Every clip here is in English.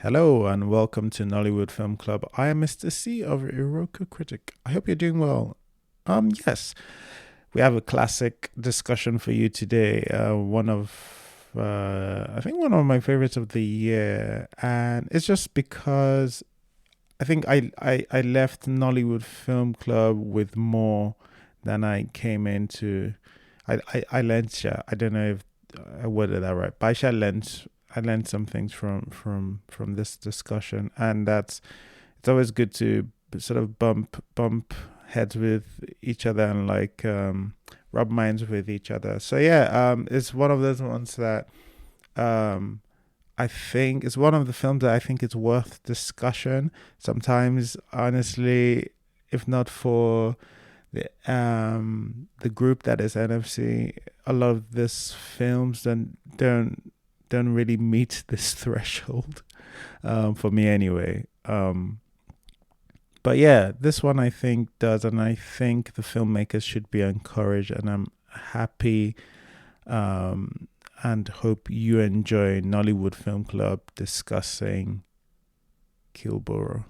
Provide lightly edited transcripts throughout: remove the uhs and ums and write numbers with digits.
Hello and welcome to Nollywood Film Club. I am Mr. C of Iroka Critic. I hope you're doing well. Yes, we have a classic discussion for you today. I think one of my favorites of the year, and it's just because I think I left Nollywood Film Club with more than I came into. I learned, yeah, I don't know if I worded that right, but I learned some things from this discussion, and that's it's always good to sort of bump heads with each other and rub minds with each other. So yeah, it's one of those ones that um I think it's one of the films that I think it's worth discussion. Sometimes, honestly, if not for the group that is NFC, a lot of these films don't really meet this threshold, for me anyway. But yeah, this one I think does, and I think the filmmakers should be encouraged, and I'm happy and hope you enjoy Nollywood Film Club discussing Kill Boro.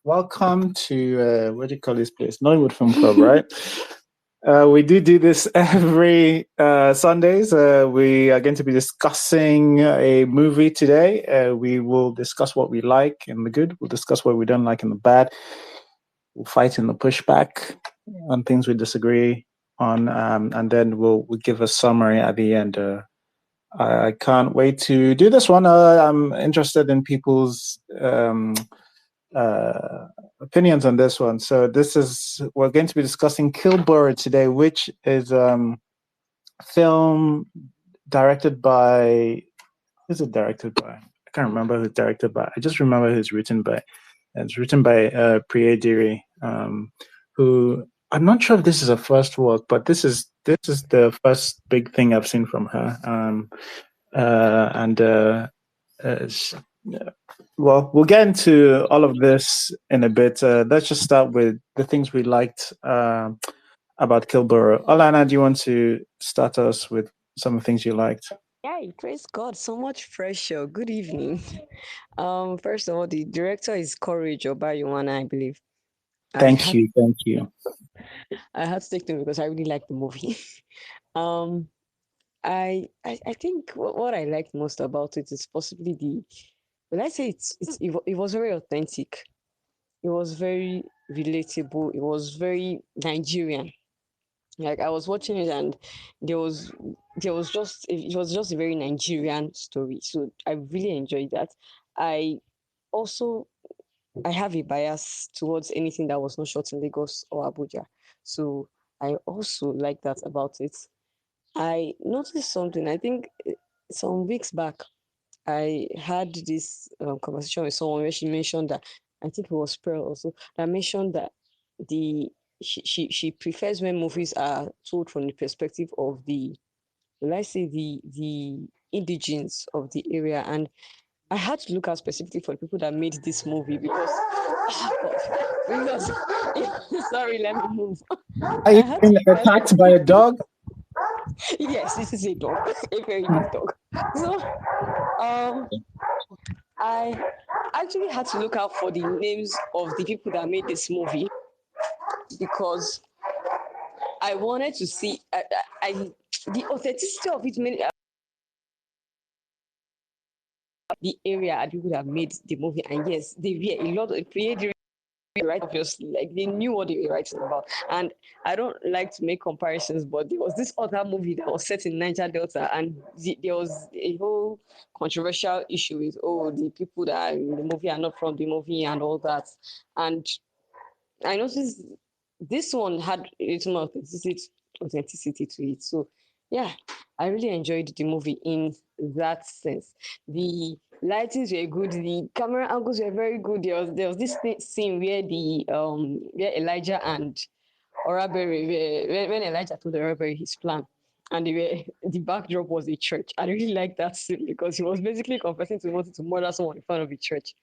Welcome to what do you call this place? Nollywood Film Club, right? We do this every Sundays. We are going to be discussing a movie today. We will discuss what we like in the good. We'll discuss what we don't like in the bad. We'll fight in the pushback on things we disagree on, and then we'll give a summary at the end. I can't wait to do this one. I'm interested in people's uh, opinions on this one. So we're going to be discussing Kill Boro today, which is film directed by who's it directed by? I can't remember who's directed by. I just remember who's written by. It's written by Priye Diri, who I'm not sure if this is her first work, but this is the first big thing I've seen from her. And sh- well, we'll get into all of this in a bit. Let's just start with the things we liked about Kill Boro. Alana, do you want to start us with some of the things you liked? Yeah, praise God. So much pressure. Good evening. First of all, the director is Courage Obayuwana, I believe. I Thank had you, thank you. I had to take them because I really like the movie. um, I think what I liked most about it is possibly the. Well, I say it was very authentic. It was very relatable. It was very Nigerian. Like I was watching it and there was it was just a very Nigerian story. So I really enjoyed that. I also I have a bias towards anything that was not shot in Lagos or Abuja. So I also like that about it. I noticed something. I think some weeks back I had this conversation with someone where she mentioned that I think it was Pearl also that mentioned that the she prefers when movies are told from the perspective of the let's say the indigenes of the area, and I had to look out specifically for the people that made this movie because because sorry, let me move. Are I you had to being look out attacked by a dog? yes, this is a dog, a very big dog. So um I actually had to look out for the names of the people that made this movie because I wanted to see the authenticity of it made the area and people that made the movie. And yes, they were a lot of creative, right? Obviously, like they knew what they were writing about. And I don't like to make comparisons, but there was this other movie that was set in Niger Delta, and there was a whole controversial issue with the people that are in the movie are not from the movie and all that. And I noticed this one had a little more authenticity to it. So yeah, I really enjoyed the movie in that sense. The lightings were good, the camera angles were very good. There was this scene where the where Elijah and Oraberry when Elijah told Oraberry his plan. And the backdrop was a church. I really liked that scene because he was basically confessing to wanting to murder someone in front of a church.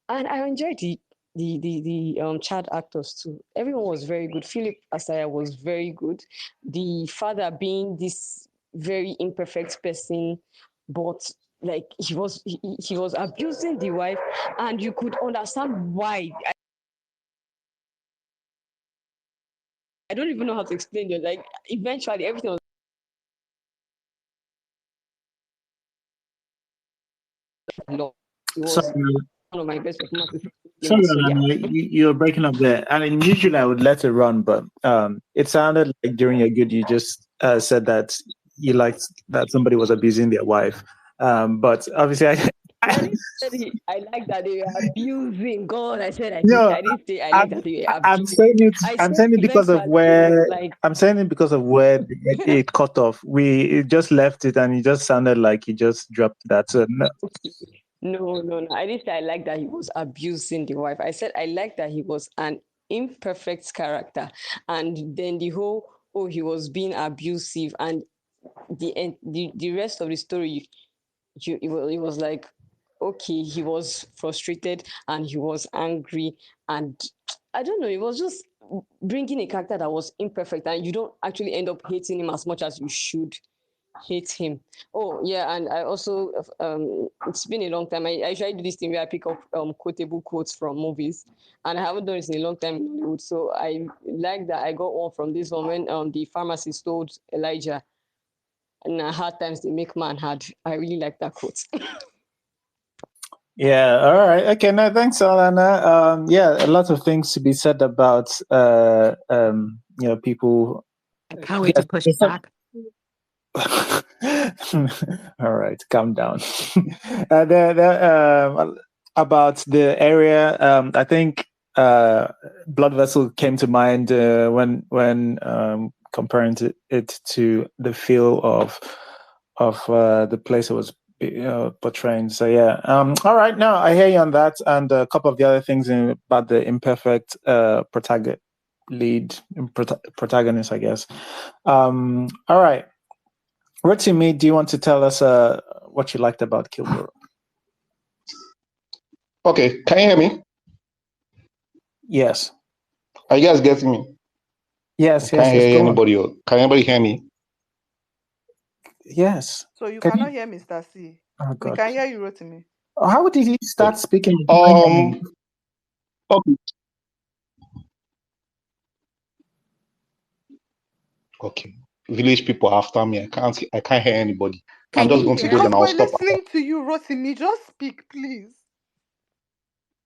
And I enjoyed the child actors too. Everyone was very good. Philip Asaya was very good. The father being this. very imperfect person, but like he was abusing the wife, and you could understand why. I don't even know how to explain it. Like eventually everything was lost. It was Sorry, one of my best performances. sorry, So yeah. Alana, you're breaking up there. I mean, usually I would let it run, but it sounded like during your good, you just said that you liked that somebody was abusing their wife. But obviously, No, I didn't say I like that they were abusing. God, I said no, I didn't say I like I'm, that they were I'm abusing. saying it. I I'm said saying it because of eventually it was where like I'm saying it because of where it cut off. It just left it, and it just sounded like you just dropped that. So no, okay. No. I didn't say I like that he was abusing the wife. I said I like that he was an imperfect character. And then the whole, oh, he was being abusive, and the rest of the story, it was like, okay, he was frustrated and he was angry, and I don't know, it was just bringing a character that was imperfect, and you don't actually end up hating him as much as you should hate him. Oh yeah, and I also it's been a long time. I usually do this thing where I pick up quotable quotes from movies, and I haven't done it in a long time in Hollywood. So I like that I got one from this one when the pharmacist told Elijah, and hard times they make man hard. I really like that quote. yeah, all right, okay, no, thanks, Alana. Yeah, a lot of things to be said about people. I can't wait to Yes, push there's some- back. All right, calm down. About the area, I think blood vessel came to mind when comparing it to the feel of the place it was portraying. So yeah, all right. Now I hear you on that, and a couple of the other things about the imperfect protagonist, I guess. All right. Rotimi, do you want to tell us what you liked about Kill Boro? Okay, can you hear me? Yes. Are you guys getting me? I Yes, can't yes, hear go on. anybody. Can anybody hear me? Yes. So you Can cannot you? hear Mr. C. Oh, We God. can hear you, Rotimi. How did he start speaking? Um. Okay. Okay. Village people after me. I can't hear anybody. I'm Can just you going to hear go. Because Then us? I'll we're stop. listening to you, Rotimi. Just speak, please.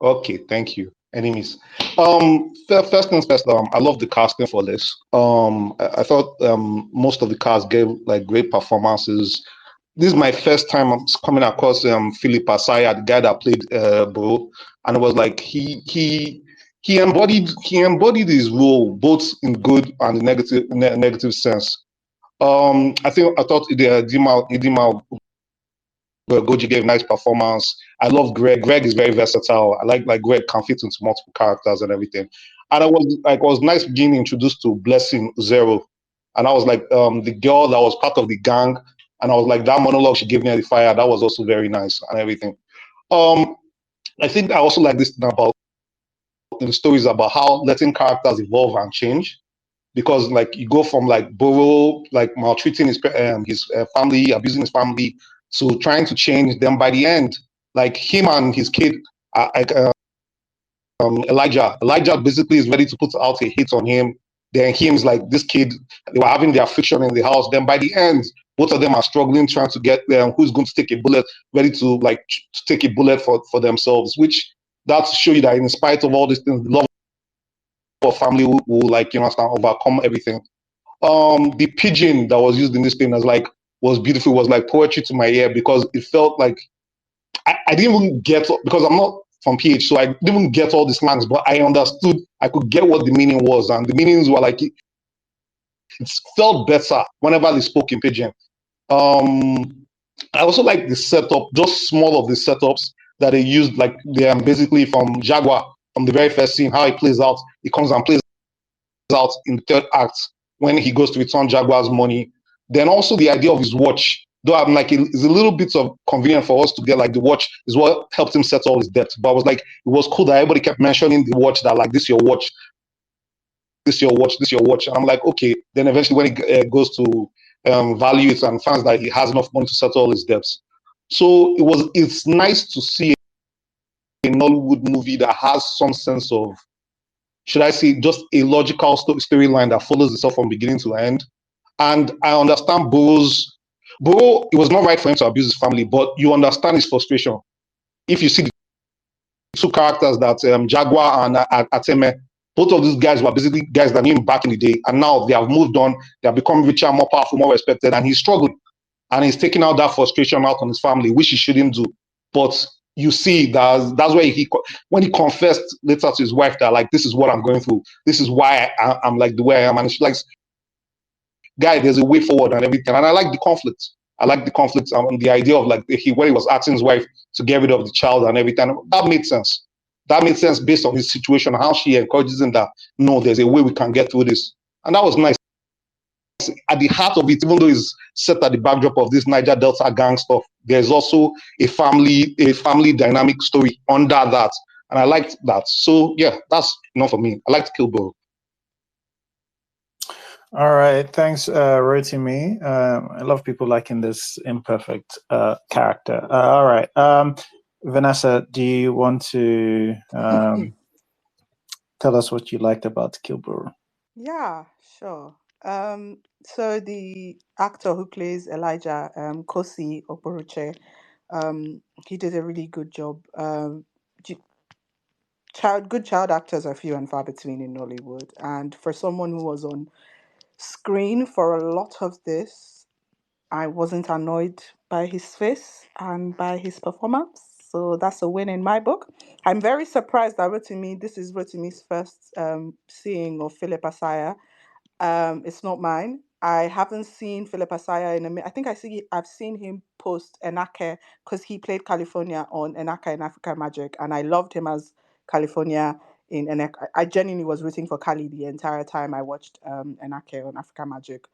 Okay. Thank you. Enemies. First things first. I love the casting for this. I thought most of the cast gave like great performances. This is my first time coming across Philip Asaya, the guy that played Bro, and it was like he embodied his role both in good and negative sense. I thought Idima Goji gave a nice performance. I love Greg. Greg is very versatile. I like Greg can fit into multiple characters and everything. And I was nice being introduced to Blessing Zero, and I was like the girl that was part of the gang, and I was like that monologue she gave near the fire. That was also very nice and everything. Um, I think I also like this thing about the stories about how letting characters evolve and change, because like you go from like Boro like maltreating his family, abusing his family, to trying to change. Then by the end, like him and his kid, like Elijah basically is ready to put out a hit on him. Then him's like this kid. They were having their friction in the house. Then by the end, both of them are struggling, trying to get who's going to take a bullet, ready to like to take a bullet for themselves. Which that show you that in spite of all these things, the love of family will like overcome everything. The pigeon that was used in this thing was beautiful, was like poetry to my ear, because it felt like I didn't even get, because I'm not from PH, so I didn't even get all the slangs, but I understood. I could get what the meaning was, and the meanings were like it felt better whenever they spoke in pidgin. I also like the setup, just small of the setups that they used, like they basically from Jaguar, from the very first scene, how it plays out. It comes and plays out in the third act when he goes to return Jaguar's money. Then also the idea of his watch, though I'm like it's a little bit of convenient for us to get like the watch is what helped him settle his debt. But I was like, it was cool that everybody kept mentioning the watch, that like this your watch, this your watch, this your watch. And I'm like, okay. Then eventually when he goes to value it and finds that he has enough money to settle all his debts. So it's nice to see a Nollywood movie that has some sense of, should I say, just a logical storyline that follows itself from beginning to end. And I understand Boro, it was not right for him to abuse his family, but you understand his frustration. If you see the two characters that Jaguar and Ateme, both of these guys were basically guys that knew him back in the day, and now they have moved on, they have become richer, more powerful, more respected, and he's struggling. And he's taking out that frustration out on his family, which he shouldn't do. But you see, that's where when he confessed later to his wife that, like, this is what I'm going through, this is why I'm like the way I am, and she's like, guy, there's a way forward and everything. And I like the conflict. I like the conflict and the idea of, like, when he was asking his wife to get rid of the child and everything. That made sense. That made sense based on his situation, how she encourages him that, no, there's a way we can get through this. And that was nice. At the heart of it, even though it's set at the backdrop of this Niger Delta gang stuff, there's also a family dynamic story under that. And I liked that. So yeah, that's enough for me. I liked Kill Boro. All right, thanks, Rotimi. I love people liking this imperfect character. All right, Vanessa, do you want to tell us what you liked about Kill Boro? Yeah, sure. So the actor who plays Elijah, Kosi Okporoche, he did a really good job. G- good child actors are few and far between in Nollywood, and for someone who was on screen for a lot of this, I wasn't annoyed by his face and by his performance. So that's a win in my book. I'm very surprised that this is Rotimi's first seeing of Philip Asaya. It's not mine. I haven't seen Philip Asaya in a minute. I think I've seen him post Enake because he played California on Enaka in Africa Magic, and I loved him as California in Enake. I genuinely was rooting for Cali the entire time I watched Enake on Africa Magic.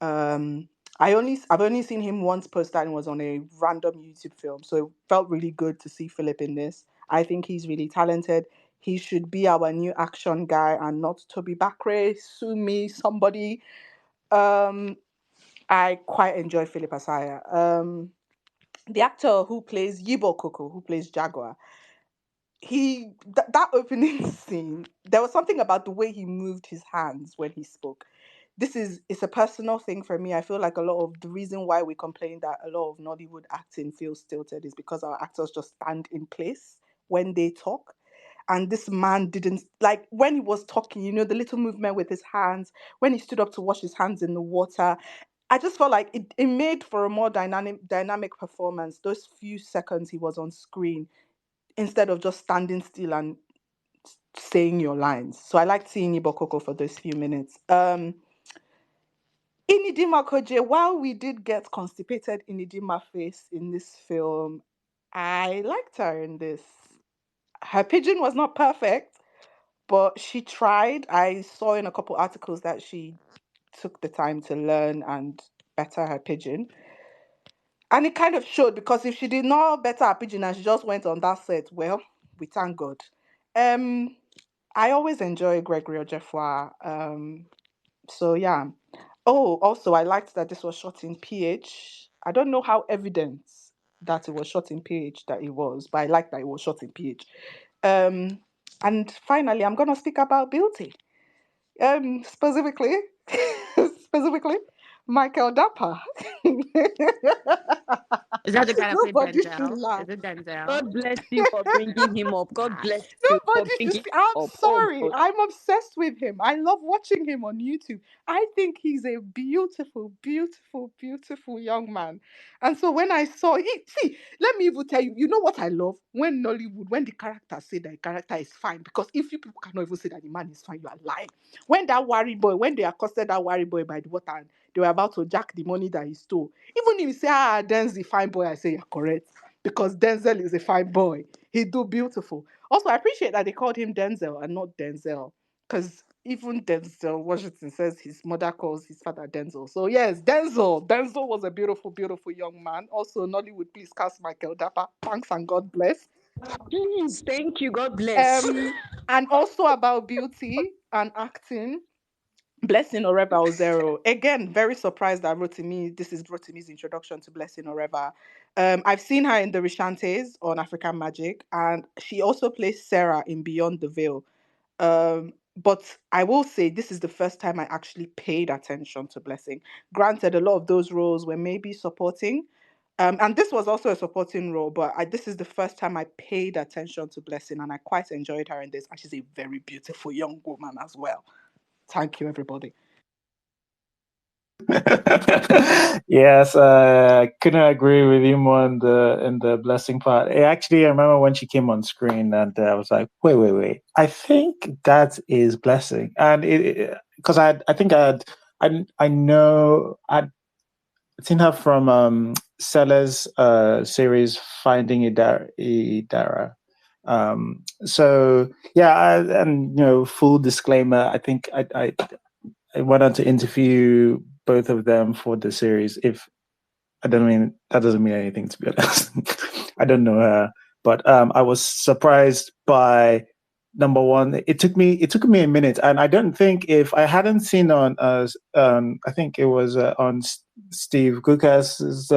Um, I've only seen him once post that, and it was on a random YouTube film, so it felt really good to see Philip in this. I think he's really talented. He should be our new action guy and not Toby Bakre, sue me, somebody. I quite enjoy Philip Asaya. The actor who plays Yibo Koko, who plays Jaguar, that opening scene, there was something about the way he moved his hands when he spoke. It's a personal thing for me. I feel like a lot of the reason why we complain that a lot of Nollywood acting feels stilted is because our actors just stand in place when they talk. And this man didn't, like, when he was talking, the little movement with his hands, when he stood up to wash his hands in the water, I just felt like it made for a more dynamic performance those few seconds he was on screen, instead of just standing still and saying your lines. So I liked seeing Ibokoko for those few minutes. Inidima Koje, while we did get constipated Inidima face in this film, I liked her in this. Her pigeon was not perfect, but she tried. I saw in a couple articles that she took the time to learn and better her pigeon. And it kind of showed, because if she did not better her pigeon and she just went on that set, well, we thank God. I always enjoy Gregory Ojefwa. So yeah. Oh, also I liked that this was shot in PH. I don't know how evident that it was shot in PH that it was, but I like that it was shot in PH. And finally, I'm gonna speak about beauty. Specifically, specifically, Michael Dapper. Is that the guy that played Nobody should Denzel? laugh. Is it Denzel? God bless you for bringing him up. God bless you for Nobody should bringing see. him I'm up. Oh sorry. God. I'm obsessed with him. I love watching him on YouTube. I think he's a beautiful, beautiful, beautiful young man. And so when I saw it, see, let me even tell you, you know what I love? When Nollywood, when the characters say that the character is fine, because if you people cannot even say that the man is fine, you are lying. When that worry boy, when they accosted that worry boy by the water and they were about to jack the money that he stole, even if you say, Denzel's the fine boy, I say you're correct. Because Denzel is a fine boy. He do beautiful. Also, I appreciate that they called him Denzel and not Denzel. Because even Denzel Washington says his mother calls his father Denzel. So yes, Denzel. Denzel was a beautiful, beautiful young man. Also, Nollywood, please cast Michael Dapper. Thanks and God bless. Please, thank you. God bless. And also about beauty and acting. Blessing Oreva or Zero. Again, very surprised that this is Rotimi's introduction to Blessing Oreva. I've seen her in the Rishantes on African Magic, and she also plays Sarah in Beyond the Veil. But I will say this is the first time I actually paid attention to Blessing. Granted, a lot of those roles were maybe supporting, and this was also a supporting role, but this is the first time I paid attention to Blessing, and I quite enjoyed her in this. And she's a very beautiful young woman as well. Thank you, everybody. Yes, couldn't agree with you more in the blessing part. Actually, I remember when she came on screen, and I was like, wait. I think that is blessing, and it because I think I know I'd seen her from Sellers series Finding Idara. So yeah, and full disclaimer, I think I went on to interview both of them for the series. If I don't mean that doesn't mean anything, to be honest. I don't know her, but I was surprised by number one. It took me a minute, and I don't think if I hadn't seen on I think it was on Steve Gukas's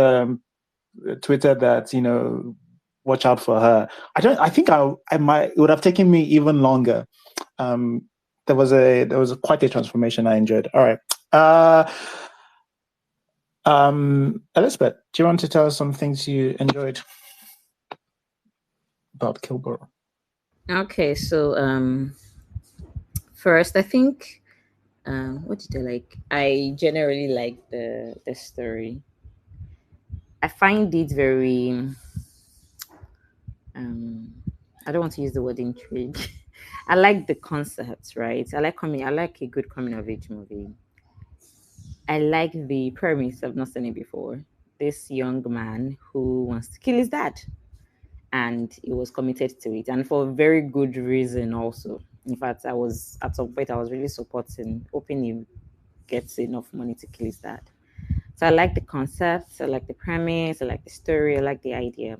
Twitter that watch out for her. I think I might it would have taken me even longer. Um, there was quite a transformation I enjoyed. All right. Elizabeth, do you want to tell us some things you enjoyed about Kill Boro? Okay, so first I think what did I like? I generally like the story. I find it very um I don't want to use the word intrigue. I like the concepts, right? I like a good coming of age movie. I like the premise. I've not seen it before. This young man who wants to kill his dad, and he was committed to it, and for a very good reason also. In fact, I was at some point I was really supporting, hoping he gets enough money to kill his dad. So I like the concept, I like the premise, I like the story, I like the idea.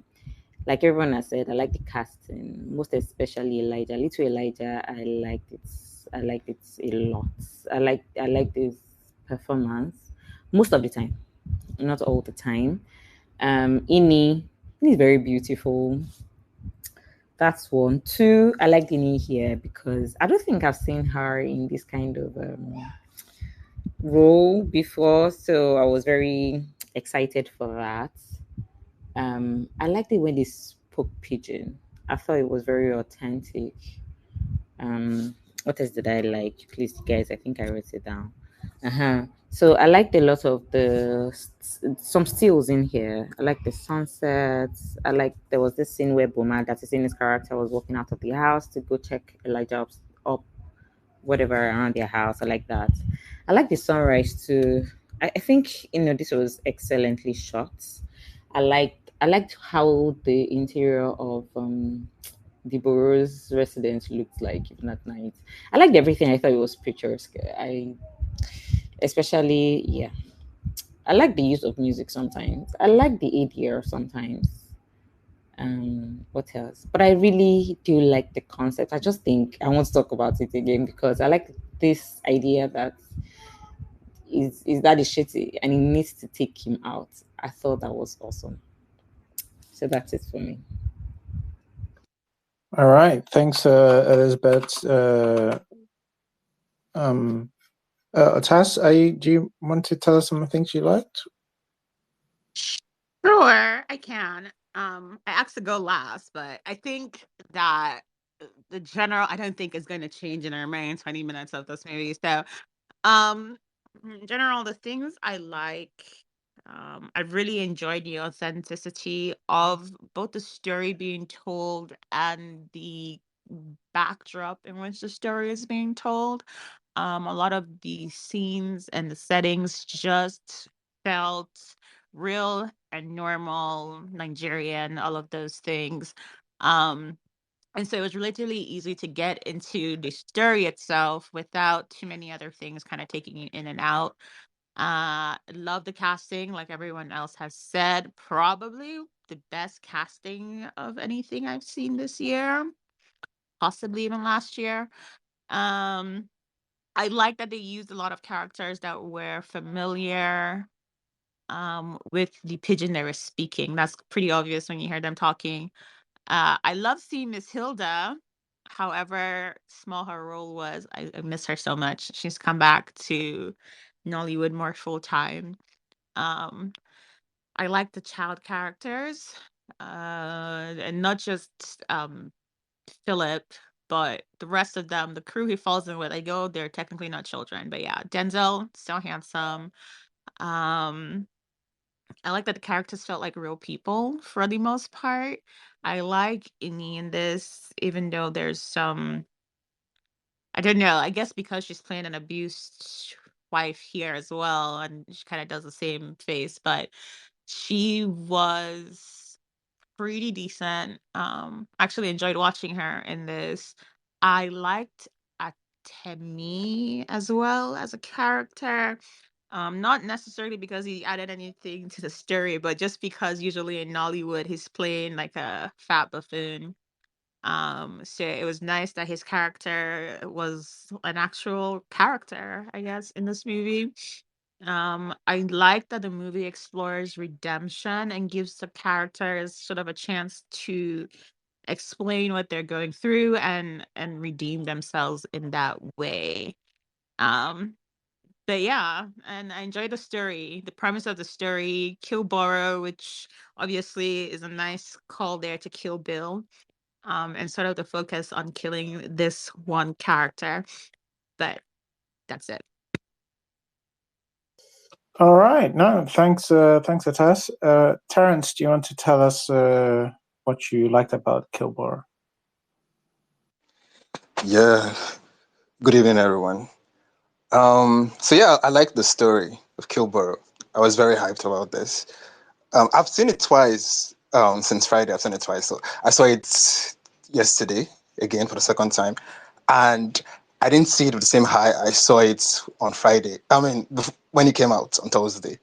Like everyone has said, I like the casting, most especially Elijah. Little Elijah, I liked it a lot. I like this performance most of the time, not all the time. Ini is very beautiful. That's one. Two, I like Ini here because I don't think I've seen her in this kind of role before, so I was very excited for that. I liked it when they spoke pidgin. I thought it was very authentic. What else did I like? Please, guys, I think I wrote it down. So I liked a lot of some stills in here. I like the sunsets. I like there was this scene where Boma, that is in his character, was walking out of the house to go check Elijah up whatever around their house. I like that. I like the sunrise too. I think this was excellently shot. I liked how the interior of the Boro's residence looked like even at night. I liked everything. I thought it was picturesque. I especially yeah. I like the use of music sometimes. I like the ADR sometimes. What else? But I really do like the concept. I just think I want to talk about it again because I like this idea that is that is shitty and he needs to take him out. I thought that was awesome. So that's it for me. All right. Thanks, Elizabeth. Taz, do you want to tell us some things you liked? Sure, I can. I asked to go last, but I think that the general I don't think is going to change in our main 20 minutes of this movie. So, um, in general, the things I like, I really enjoyed the authenticity of both the story being told and the backdrop in which the story is being told. A lot of the scenes and the settings just felt real and normal, Nigerian, all of those things. Um, and so it was relatively easy to get into the story itself without too many other things kind of taking you in and out. Love the casting, like everyone else has said. Probably the best casting of anything I've seen this year, possibly even last year. Um, I like that they used a lot of characters that were familiar with the pidgin they were speaking. That's pretty obvious when you hear them talking. I love seeing Miss Hilda. However small her role was, I miss her so much. She's come back to Nollywood more full time. Um, I like the child characters, and not just Philip, but the rest of them, the crew he falls in with. I go, they're technically not children, but yeah, Denzel, so handsome. Um, I like that the characters felt like real people for the most part. I like Inni in this, even though there's some, I don't know, I guess because she's playing an abused wife here as well, and she kind of does the same face, but she was pretty decent. Actually enjoyed watching her in this. I liked Atemi as well as a character. Not necessarily because he added anything to the story, but just because usually in Nollywood he's playing like a fat buffoon. So it was nice that his character was an actual character, I guess, in this movie. I like that the movie explores redemption and gives the characters sort of a chance to explain what they're going through and redeem themselves in that way. Um, but yeah, and I enjoy the story, the premise of the story, Kill Boro, which obviously is a nice call there to Kill Bill, and sort of the focus on killing this one character. But that's it. All right. No, thanks, Atas. Terrence, do you want to tell us what you liked about Kill Boro? Yeah. Good evening, everyone. So yeah, I like the story of Kill Boro. I was very hyped about this. I've seen it twice since Friday. I've seen it twice. So I saw it yesterday again for the second time, and I didn't see it with the same high I saw it on Friday. I mean, when it came out on Thursday.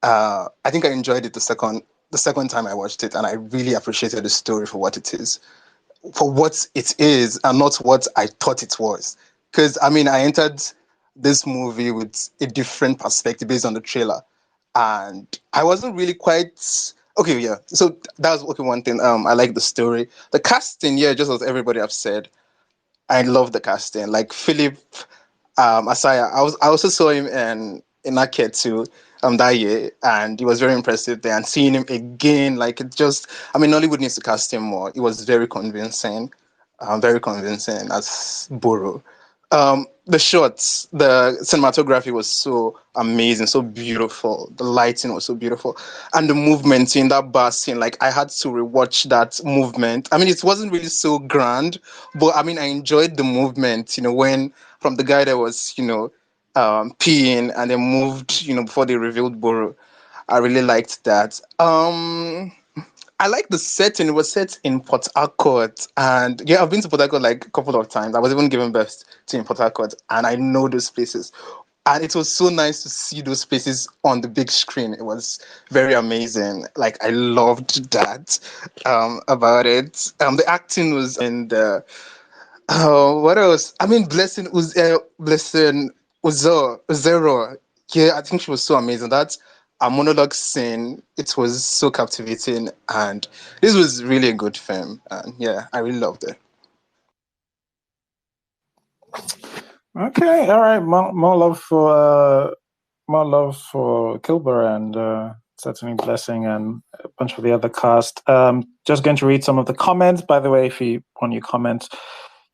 I think I enjoyed it the second time I watched it, and I really appreciated the story for what it is, and not what I thought it was. Because I mean, I entered this movie with a different perspective based on the trailer, and I wasn't really quite okay. Yeah, so that was okay. One thing, I like the story, the casting. Yeah, just as everybody have said, I love the casting. Like Philip Asaya, I also saw him in Naked too that year, and he was very impressive there. And seeing him again, like it just, I mean, Nollywood needs to cast him more. It was very convincing as Boro. The shots, the cinematography was so amazing, so beautiful. The lighting was so beautiful, and the movement in that bar scene, like I had to rewatch that movement. I mean, it wasn't really so grand, but I mean, I enjoyed the movement. When from the guy that was, peeing and then moved, before they revealed Boro. I really liked that. I like the setting. It was set in Port Harcourt, and yeah, I've been to Port Harcourt like a couple of times. I was even given birth to in Port Harcourt, and I know those places. And it was so nice to see those places on the big screen. It was very amazing. Like I loved that about it. The acting was in the oh, what else? I mean, Blessing Uzero. Yeah, I think she was so amazing. That a monologue scene, it was so captivating, and this was really a good film. And yeah, I really loved it. Okay, all right. More love for Kilber and certainly Blessing and a bunch of the other cast. Just going to read some of the comments. By the way, if you want your comments, you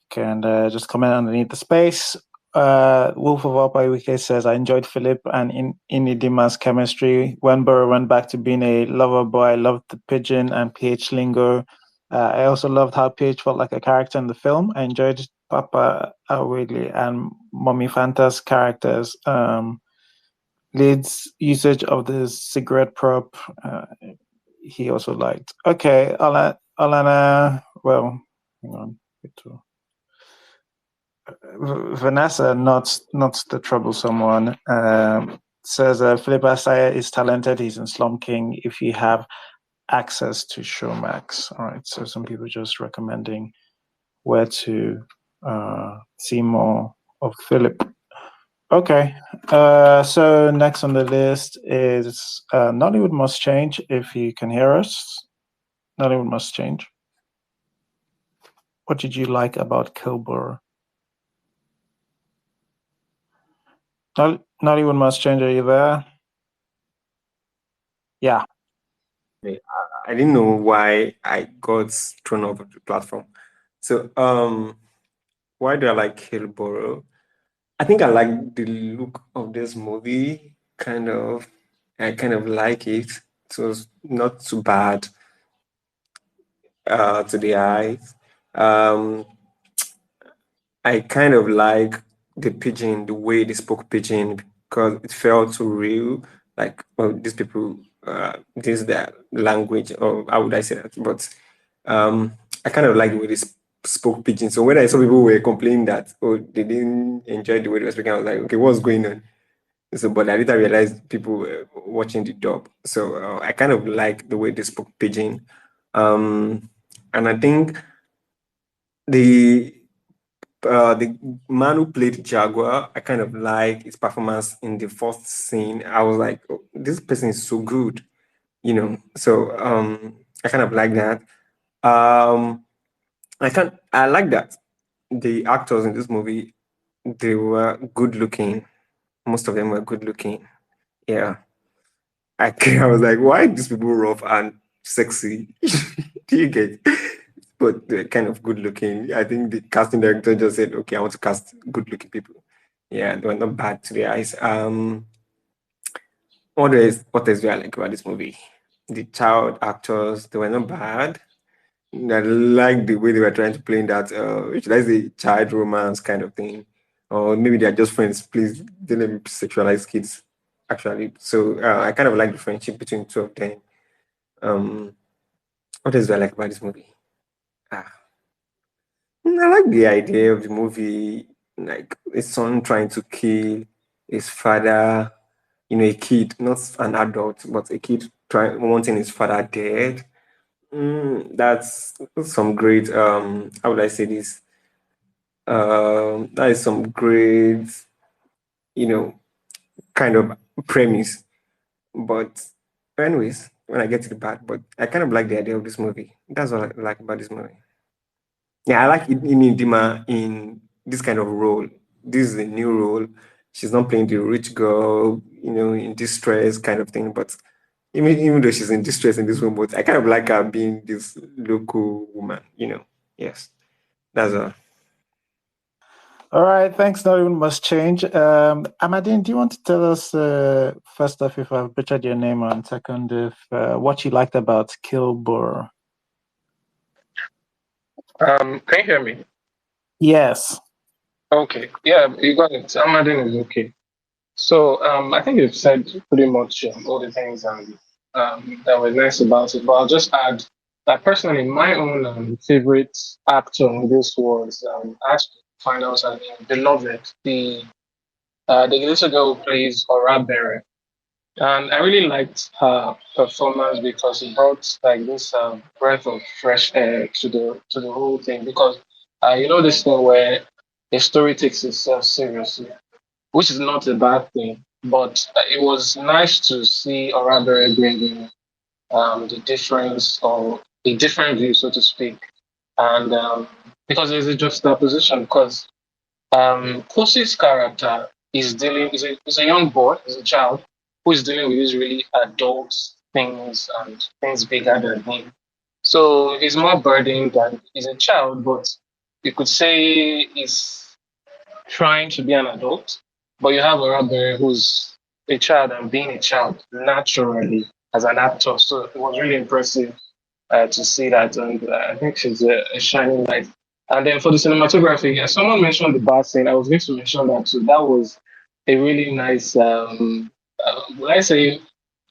can just comment underneath the space. Wolf of Obayuwana says, I enjoyed Philip and Inidima's chemistry. When Burrow went back to being a lover boy, I loved the pigeon and PH lingo. I also loved how PH felt like a character in the film. I enjoyed Papa Awili and Mommy Fanta's characters. Lead's usage of the cigarette prop, he also liked. Okay, Alana, well, hang on. Vanessa, not the troublesome one, says Philip Asaya is talented. He's in Slum King. If you have access to Showmax, all right. So some people just recommending where to see more of Philip. Okay. So next on the list is Nollywood Must Change. If you can hear us, Nollywood Must Change. What did you like about Kill Boro? Nollywood Must Change. Are you there? Yeah. I didn't know why I got thrown off the platform. So, why do I like Kill Boro? I think I like the look of this movie. I kind of like it. It was not too bad to the eyes. Um, I kind of like the pigeon, the way they spoke pigeon, because it felt so real. Like, well, these people, this is their language, or how would I say that? But I kind of like the way they spoke pigeon. So when I saw people were complaining that, oh, they didn't enjoy the way they were speaking, I was like, okay, what's going on? So, but I later realized people were watching the dub. So I kind of like the way they spoke pigeon. And I think the the man who played Jaguar, I kind of like his performance in the first scene. I was like, oh, this person is so good, you know. So I kind of like that. Um, I like that the actors in this movie, they were good looking. Most of them were good looking. Yeah. I was like, why these people rough and sexy? Do you get? But they're kind of good looking. I think the casting director just said, okay, I want to cast good looking people. Yeah, they were not bad to the eyes. What else do I like about this movie? The child actors, they were not bad. I like the way they were trying to play in that, should I say, child romance kind of thing. Or maybe they're just friends. Please don't let me sexualize kids, actually. So I kind of like the friendship between the two of them. Um, what else do I like about this movie? Ah, I like the idea of the movie, like a son trying to kill his father, a kid, not an adult, but a kid trying wanting his father dead. That's some great how would I say this? That is some great, you know, kind of premise. But anyways, when I get to the part, but I kind of like the idea of this movie. That's what I like about this movie. Yeah, I like Dima in this kind of role. This is a new role. She's not playing the rich girl, in distress kind of thing. But even though she's in distress in this one, but I kind of like her being this local woman. Yes, that's a. All right, thanks. Not even must change. Amadine, do you want to tell us first off if I've butchered your name, and second if what you liked about Kill Boro? Can you hear me? Yes. Okay. Yeah, you got it. Amadine is okay. So I think you've said pretty much all the things that were nice about it. But I'll just add that personally, my own favorite actor in this was I had to find out her name, Beloved, the little girl who plays Orabere. And I really liked her performance because it brought like this breath of fresh air to the whole thing. Because this thing where a story takes itself seriously, which is not a bad thing. But it was nice to see Orabere bringing the difference or a different view, so to speak, and because there's a juxtaposition. Because Kosi's character is a young boy, is a child who is dealing with these really adult things and things bigger than him. So he's more burdened than he's a child, but you could say he's trying to be an adult. But you have a Robert who's a child and being a child naturally as an actor. So it was really impressive to see that, and I think she's a shining light. And then for the cinematography, yeah, someone mentioned the bar scene. I was going to mention that too. That was a really nice. When I say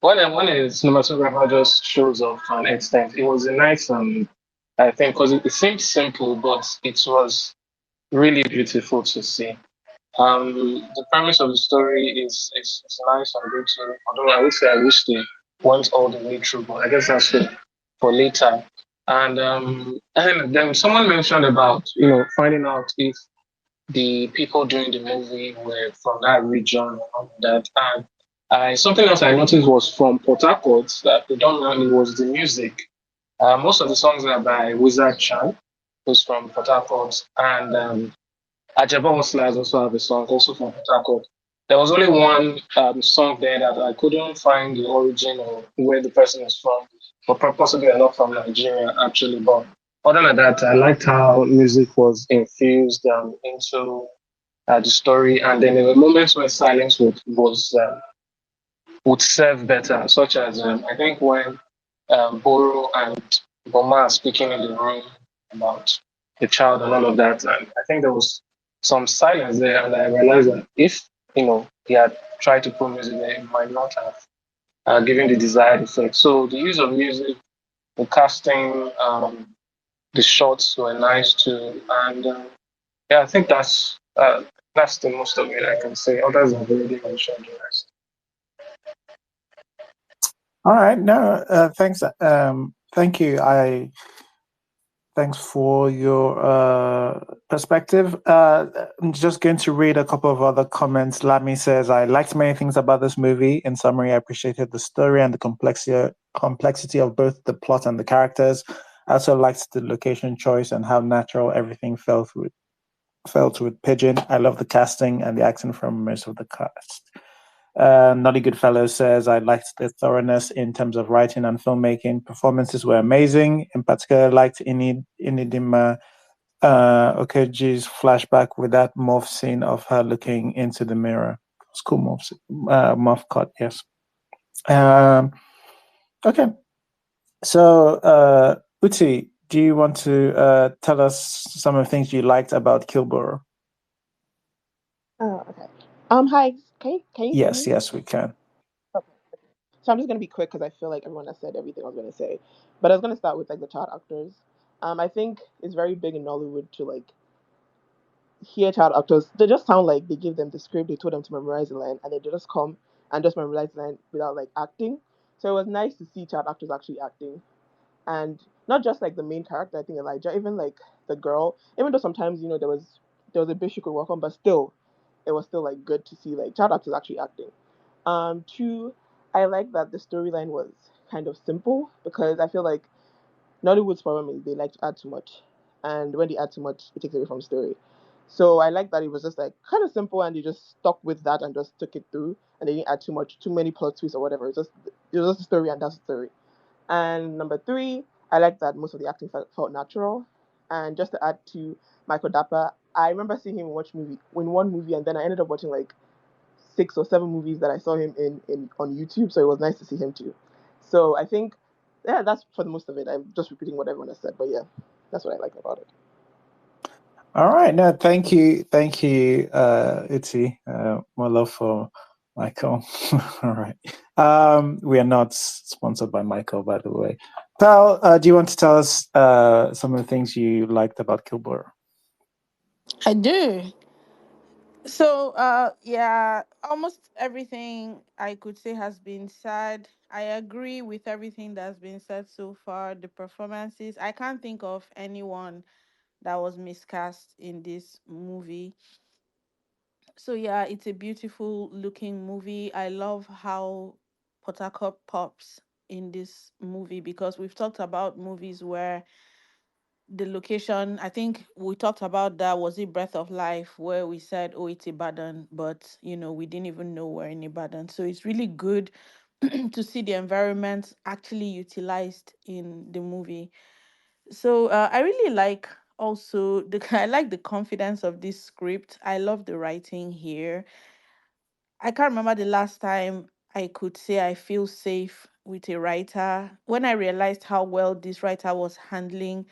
when a cinematographer just shows off to an extent, it was a nice. I think because it seemed simple, but it was really beautiful to see. The premise of the story is nice and good too. Although I would say I wish they went all the way through, but I guess that's for later. And then someone mentioned about finding out if the people doing the movie were from that region and all of that. And something else I noticed was from Port Harcourt that predominantly was the music. Most of the songs are by Wizard Chan, who's from Port Harcourt, and Ajaba Hustlers also have a song, also from Port Harcourt. There was only one song there that I couldn't find the origin or where the person is from, but possibly they're not from Nigeria actually. But other than that, I liked how music was infused into the story, and then there were moments where silence would serve better, such as I think when Boro and Boma are speaking in the room about the child and all of that, and I think there was some silence there, and I realized that if he had tried to put music there, it might not have given the desired effect. So the use of music, the casting, the shots were nice too, and yeah, I think that's the most of it I can say. Others have already mentioned the rest. All right. No, thanks. Thank you. Thanks for your perspective. I'm just going to read a couple of other comments. Lamy says, I liked many things about this movie. In summary, I appreciated the story and the complexity of both the plot and the characters. I also liked the location choice and how natural everything felt with Pigeon. I love the casting and the acting from most of the cast. Nolly Goodfellow says, I liked the thoroughness in terms of writing and filmmaking. Performances were amazing. In particular, I liked Inidima Okeji's flashback with that morph scene of her looking into the mirror. It's cool morph cut, yes. Okay. So, Uti, do you want to tell us some of the things you liked about Kill Boro? Oh, okay. Hi. Can you hear Yes, me? yes, we can. Okay. So I'm just gonna be quick because I feel like everyone has said everything I was gonna say. But I was gonna start with like the child actors. I think it's very big in Nollywood to like hear child actors. They just sound like they give them the script, they told them to memorize the line, and they just come and just memorize the line without like acting. So it was nice to see child actors actually acting, and not just like the main character. I think Elijah, even like the girl. Even though sometimes there was a bit she could work on, but still, it was still like good to see like child actors actually acting. Two, I like that the storyline was kind of simple because I feel like Nollywood's problem is they like to add too much, and when they add too much, it takes away from the story. So I like that it was just like kind of simple, and they just stuck with that and just took it through, and they didn't add too many plot twists or whatever. It was just a story, and that's the story. And number three, I like that most of the acting felt natural. And just to add to Michael Dapper, I remember seeing him in one movie, and then I ended up watching like 6 or 7 movies that I saw him in on YouTube. So it was nice to see him too. So I think, yeah, that's for the most of it. I'm just repeating what everyone has said, but yeah, that's what I like about it. All right. No, thank you. Thank you, Itzy. More love for Michael. All right. We are not sponsored by Michael, by the way. Pal, do you want to tell us some of the things you liked about Kill Boro? I do. So, yeah, almost everything I could say has been said. I agree with everything that's been said so far. The performances, I can't think of anyone that was miscast in this movie. So, yeah, it's a beautiful looking movie. I love how Potako pops in this movie because we've talked about movies where the location, I think we talked about that. Was it Breath of Life, where we said, oh, it's Ibadan, but we didn't even know we're in Ibadan. So it's really good to see the environment actually utilized in the movie. So I really like also I like the confidence of this script. I love the writing here. I can't remember the last time I could say I feel safe with a writer. When I realized how well this writer was handling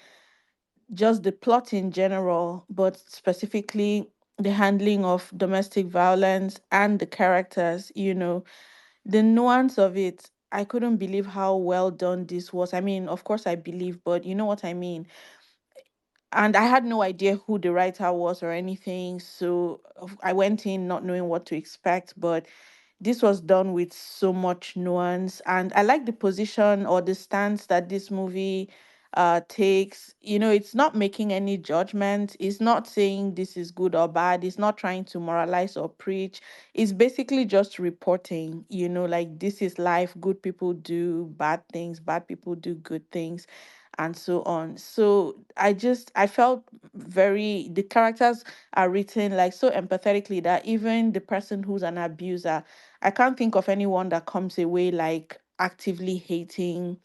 just the plot in general, but specifically the handling of domestic violence and the characters, the nuance of it. I couldn't believe how well done this was. I mean, of course, I believe, but you know what I mean. And I had no idea who the writer was or anything. So I went in not knowing what to expect, but this was done with so much nuance. And I like the position or the stance that this movie takes. It's not making any judgment. It's not saying this is good or bad. It's not trying to moralize or preach. It's basically just reporting, like this is life. Good people do bad things, bad people do good things, and so on. So I felt the characters are written like so empathetically that even the person who's an abuser, I can't think of anyone that comes away like actively hating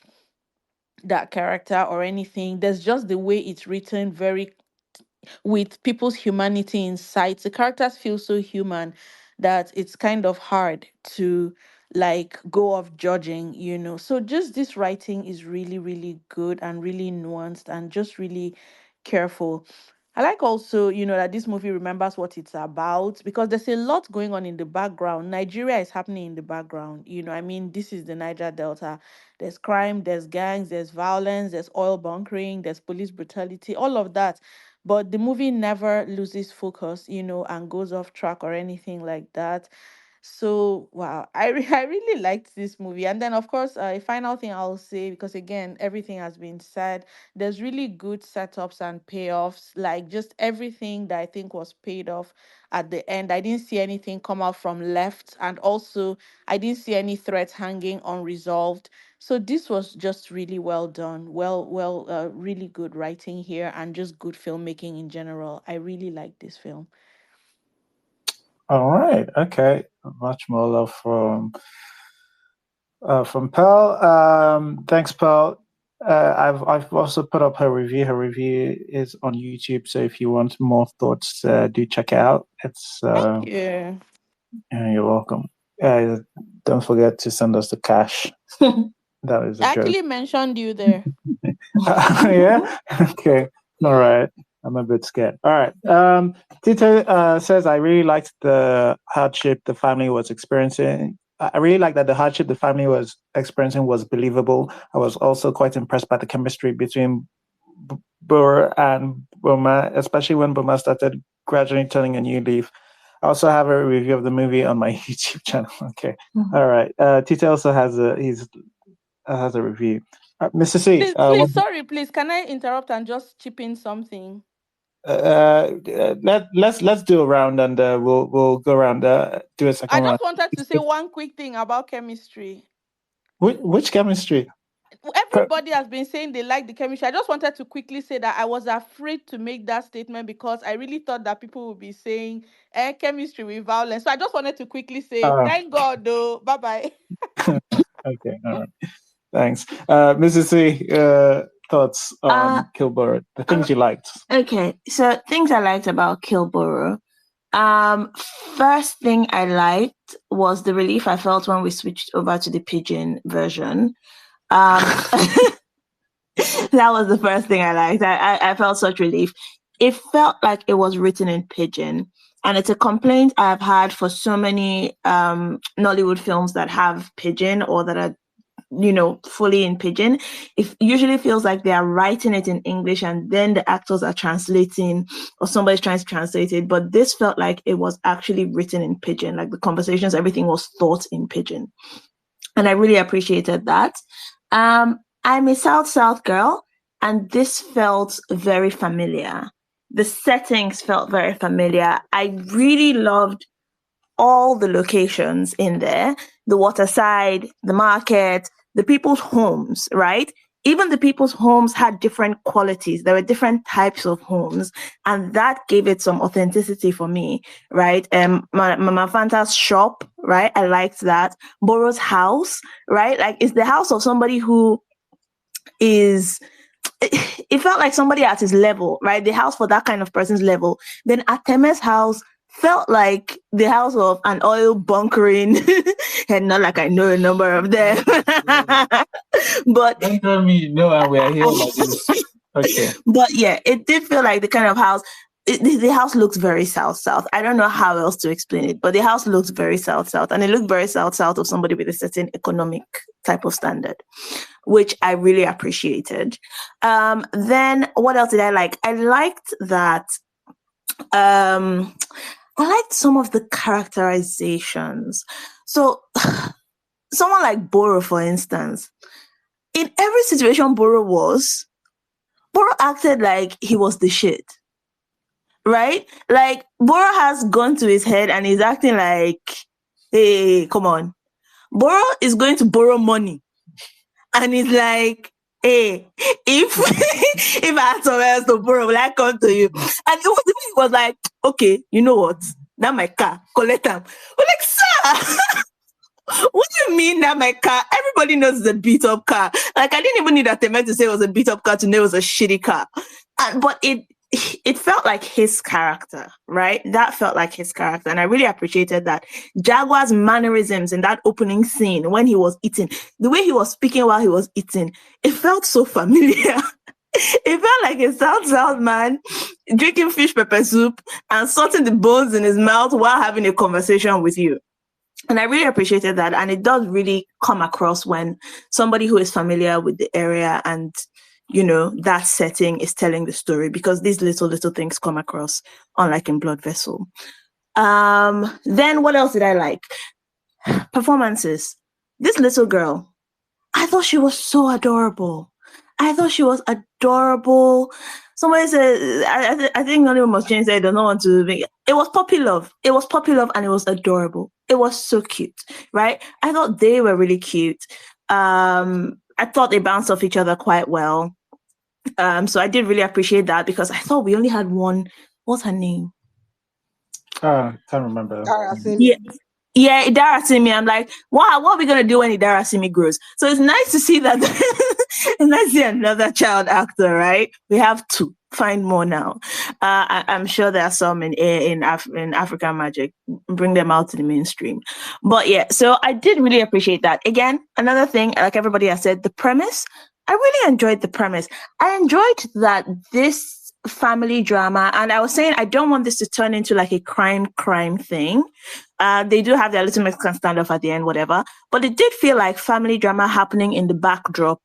that character or anything. There's just the way it's written, very with people's humanity in sight. The characters feel so human that it's kind of hard to like go off judging. So just this writing is really, really good and really nuanced and just really careful. I like also, that this movie remembers what it's about because there's a lot going on in the background. Nigeria is happening in the background. I mean, this is the Niger Delta. There's crime, there's gangs, there's violence, there's oil bunkering, there's police brutality, all of that. But the movie never loses focus, and goes off track or anything like that. So wow, I really liked this movie. And then of course, a final thing I'll say, because again everything has been said, there's really good setups and payoffs, like just everything that I think was paid off at the end. I didn't see anything come out from left, and also I didn't see any threats hanging unresolved. So this was just really well done, really good writing here, and just good filmmaking in general. I really like this film. All right. Okay. Much more love from Pearl. Thanks, Pearl. I've also put up her review. Her review is on YouTube, so if you want more thoughts, do check it out. It's Thank you. you're welcome. Don't forget to send us the cash. That is a I joke. actually mentioned you there. Yeah. Okay. All right. I'm a bit scared. All right. Tito says, I really liked the hardship the family was experiencing. I really like that the hardship the family was experiencing was believable. I was also quite impressed by the chemistry between Boro and Boma, especially when Boma started gradually turning a new leaf. I also have a review of the movie on my YouTube channel. Okay. All right. Tito also has a review. Mr. C, Please, can I interrupt and just chip in something? let's do a round and we'll go around. Do a second I round. just wanted to say one quick thing about chemistry. Which chemistry? Everybody has been saying they like the chemistry. I just wanted to quickly say that I was afraid to make that statement because I really thought that people would be saying chemistry with violence. So I just wanted to quickly say thank God though. Bye bye. Okay, all right. Thanks. Mrs. C, thoughts on Kill Boro, the things you liked. Okay, so things I liked about Kill Boro. First thing I liked was the relief I felt when we switched over to the pidgin version. That was the first thing I liked. I felt such relief. It felt like it was written in pidgin. And it's a complaint I've had for so many Nollywood films that have pidgin or that are fully in pidgin. It usually feels like they are writing it in English and then the actors are translating or somebody's trying to translate it. But this felt like it was actually written in pidgin, like the conversations, everything was thought in pidgin. And I really appreciated that. I'm a South girl, and this felt very familiar. The settings felt very familiar. I really loved all the locations in there, the waterside, the market, the people's homes, right? Even the people's homes had different qualities. There were different types of homes, and that gave it some authenticity for me, right? Mama Fanta's shop, right? I liked that. Boro's house, right? Like it's the house of somebody who is it felt like somebody at his level, right? The house for that kind of person's level. Then Ateme's house felt like the house of an oil bunkering, and not like I know a number of them. But don't tell me no, we're here like this. Okay. But yeah, it did feel like the kind of house. The house looks very south. I don't know how else to explain it, but the house looks very south, and it looked very south of somebody with a certain economic type of standard, which I really appreciated. Then what else did I like? I liked that. I liked some of the characterizations. So, someone like Boro, for instance, in every situation Boro was, Boro acted like he was the shit. Right? Like, Boro has gone to his head and he's acting like, hey, come on. Boro is going to borrow money. And he's like, hey, if if I had somewhere else to borrow, will I come to you? And he was like, okay, you know what? Now my car, collect them. We're like, sir, what do you mean that my car? Everybody knows it's a beat up car. Like, I didn't even need that to say it was a beat up car to know it was a shitty car. But it felt like his character, right? That felt like his character. And I really appreciated that. Jaguar's mannerisms in that opening scene when he was eating, the way he was speaking while he was eating, it felt so familiar. It felt like a South man drinking fish pepper soup and salting the bones in his mouth while having a conversation with you. And I really appreciated that. And it does really come across when somebody who is familiar with the area and, you know, that setting is telling the story, because these little things come across, unlike in Blood Vessel. Then what else did I like? Performances. This little girl, I thought she was so adorable. Somebody said, I think Nollywood must change that. I don't want to make it was puppy love. It was puppy love and it was adorable. It was so cute, right? I thought they were really cute. I thought they bounced off each other quite well. So I did really appreciate that, because I thought we only had one. What's her name? Can't remember. Yeah, Idara Simi. I'm like, wow, what are we gonna do when Idara Simi grows? So it's nice to see that. It's nice to see another child actor, right? We have two. Find more now. I'm sure there are some in African Magic. Bring them out to the mainstream. But yeah, so I did really appreciate that. Again, another thing, like everybody has said, the premise. I really enjoyed the premise. I enjoyed that this family drama, and I was saying I don't want this to turn into like a crime thing. They do have their little Mexican standoff at the end, whatever. But it did feel like family drama happening in the backdrop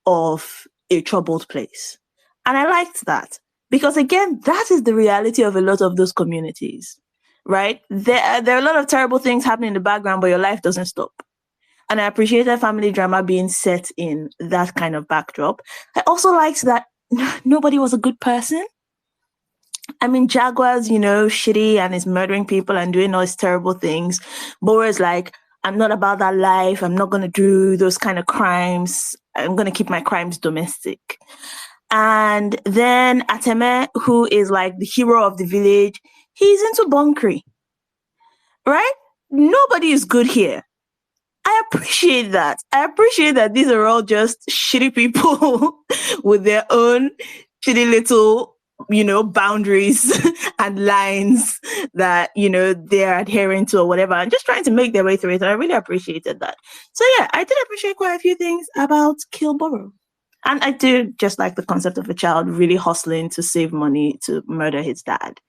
of a troubled place. And I liked that, because again, that is the reality of a lot of those communities, right? There are a lot of terrible things happening in the background, but your life doesn't stop. And I appreciated family drama being set in that kind of backdrop. I also liked that nobody was a good person. I mean, Jaguar's, shitty and is murdering people and doing all these terrible things. Bora's like, I'm not about that life. I'm not going to do those kind of crimes. I'm going to keep my crimes domestic. And then Ateme, who is like the hero of the village, he's into bunkery, right? Nobody is good here. I appreciate that. These are all just shitty people with their own shitty little, boundaries and lines that, they're adhering to or whatever, and just trying to make their way through it. And I really appreciated that. So yeah, I did appreciate quite a few things about Kill Boro. And I do just like the concept of a child really hustling to save money to murder his dad.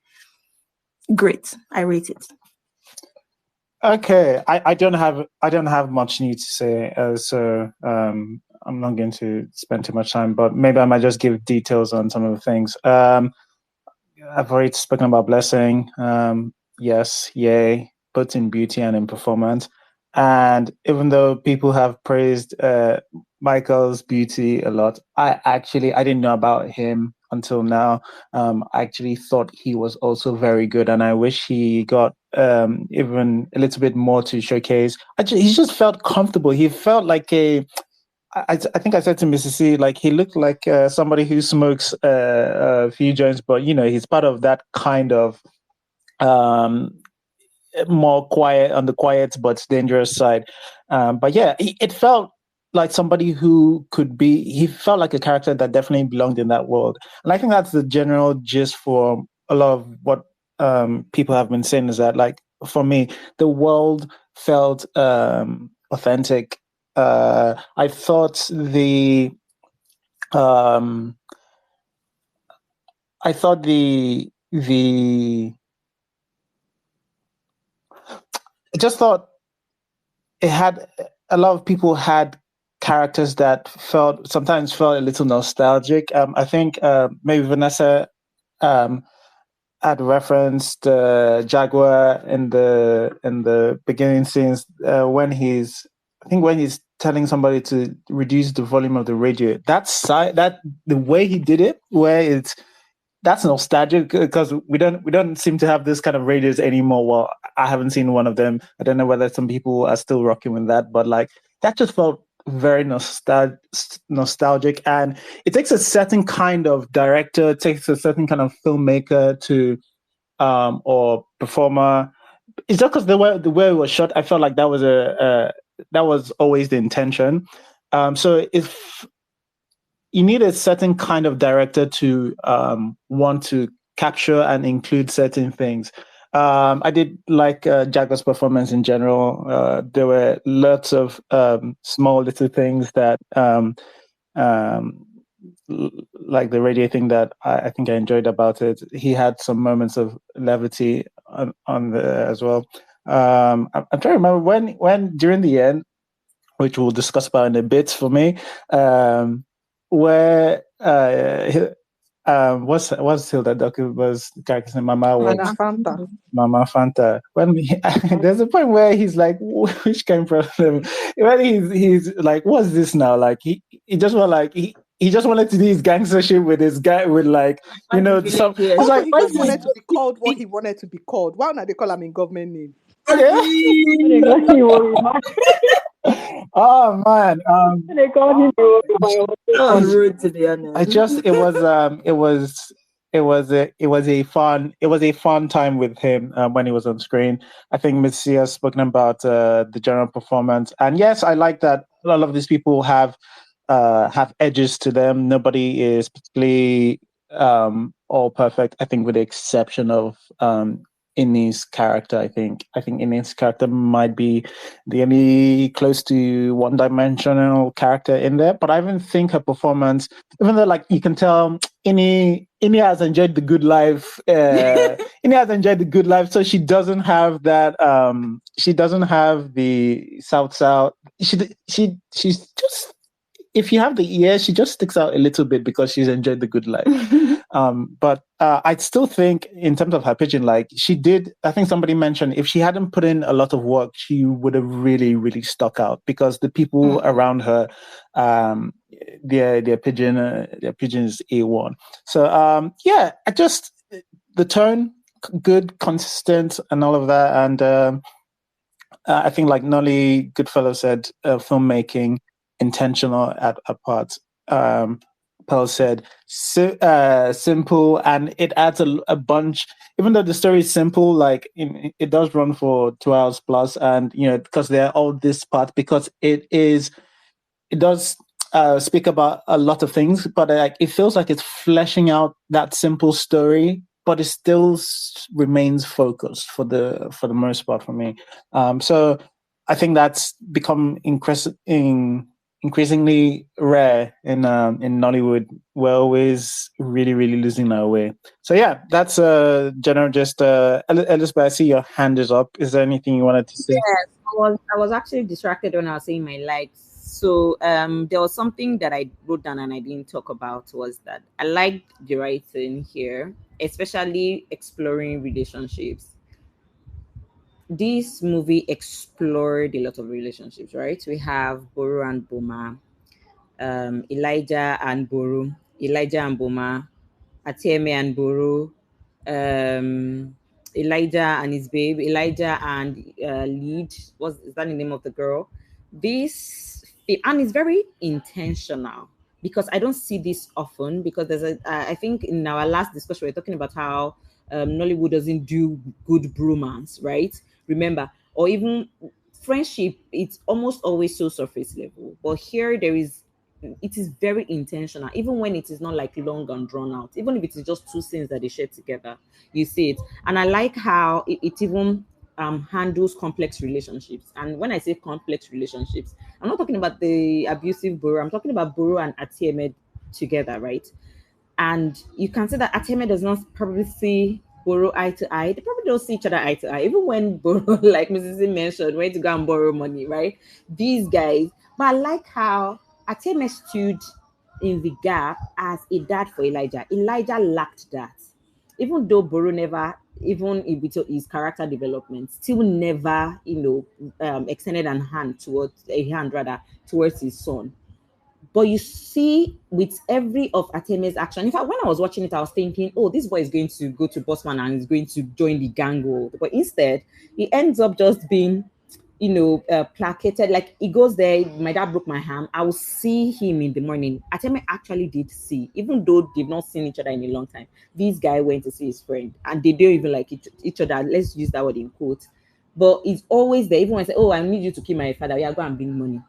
Great. I rate it. Okay, I don't have much new to say, so I'm not going to spend too much time. But maybe I might just give details on some of the things. I've already spoken about Blessing. Yes, yay, both in beauty and in performance. And even though people have praised Michael's beauty a lot, I didn't know about him until now. I actually thought he was also very good, and I wish he got even a little bit more to showcase. He just felt comfortable. He felt like I think I said to Mrs. C, like he looked like somebody who smokes a few joints, but he's part of that kind of more quiet, on the quiet but dangerous side. But yeah, it felt like somebody who he felt like a character that definitely belonged in that world. And I think that's the general gist for a lot of what people have been saying, is that, like, for me, the world felt authentic. I thought the I just thought it had a lot of people had characters that sometimes felt a little nostalgic. I think maybe Vanessa had referenced Jaguar in the beginning scenes when he's telling somebody to reduce the volume of the radio. That the way he did it, where that's nostalgic because we don't seem to have this kind of radios anymore. Well, I haven't seen one of them. I don't know whether some people are still rocking with that, but like that just felt very nostalgic, and it takes a certain kind of director, it takes a certain kind of filmmaker to or performer. It's just because the way it was shot, I felt like that was always the intention. So if you need a certain kind of director to want to capture and include certain things. I did like Jagger's performance in general. There were lots of small little things that, like the radio thing, that I think I enjoyed about it. He had some moments of levity on there as well. I'm trying to remember when during the end, which we'll discuss about in a bit for me, where what's Hilda Duck's character's name? Mama Mana what? Fanta. Mama Fanta. When there's a point where he's like, which kind of problem? When he's like, what's this now? Like he just want like he just wanted to do his gangstership with his guy with like some. It's Also, like he why just is this? wanted to be called what he wanted to be called. Why not they call him in government name? They got him Orima. Oh man, They called him Orima. That was rude, to be honest. it was a fun time with him when he was on screen. I think Missy has spoken about the general performance, and yes, I like that a lot of these people have edges to them. Nobody is particularly all perfect. I think with the exception of Innie's character. I think Innie's character might be the only close to one-dimensional character in there. But I even think her performance, even though like you can tell Innie has enjoyed the good life. Innie has enjoyed the good life, so she doesn't have that. She doesn't have the South. She's just. If you have the ear, she just sticks out a little bit because she's enjoyed the good life. But I still think in terms of her pitching, like she did, I think somebody mentioned if she hadn't put in a lot of work, she would have really, really stuck out because the people around her, their pigeon is A1. So yeah, the tone, good, consistent, and all of that. And I think like Nolly Goodfellow said, filmmaking, intentional at parts. Pearl said simple, and it adds a bunch. Even though the story is simple, like it does run for 2 hours plus, and because they're all this part, because it does speak about a lot of things, but like it feels like it's fleshing out that simple story, but it still remains focused for the most part for me. So I think that's become increasingly rare in Nollywood. We're always really, really losing our way. So yeah, that's general. Just Elizabeth, I see your hand is up. Is there anything you wanted to say? Yes, I was actually distracted when I was saying my likes. So there was something that I wrote down and I didn't talk about, was that I liked the writing here, especially exploring relationships. This movie explored a lot of relationships, right? We have Boro and Boma, Elijah and Boro, Elijah and Boma, Atieme and Boro, Elijah and his babe, Elijah and Lead. Is that the name of the girl? And it's very intentional because I don't see this often. Because I think in our last discussion we were talking about how Nollywood doesn't do good bromance, right? Remember, or even friendship, it's almost always so surface level. But here it is very intentional, even when it is not like long and drawn out. Even if it is just two scenes that they share together, you see it. And I like how it even handles complex relationships. And when I say complex relationships, I'm not talking about the abusive Boro. I'm talking about Boro and Atieme together, right? And you can see that Atieme does not probably see Boro eye to eye. They probably don't see each other eye to eye. Even when Boro, like Mrs. Z mentioned, went to go and borrow money, right? These guys. But I like how Atieme stood in the gap as a dad for Elijah. Elijah lacked that. Even though Boro never even in with his character development, still never, extended a hand rather towards his son. But you see, with every of Ateme's action, in fact, when I was watching it, I was thinking, oh, this boy is going to go to Bossman and is going to join the gang world. But instead, he ends up just being, placated. Like, he goes there, my dad broke my arm. I will see him in the morning. Ateme actually did see, even though they've not seen each other in a long time. This guy went to see his friend, and they don't even like each other. Let's use that word in quotes. But he's always there. Even when I say, oh, I need you to kill my father, yeah, go and bring money.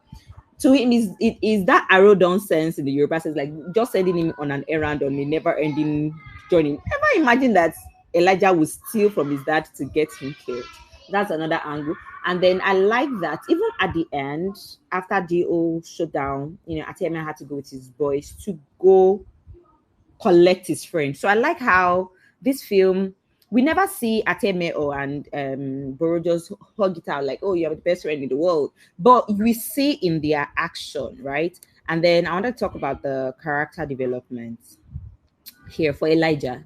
To him, it is that arrow down sense in the Yoruba says, like, just sending him on an errand on a never ending journey. Never imagine that Elijah would steal from his dad to get him killed. That's another angle. And then I like that even at the end, after the whole showdown, Atema had to go with his boys to go collect his friend. So I like how this film, we never see Ateme and Boro just hug it out like, oh, you're the best friend in the world. But we see in their action, right? And then I want to talk about the character development here for Elijah.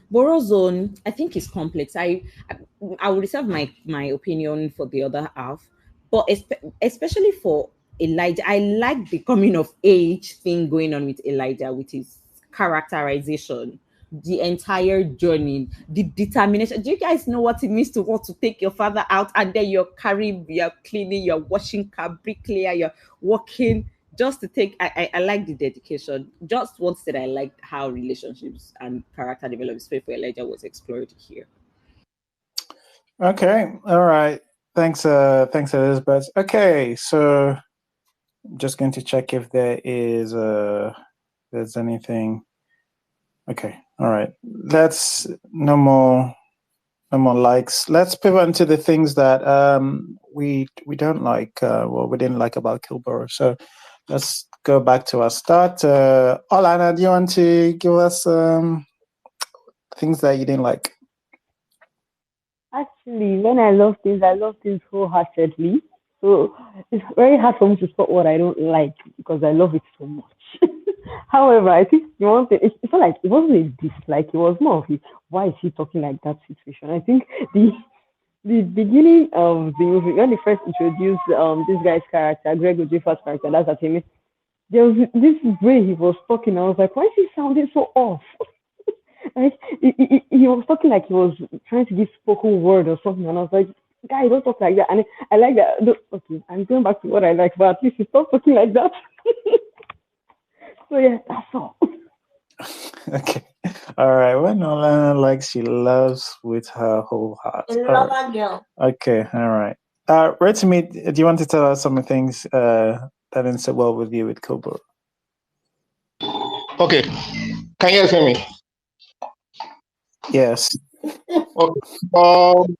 Boro's zone, I think, is complex. I will reserve my opinion for the other half, but especially for Elijah, I like the coming of age thing going on with Elijah, with his characterization, the entire journey, the determination. Do you guys know what it means to want to take your father out and then you're carrying, you're cleaning, you're washing car, bricklayer, you're walking just to take. I like the dedication. Just once that I liked how relationships and character development, especially for Elijah, was explored here. Okay, all right. Thanks, Elizabeth. Okay, so I'm just going to check if there's anything. Okay, all right. Let's no more likes. Let's pivot into the things that we don't like. We didn't like about Kill Boro. So let's go back to our start. Olana, do you want to give us things that you didn't like? Actually, when I love things wholeheartedly. So it's very hard for me to spot what I don't like because I love it so much. However, I think the one thing, it's not like it wasn't a dislike, it was more of a why is he talking like that situation. I think the beginning of the movie, when they first introduced this guy's character, Greg Ojefa's character, that's at him, there was this way he was talking. I was like, why is he sounding so off? Like he was talking like he was trying to give spoken word or something, and I was like, guy, don't talk like that. And I like that. Okay, I'm going back to what I like, but at least he stopped talking like that. So yeah, that's all. Okay. All right. When Olana likes, she loves with her whole heart. I love that girl. Okay. All right. Retimi, do you want to tell us some things that didn't sit well with you with Kill Boro? Okay. Can you guys hear me? Yes. Okay.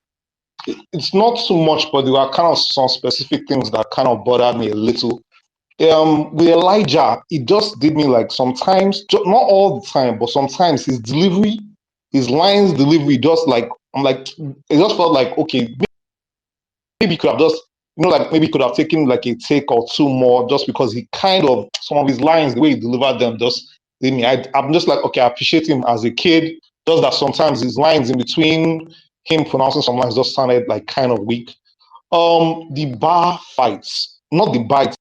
It's not so much, but there are kind of some specific things that kind of bothered me a little. With Elijah, it just did me like sometimes, not all the time, but sometimes his delivery, his lines delivery, just like I'm like, it just felt like okay, maybe he could have just, like maybe he could have taken like a take or two more, just because he kind of some of his lines, the way he delivered them, just did me. I'm just like, okay, I appreciate him as a kid. Just that sometimes his lines in between him pronouncing some lines just sounded like kind of weak. The bar fights, not the bites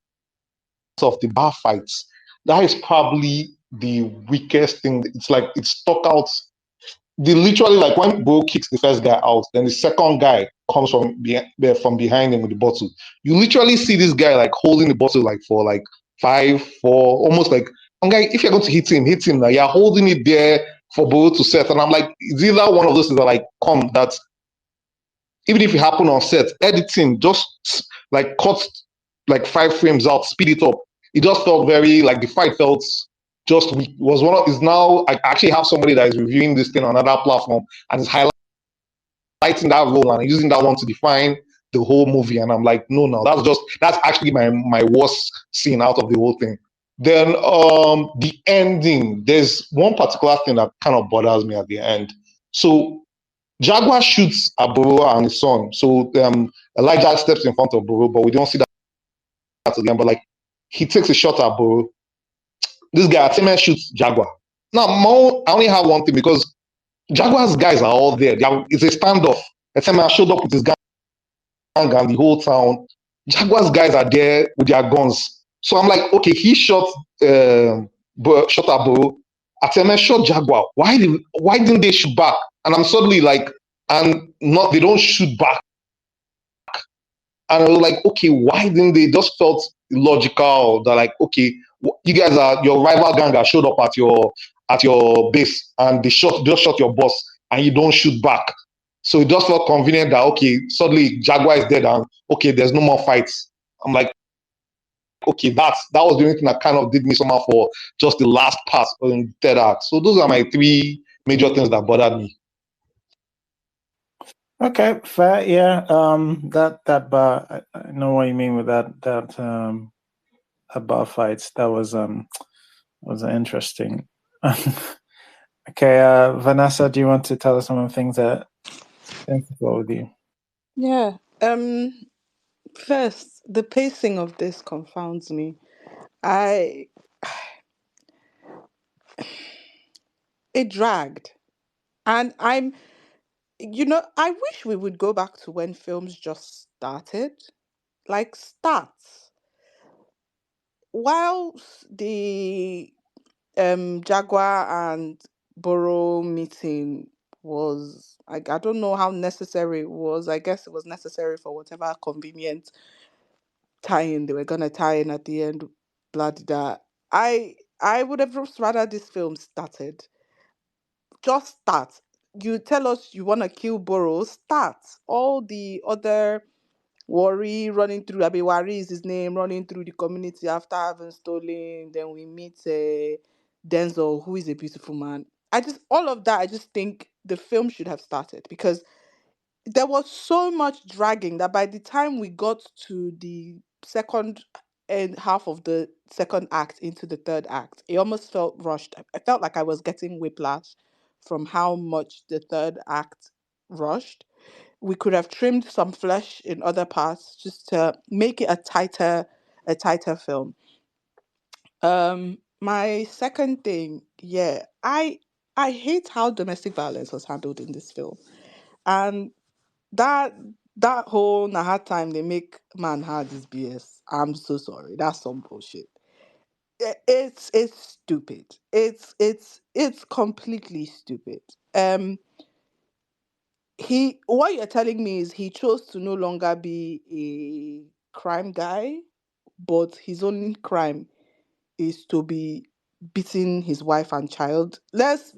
of the bar fights, that is probably the weakest thing. It's like it stuck out. They literally, like when Bo kicks the first guy out, then the second guy comes from behind him with the bottle. You literally see this guy like holding the bottle like for like 5, 4, almost like, guy, if you're going to hit him now. You're holding it there for Bo to set. And I'm like, it's either one of those things that like come that even if it happened on set, editing just like cut like 5 frames out, speed it up. It just felt very like the fight felt just weak. It was one of is now I actually have somebody that is reviewing this thing on another platform and is highlighting that role and using that one to define the whole movie. And I'm like, no, that's actually my worst scene out of the whole thing. Then the ending, there's one particular thing that kind of bothers me at the end. So Jaguar shoots at Boro and his son. So Elijah steps in front of Boro, but we don't see that again. But like he takes a shot at Boro. This guy Atime shoots Jaguar. Now I only have one thing because Jaguar's guys are all there. It's a standoff. SMA showed up with his gang and the whole town. Jaguar's guys are there with their guns. So I'm like, okay, he shot shot Abo. Ateme shot Jaguar. Why didn't they shoot back? And I'm suddenly like, and not they don't shoot back. And I was like, okay, why didn't they? Just felt logical that like, okay, you guys are your rival gang that showed up at your base and they just shot your boss and you don't shoot back. So it just felt convenient that okay, suddenly Jaguar is dead and okay, there's no more fights. I'm like, okay, that was the only thing that kind of did me somehow for just the last part in third act. So those are my three major things that bothered me. Okay, fair. Yeah. That bar. I know what you mean with that. Bar fights. That was interesting. Okay, Vanessa, do you want to tell us some of the things that sensible with you? Yeah. First, the pacing of this confounds me. It dragged. And I wish we would go back to when films just started. Like starts. While the Jaguar and Borough meeting was I don't know how necessary it was. I guess it was necessary for whatever convenient tie-in they were gonna tie in at the end. Blood that I would have just rather this film started. Just start. You tell us you want to kill Borough, start. All the other worry running through Abiwari is his name, running through the community after having stolen. Then we meet Denzel, who is a beautiful man. All of that, I just think the film should have started because there was so much dragging that by the time we got to the second and half of the second act into the third act, it almost felt rushed. I felt like I was getting whiplash from how much the third act rushed. We could have trimmed some flesh in other parts just to make it a tighter film. My second thing, yeah, I hate how domestic violence was handled in this film. And that that whole Naha time they make man hard is BS. I'm so sorry. That's some bullshit. It's stupid. It's completely stupid. What you're telling me is he chose to no longer be a crime guy, but his only crime is to be beating his wife and child. Let's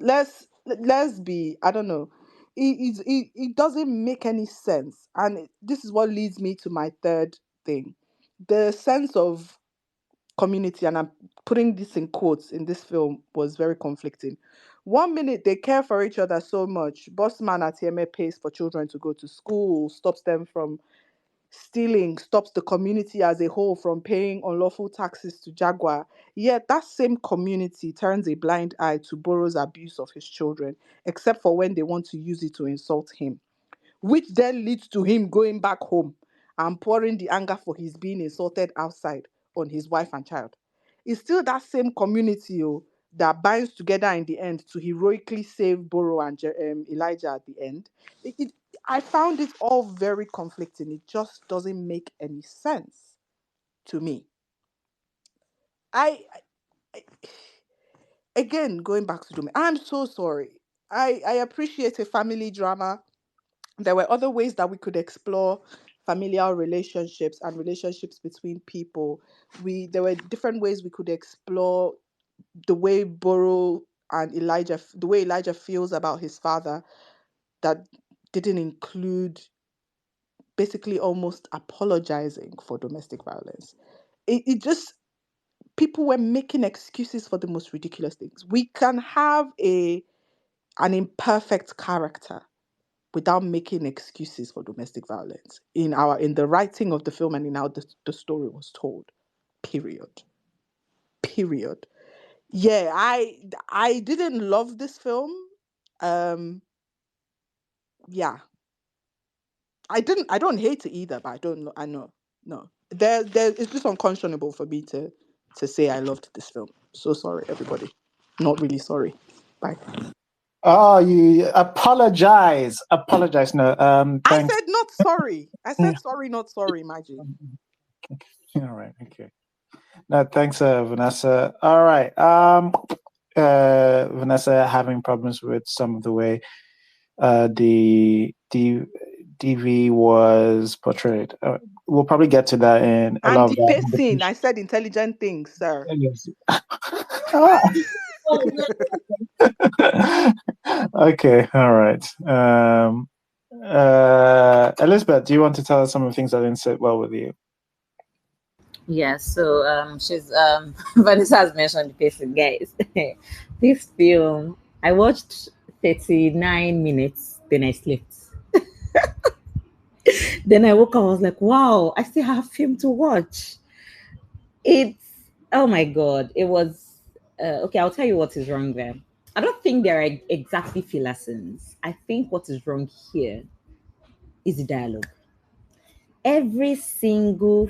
be, I don't know. It doesn't make any sense. And this is what leads me to my third thing. The sense of community, and I'm putting this in quotes in this film, was very conflicting. One minute they care for each other so much. Boss man at TMA pays for children to go to school, stops them from stealing, stops the community as a whole from paying unlawful taxes to Jaguar. Yet that same community turns a blind eye to Boro's abuse of his children, except for when they want to use it to insult him, which then leads to him going back home and pouring the anger for his being insulted outside on his wife and child. It's still that same community that binds together in the end to heroically save Boro and Elijah at the end. I found it all very conflicting. It just doesn't make any sense to me. I, I again going back to Dumi, I'm so sorry. I appreciate a family drama. There were other ways that we could explore familial relationships and relationships between people. There were different ways we could explore the way Boro and Elijah, the way Elijah feels about his father, that didn't include basically almost apologizing for domestic violence. It just, people were making excuses for the most ridiculous things. We can have an imperfect character without making excuses for domestic violence in the writing of the film and in how the story was told. Period. Period. Yeah, I didn't love this film. Um yeah. I don't hate it either, but I don't know. I know. No. There it's just unconscionable for me to say I loved this film. So sorry, everybody. Not really sorry. Bye. Oh, you apologize. Apologize. No, I thanks. said not sorry. I Yeah. said sorry, not sorry, Magic. All right. Okay. No, thanks, Vanessa. All right. Vanessa having problems with some of the way the DV was portrayed. We'll probably get to that in a And lot of the that. pacing, I said intelligent things, sir. Okay. All right. Elizabeth, do you want to tell us some of the things that didn't sit well with you? Yeah, so she's Vanessa has mentioned the pacing, guys. This film, I watched 39 minutes, then I slept. Then I woke up, I was like, wow, I still have film to watch. It's oh my god, it was okay, I'll tell you what is wrong there. I don't think there are exactly filler scenes. I think what is wrong here is the dialogue. Every single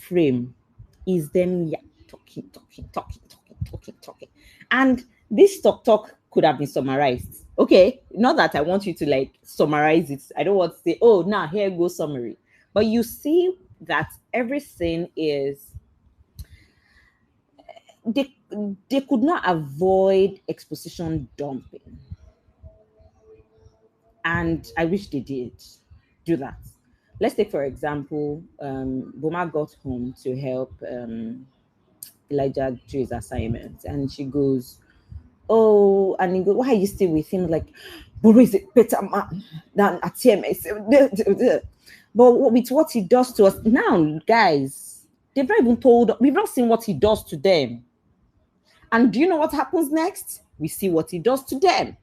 frame is them talking. And this talk could have been summarized. Okay, not that I want you to like summarize it. I don't want to say, oh, now here goes summary. But you see that everything is they they could not avoid exposition dumping. And I wish they did do that. Let's take, for example, Boma got home to help Elijah do his assignment, and she goes, "Oh," and he goes, "Why are you still with him?" Like, Boro is a better man than Atieme. But with what he does to us now, guys, they've not even told. We've not seen what he does to them. And do you know what happens next? We see what he does to them.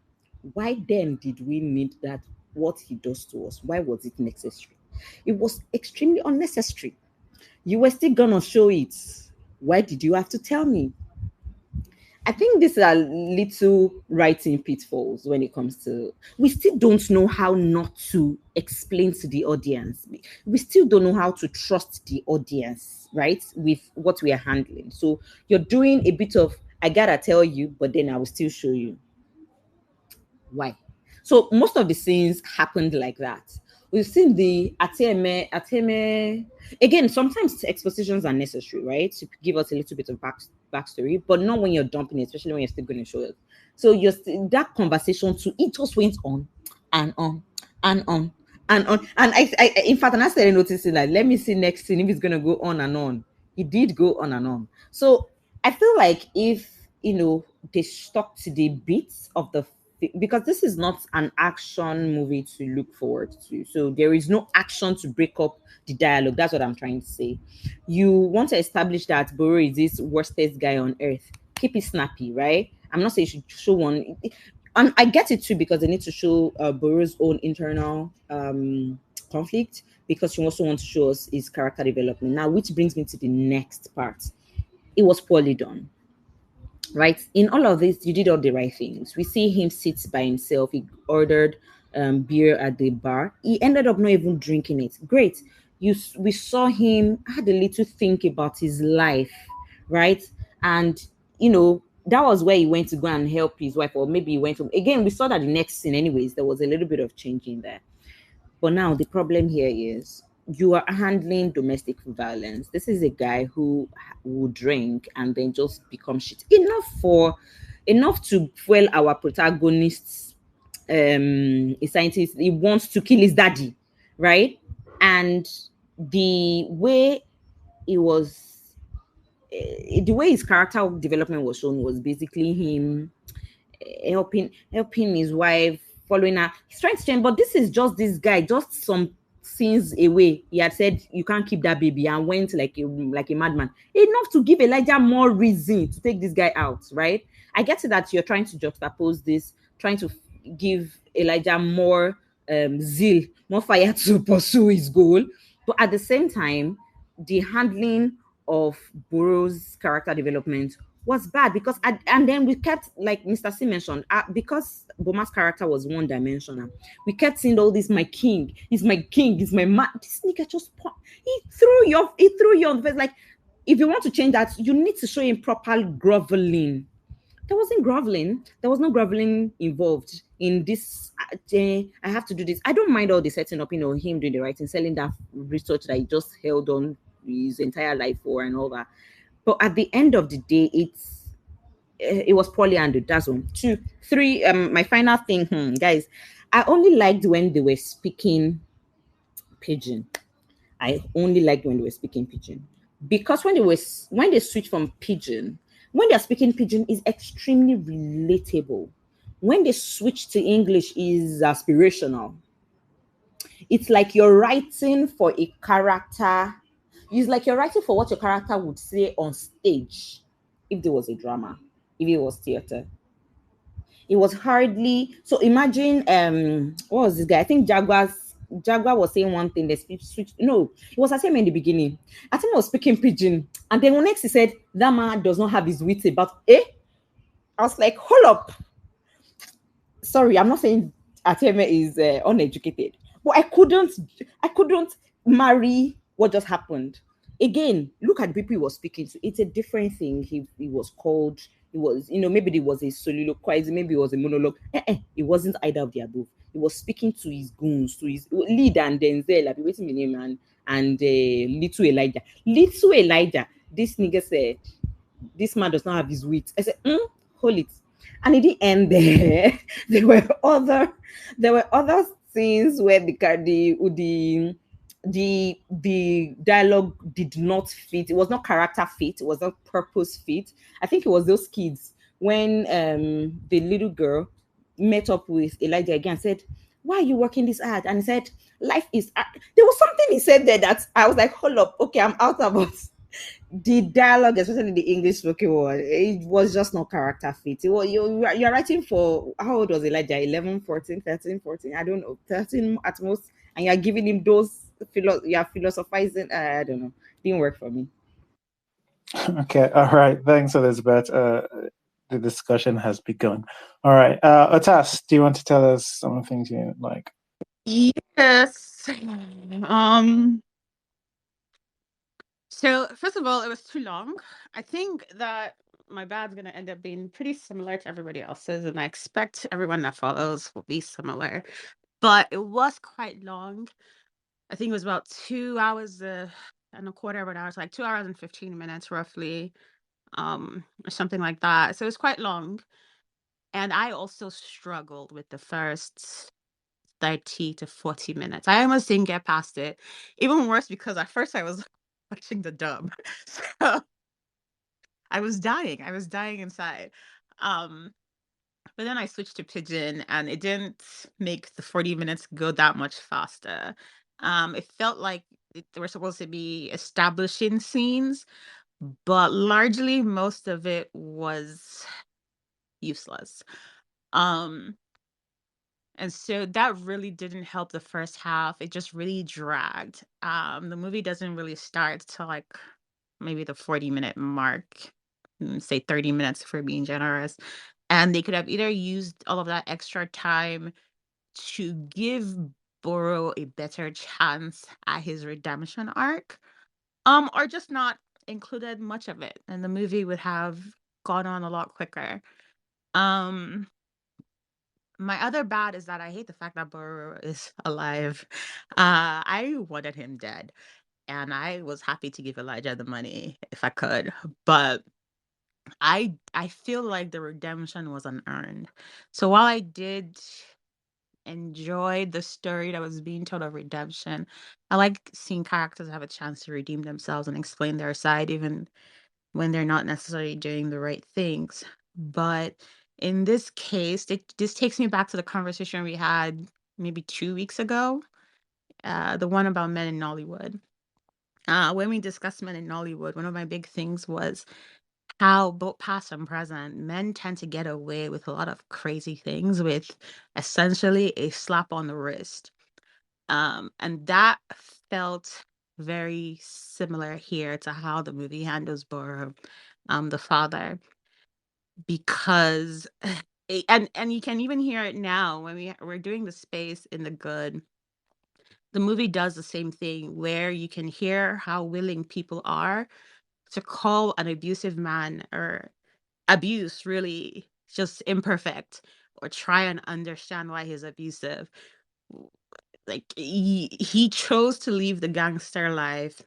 Why then did we need that? What he does to us? Why was it necessary? It was extremely unnecessary. You were still gonna show it. Why did you have to tell me? I think these are little writing pitfalls when it comes to. We still don't know how not to explain to the audience. We still don't know how to trust the audience, right? With what we are handling. So you're doing a bit of, I gotta tell you, but then I will still show you. Why? So most of the scenes happened like that. We've seen the Ateme. Again, sometimes expositions are necessary, right? To give us a little bit of backstory, but not when you're dumping it, especially when you're still going to show it. So that conversation too, it just went on and on and on and on. And I in fact, I started noticing that let me see next scene if it's gonna go on and on. It did go on and on. So I feel like if they stuck to the beats of the because this is not an action movie to look forward to. So there is no action to break up the dialogue. That's what I'm trying to say. You want to establish that Boro is this worstest guy on earth. Keep it snappy, right? I'm not saying you should show one. And I get it too because they need to show Boro's own internal conflict because you also want to show us his character development. Now, which brings me to the next part. It was poorly done, right? In all of this, you did all the right things. We see him sit by himself. He ordered beer at the bar. He ended up not even drinking it. Great. We saw him had a little think about his life, right? And that was where he went to go and help his wife, or maybe he went to again. We saw that the next scene, anyways, there was a little bit of change in there. But now the problem here is you are handling domestic violence. This is a guy who will drink and then just become shit. Enough to fuel our protagonist's a scientist. He wants to kill his daddy, right? And the way it was the way his character development was shown was basically him helping his wife, following her. He's trying to change, but this is just this guy, just some scenes away. He had said you can't keep that baby and went like a madman. Enough to give Elijah more reason to take this guy out, right? I get it that you're trying to juxtapose this, trying to give Elijah more zeal, more fire to pursue his goal, but at the same time, the handling of Boro's character development was bad because and then we kept, like Mr. C mentioned, because Boma's character was one dimensional, we kept seeing all this, my king, he's my king, he's my man. This nigga just he threw you on the face. Like, if you want to change that, you need to show him proper groveling, There wasn't groveling. There was no groveling involved in this. I have to do this. I don't mind all the setting up, him doing the writing, selling that research that he just held on his entire life for and all that. But at the end of the day, it was poorly handled. That's one. Two, three. My final thing, guys. I only liked when they were speaking pidgin. I only liked when they were speaking pidgin because when they switch from pidgin, when they're speaking pidgin is extremely relatable. When they switch to English is aspirational. It's like you're writing for a character. It's like you're writing for what your character would say on stage if there was a drama, if it was theater. It was hardly so. Imagine what was this guy? I think Jaguar was saying one thing. The speech switched. No, it was Atema in the beginning. Atema was speaking pidgin, and then next he said that man does not have his wits about. I was like, hold up. Sorry, I'm not saying Atema is uneducated, but I couldn't marry what just happened. Again, look at the people he was speaking to. It's a different thing. He was called. It was, maybe it was a soliloquy, maybe it was a monologue. It wasn't either of the above. He was speaking to his goons, to his lead and Denzel. I've been waiting my name and little Elijah. Little Elijah. This nigga said, "This man does not have his wit." I said, hold it. And it didn't end there. There were other scenes where the dialogue did not fit. It was not character fit. It was not purpose fit. I think it was those kids when the little girl met up with Elijah again and said, "Why are you working this hard?" And he said, "Life is." There was something he said there that I was like, "Hold up, okay, I'm out about." The dialogue, especially the English spoken word, it was just not character fit. You're writing for, how old was Elijah? 11, 14, 13, 14, I don't know, 13 at most, and you're giving him those, you're philosophizing. I don't know. Didn't work for me. Okay, all right. Thanks, Elizabeth. The discussion has begun. All right, Otas, do you want to tell us some of the things you like? Yes. So first of all, it was too long. I think that my bad's gonna end up being pretty similar to everybody else's, and I expect everyone that follows will be similar. But it was quite long. I think it was about 2 hours and a quarter of an hour, so like 2 hours and 15 minutes roughly, or something like that. So it's quite long. And I also struggled with the first 30 to 40 minutes. I almost didn't get past it. Even worse because at first I was watching the dub. So I was dying. I was dying inside. Um, but then I switched to Pigeon and it didn't make the 40 minutes go that much faster. It felt like there were supposed to be establishing scenes, but largely most of it was useless. Um, and so that really didn't help the first half. It just really dragged. The movie doesn't really start till like maybe the 40-minute mark, say 30 minutes for being generous. And they could have either used all of that extra time to give Boro a better chance at his redemption arc, or just not included much of it, and the movie would have gone on a lot quicker. Um, my other bad is that I hate the fact that Boro is alive. I wanted him dead, and I was happy to give Elijah the money if I could, but I feel like the redemption was unearned. So while I did enjoy the story that was being told of redemption, I like seeing characters have a chance to redeem themselves and explain their side, even when they're not necessarily doing the right things. But in this case, this takes me back to the conversation we had maybe 2 weeks ago, the one about men in Nollywood. When we discussed men in Nollywood, one of my big things was how both past and present men tend to get away with a lot of crazy things with essentially a slap on the wrist. And that felt very similar here to how the movie handles Boro, the father, because and you can even hear it now when we're doing the space in the good. The movie does the same thing where you can hear how willing people are to call an abusive man or abuse really just imperfect, or try and understand why he's abusive. Like he chose to leave the gangster life,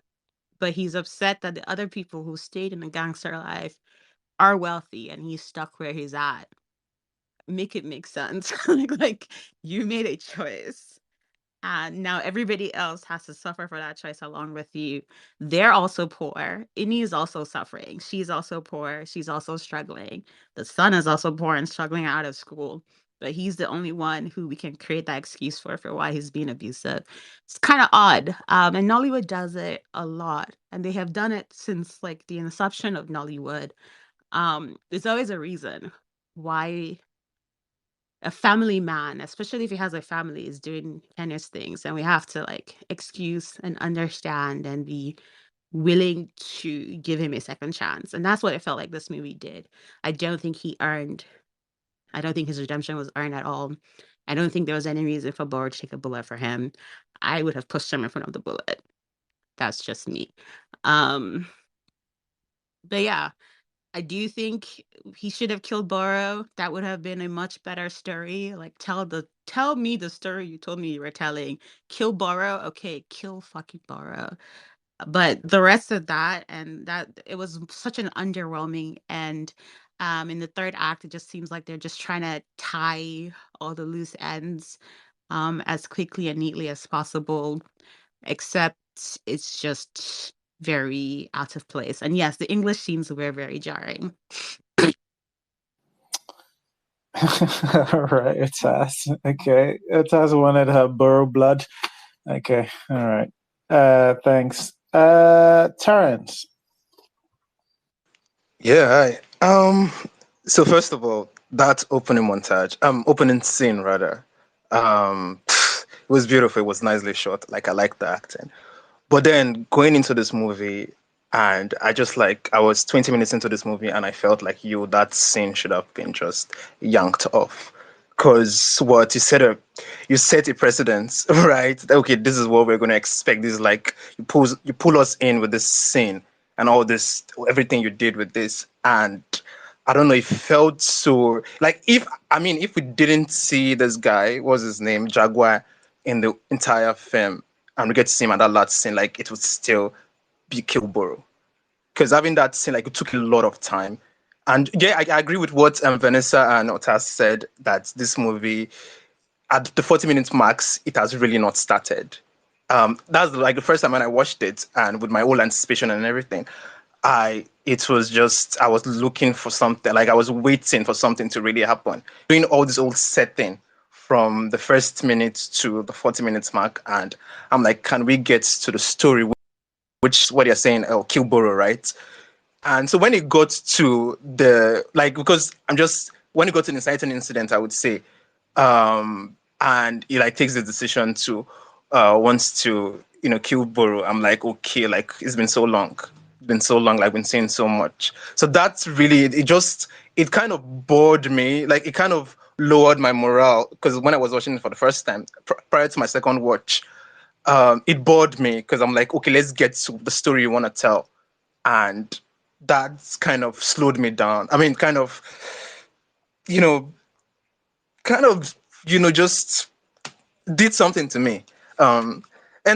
but he's upset that the other people who stayed in the gangster life are wealthy and he's stuck where he's at. Make it make sense. Like you made a choice. And now everybody else has to suffer for that choice along with you. They're also poor. Ini is also suffering. She's also poor. She's also struggling. The son is also poor and struggling out of school. But he's the only one who we can create that excuse for why he's being abusive. It's kind of odd. And Nollywood does it a lot. And they have done it since like the inception of Nollywood. There's always a reason why a family man, especially if he has a family, is doing heinous things, and we have to like excuse and understand and be willing to give him a second chance. And that's what it felt like this movie did. I don't think he earned, I don't think his redemption was earned at all. I don't think there was any reason for Boro to take a bullet for him. I would have pushed him in front of the bullet. That's just me. Um, but yeah, I do think he should have killed Boro. That would have been a much better story. Like tell me the story you told me you were telling. Kill Boro, okay, kill fucking Boro. But the rest of that, and that, it was such an underwhelming end. In the third act, it just seems like they're just trying to tie all the loose ends as quickly and neatly as possible, except it's just very out of place. And yes, the English scenes were very jarring. All right, Utaz. Okay, Utaz wanted her Boro blood. Okay, all right. Thanks. Terrence. Yeah, hi. So first of all, that opening montage, opening scene rather, it was beautiful. It was nicely shot. Like I liked the acting. But then going into this movie, and I was 20 minutes into this movie, and I felt like that scene should have been just yanked off. Because what you set a precedence, right? Okay, this is what we're going to expect. This is like you pull us in with this scene and all this, everything you did with this, and I don't know, it felt so like if we didn't see this guy, what's his name, Jaguar, in the entire film, and we get to see him at that last scene, like it would still be Kill Boro. Because having that scene, like it took a lot of time. And yeah, I agree with what Vanessa and Otas said, that this movie, at the 40 minutes max, it has really not started. That's like the first time when I watched it, and with my whole anticipation and everything, I was looking for something, like I was waiting for something to really happen. Doing all this old setting from the first minute to the 40 minutes mark, and I'm like, can we get to the story, which what you're saying, Kill Boro, right? And so when it got to because when it got to the inciting incident, I would say, and he like takes the decision to wants to kill Boro. I'm like, okay, like it's been so long, like been saying so much. So that's really it kind of bored me, like it kind of lowered my morale, because when I was watching it for the first time prior to my second watch, it bored me because I'm like, okay, let's get to the story you want to tell, and that's kind of slowed me down. I mean, you know, just did something to me. And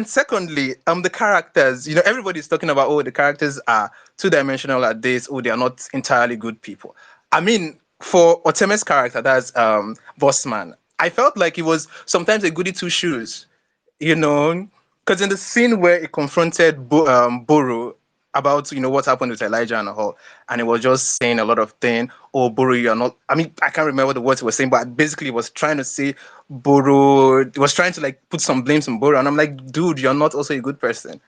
secondly, the characters, everybody's talking about, oh, the characters are two-dimensional at this, oh, they are not entirely good people. I mean, for Oteme's character, that's Bossman, I felt like he was sometimes a goody two-shoes, because in the scene where he confronted Boro about what happened with Elijah and all, and he was just saying a lot of things. Oh, Boro, you're not. I mean, I can't remember the words he was saying, but basically, he was trying to say Boro. He was trying to like put some blame on Boro, and I'm like, dude, you're not also a good person.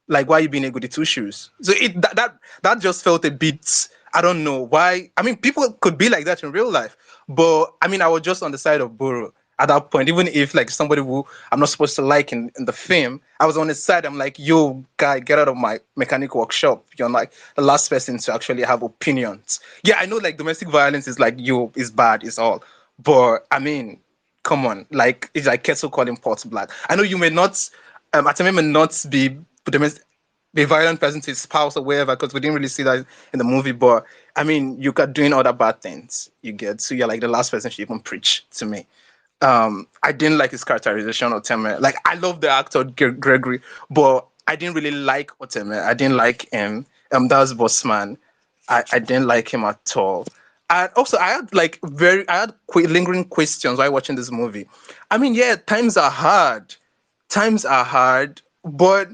Like, why are you being a goody two shoes? So that just felt a bit. I don't know why. I mean, people could be like that in real life, but I mean, I was just on the side of Boro at that point. Even if like somebody who I'm not supposed to like in the film, I was on his side. I'm like, yo, guy, get out of my mechanic workshop. You're like the last person to actually have opinions. Yeah, I know like domestic violence is like, is bad, is all, but I mean, come on, it's like kettle calling pot black. I know you may not, Atame may not be domestic. be a violent person to his spouse or whatever, because we didn't really see that in the movie. But I mean, you got doing other bad things. You get, so you're like the last person she even preach to me. I didn't like his characterization of Oteme. Like, I love the actor Gregory, but I didn't really like Oteme. I didn't like him. That was Bossman. I didn't like him at all. And also, I had lingering questions while watching this movie. I mean, yeah, times are hard. Times are hard, but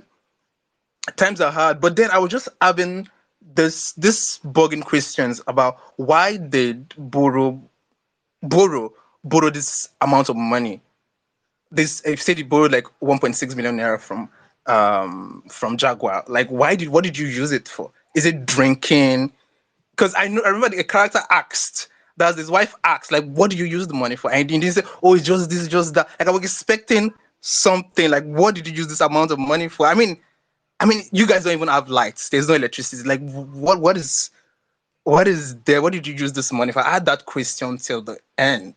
then I was just having this bugging questions about why did borrow borrow this amount of money. This he said he borrowed like 1.6 million naira from Jaguar. Like, what did you use it for? Is it drinking? Because I remember the character asked, that his wife asked, like, what do you use the money for? And he didn't say, oh, it's just this, just that. Like, I was expecting something like, what did you use this amount of money for? I mean, you guys don't even have lights. There's no electricity. Like, what is there? What did you use this money for? I had that question till the end,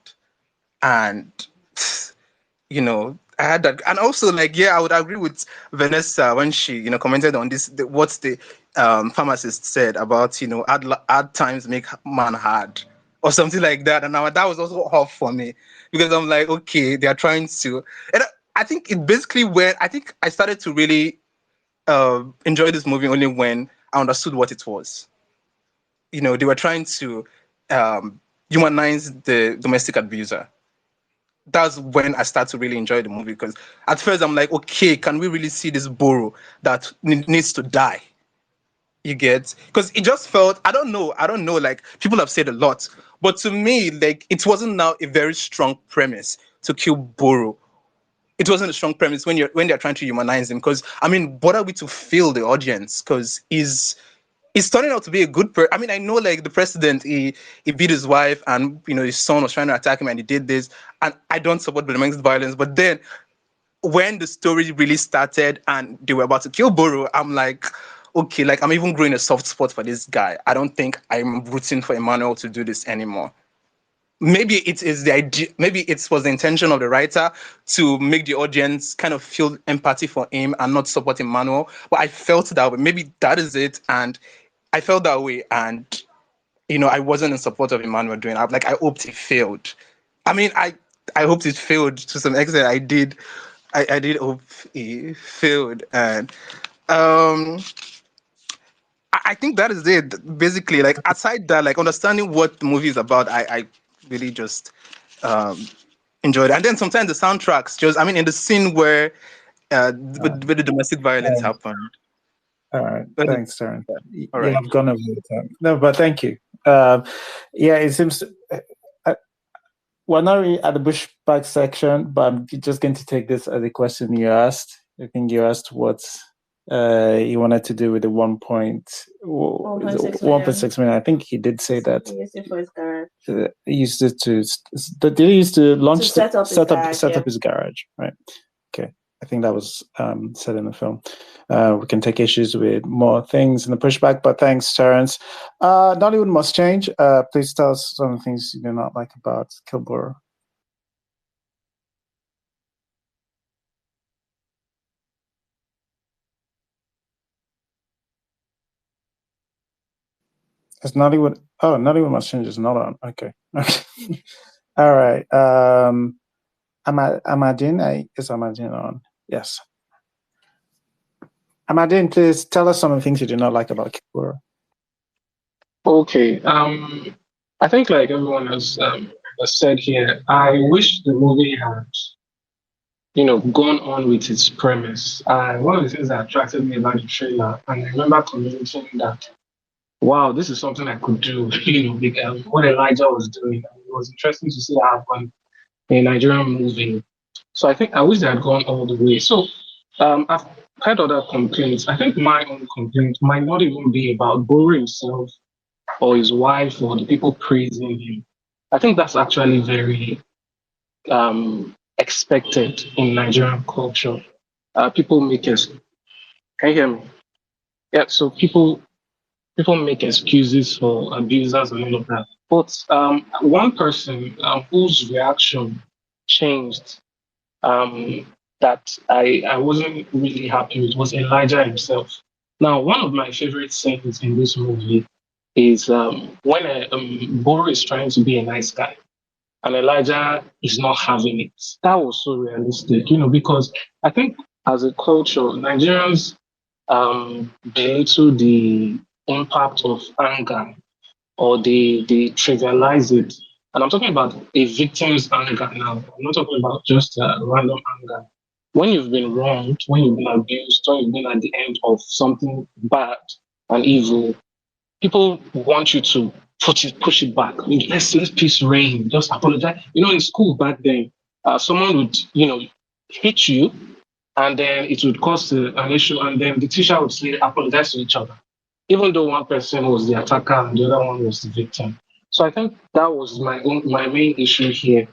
and I had that. And also, like, yeah, I would agree with Vanessa when she, commented on this, what the pharmacist said about, hard times make man hard or something like that. And now that was also off for me, because I'm like, okay, they are trying to, and I think it basically I think I started to really enjoy this movie only when I understood what it was. They were trying to humanize the domestic abuser. That's when I start to really enjoy the movie, because at first I'm like, okay, can we really see this Boro that needs to die? You get? Because it just felt, I don't know, like, people have said a lot, but to me, like, it wasn't now a very strong premise to kill Boro. It wasn't a strong premise when they're trying to humanize him, because, what are we to feel the audience? Because he's turning out to be a good person. I know, like, the president, he beat his wife, and his son was trying to attack him, and he did this. And I don't support domestic violence, but then when the story really started and they were about to kill Boro, I'm like, okay, like, I'm even growing a soft spot for this guy. I don't think I'm rooting for Emmanuel to do this anymore. Maybe it is the idea. Maybe it was the intention of the writer to make the audience kind of feel empathy for him and not support Emmanuel. But I felt that way. Maybe that is it, and I felt that way, and I wasn't in support of Emmanuel doing it. Like, I hoped he failed. I hoped it failed to some extent. I did. I did hope he failed, and I think that is it. Basically, like, aside that, like, understanding what the movie is about, I really just enjoyed it. And then sometimes the soundtracks just, in the scene where where the domestic violence happened. All right, thanks, Darren. All right. I've gone over the time. No, but thank you. Yeah, it seems we're not really at the pushback section, but I'm just going to take this as a question you asked. I think you asked what he wanted to do with the 1.6 million. I think he did say that. He used it for his garage. He used it to. Did he used to launch set up his garage? Right. Okay. I think that was said in the film. We can take issues with more things in the pushback, but thanks, Terrence. Nollywood must change. Please tell us some of the things you do not like about Kill Boro. It's Nollywood. Oh, Nollywood must change is not on. Okay. All right. Amadine, is Amadine on? Yes. Amadine, please tell us some of the things you do not like about Kill Boro. Okay. I think, like everyone has said here, I wish the movie had, gone on with its premise. One of the things that attracted me about the trailer, and I remember commenting that, wow, this is something I could do, because what Elijah was doing. It was interesting to see that happen in a Nigerian movie. So I think I wish they had gone all the way. So I've heard other complaints. I think my own complaint might not even be about Boro himself or his wife or the people praising him. I think that's actually very expected in Nigerian culture. People make us. Can you hear me? Yeah. So people make excuses for abusers and all of that. But one person whose reaction changed, that I wasn't really happy with, was Elijah himself. Now, one of my favorite scenes in this movie is when Boro is trying to be a nice guy and Elijah is not having it. That was so realistic, because I think as a culture, Nigerians belittle the impact of anger, or they trivialize it. And I'm talking about a victim's anger now. I'm not talking about just random anger. When you've been wronged, when you've been abused, when you've been at the end of something bad and evil, people want you to push it back. Let's peace reign. Just apologize. In school back then, someone would hit you, and then it would cause an issue, and then the teacher would say apologize to each other, even though one person was the attacker and the other one was the victim. So I think that was my main issue here.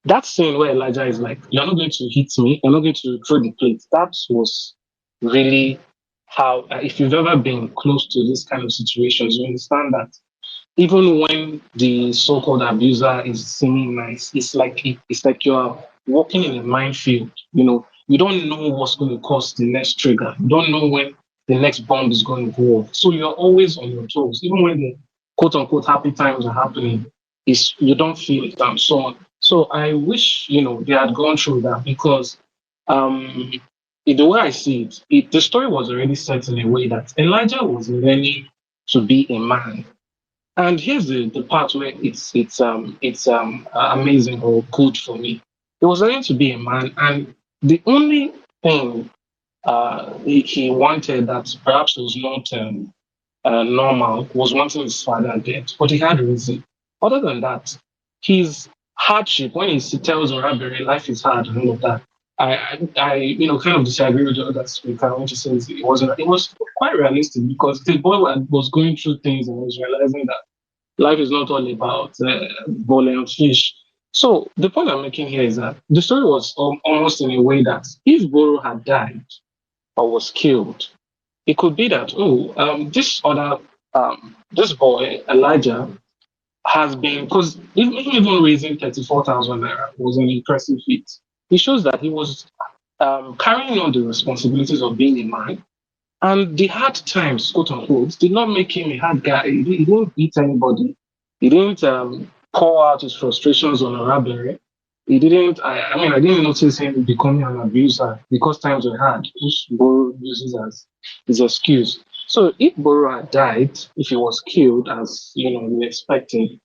That scene where Elijah is like, "You're not going to hit me. You're not going to throw the plate." That was really how, if you've ever been close to this kind of situations, you understand that even when the so-called abuser is seeming nice, it's like you're walking in a minefield. You don't know what's going to cause the next trigger. You don't know when the next bomb is going to go off. So you're always on your toes, even when the quote-unquote happy times are happening. Is you don't feel it and so on. So I wish they had gone through that, because um, the way I see it, the story was already set in a way that Elijah was learning to be a man. And here's the part where it's amazing or good for me. He was learning to be a man, and the only thing he wanted that perhaps was not normal was wanting his father dead, but he had a reason. Other than that, his hardship when he tells Orabere life is hard and all of that. I kind of disagree with the other speaker when she says it wasn't. It was quite realistic, because the boy was going through things and was realizing that life is not all about ball and fish. So the point I'm making here is that the story was almost in a way that if Boro had died or was killed, it could be that this boy Elijah has been, because even raising 34,000 naira was an impressive feat. It shows that he was carrying on the responsibilities of being a man, and the hard times, quote unquote, did not make him a hard guy. He didn't beat anybody. He didn't pour out his frustrations on Arabere. He didn't, I didn't notice him becoming an abuser because times were hard, which Boro uses as his excuse. So if Boro had died, if he was killed, as we expected,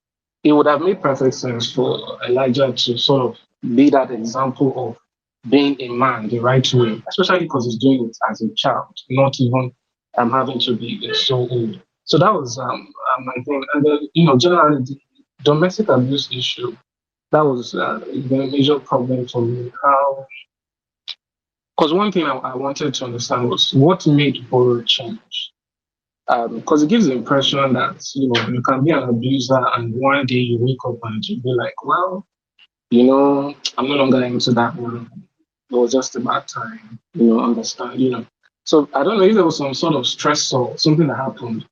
it would have made perfect sense for Elijah to sort of be that example of being a man the right way, especially because he's doing it as a child, not even having to be so old. So that was my thing. And then, generally, the domestic abuse issue, that was the major problem for me. How, because one thing I wanted to understand was what made Boro change. Because it gives the impression that, you can be an abuser and one day you wake up and you be like, well, I'm no longer into that one. It was just a bad time, understand. So I don't know if there was some sort of stress or something that happened.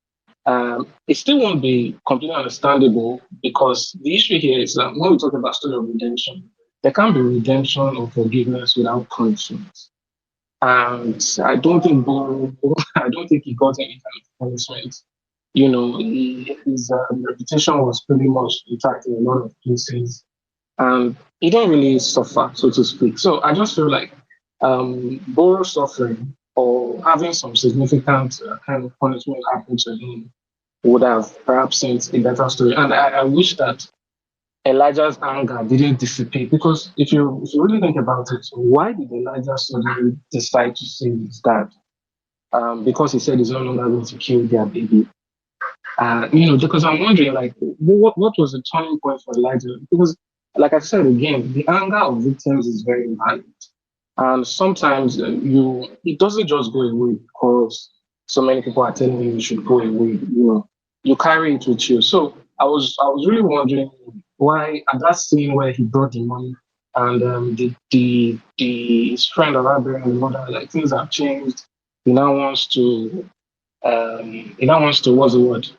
It still won't be completely understandable, because the issue here is that when we talk about story of redemption, there can't be redemption or forgiveness without punishment. And I don't think I don't think he got any kind of punishment. His reputation was pretty much intact in a lot of places, and he didn't really suffer, so to speak. So I just feel like Boro suffering or having some significant kind of punishment happen to him would have perhaps sent a better story. And I wish that Elijah's anger didn't dissipate, because if you really think about it, why did Elijah suddenly decide to save his dad? Because he said he's no longer going to kill their baby. Because I'm wondering, like, what was the turning point for Elijah? Because, like I said again, the anger of victims is very valid, and sometimes it doesn't just go away because so many people are telling you should go away. You carry it with you. So I was really wondering why at that scene where he brought the money, and the his friend Arabian and the mother, like, things have changed. He now wants to what's the word?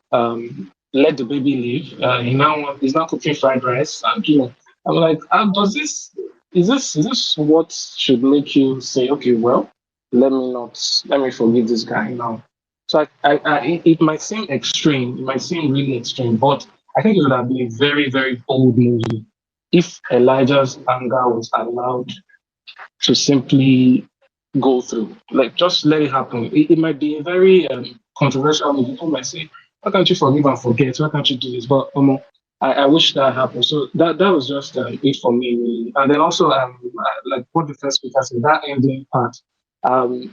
Let the baby live. He's now cooking fried rice, and I'm like, does this is this what should make you say, okay, well, let me forgive this guy now? So it might seem extreme, it might seem really extreme, but I think it would have been a very, very bold movie if Elijah's anger was allowed to simply go through. Like, just let it happen. It might be a very controversial movie. People might say, why can't you forgive and forget? Why can't you do this? But I wish that happened. So that was just it for me, really. And then also, like what the first speaker said, that ending part, in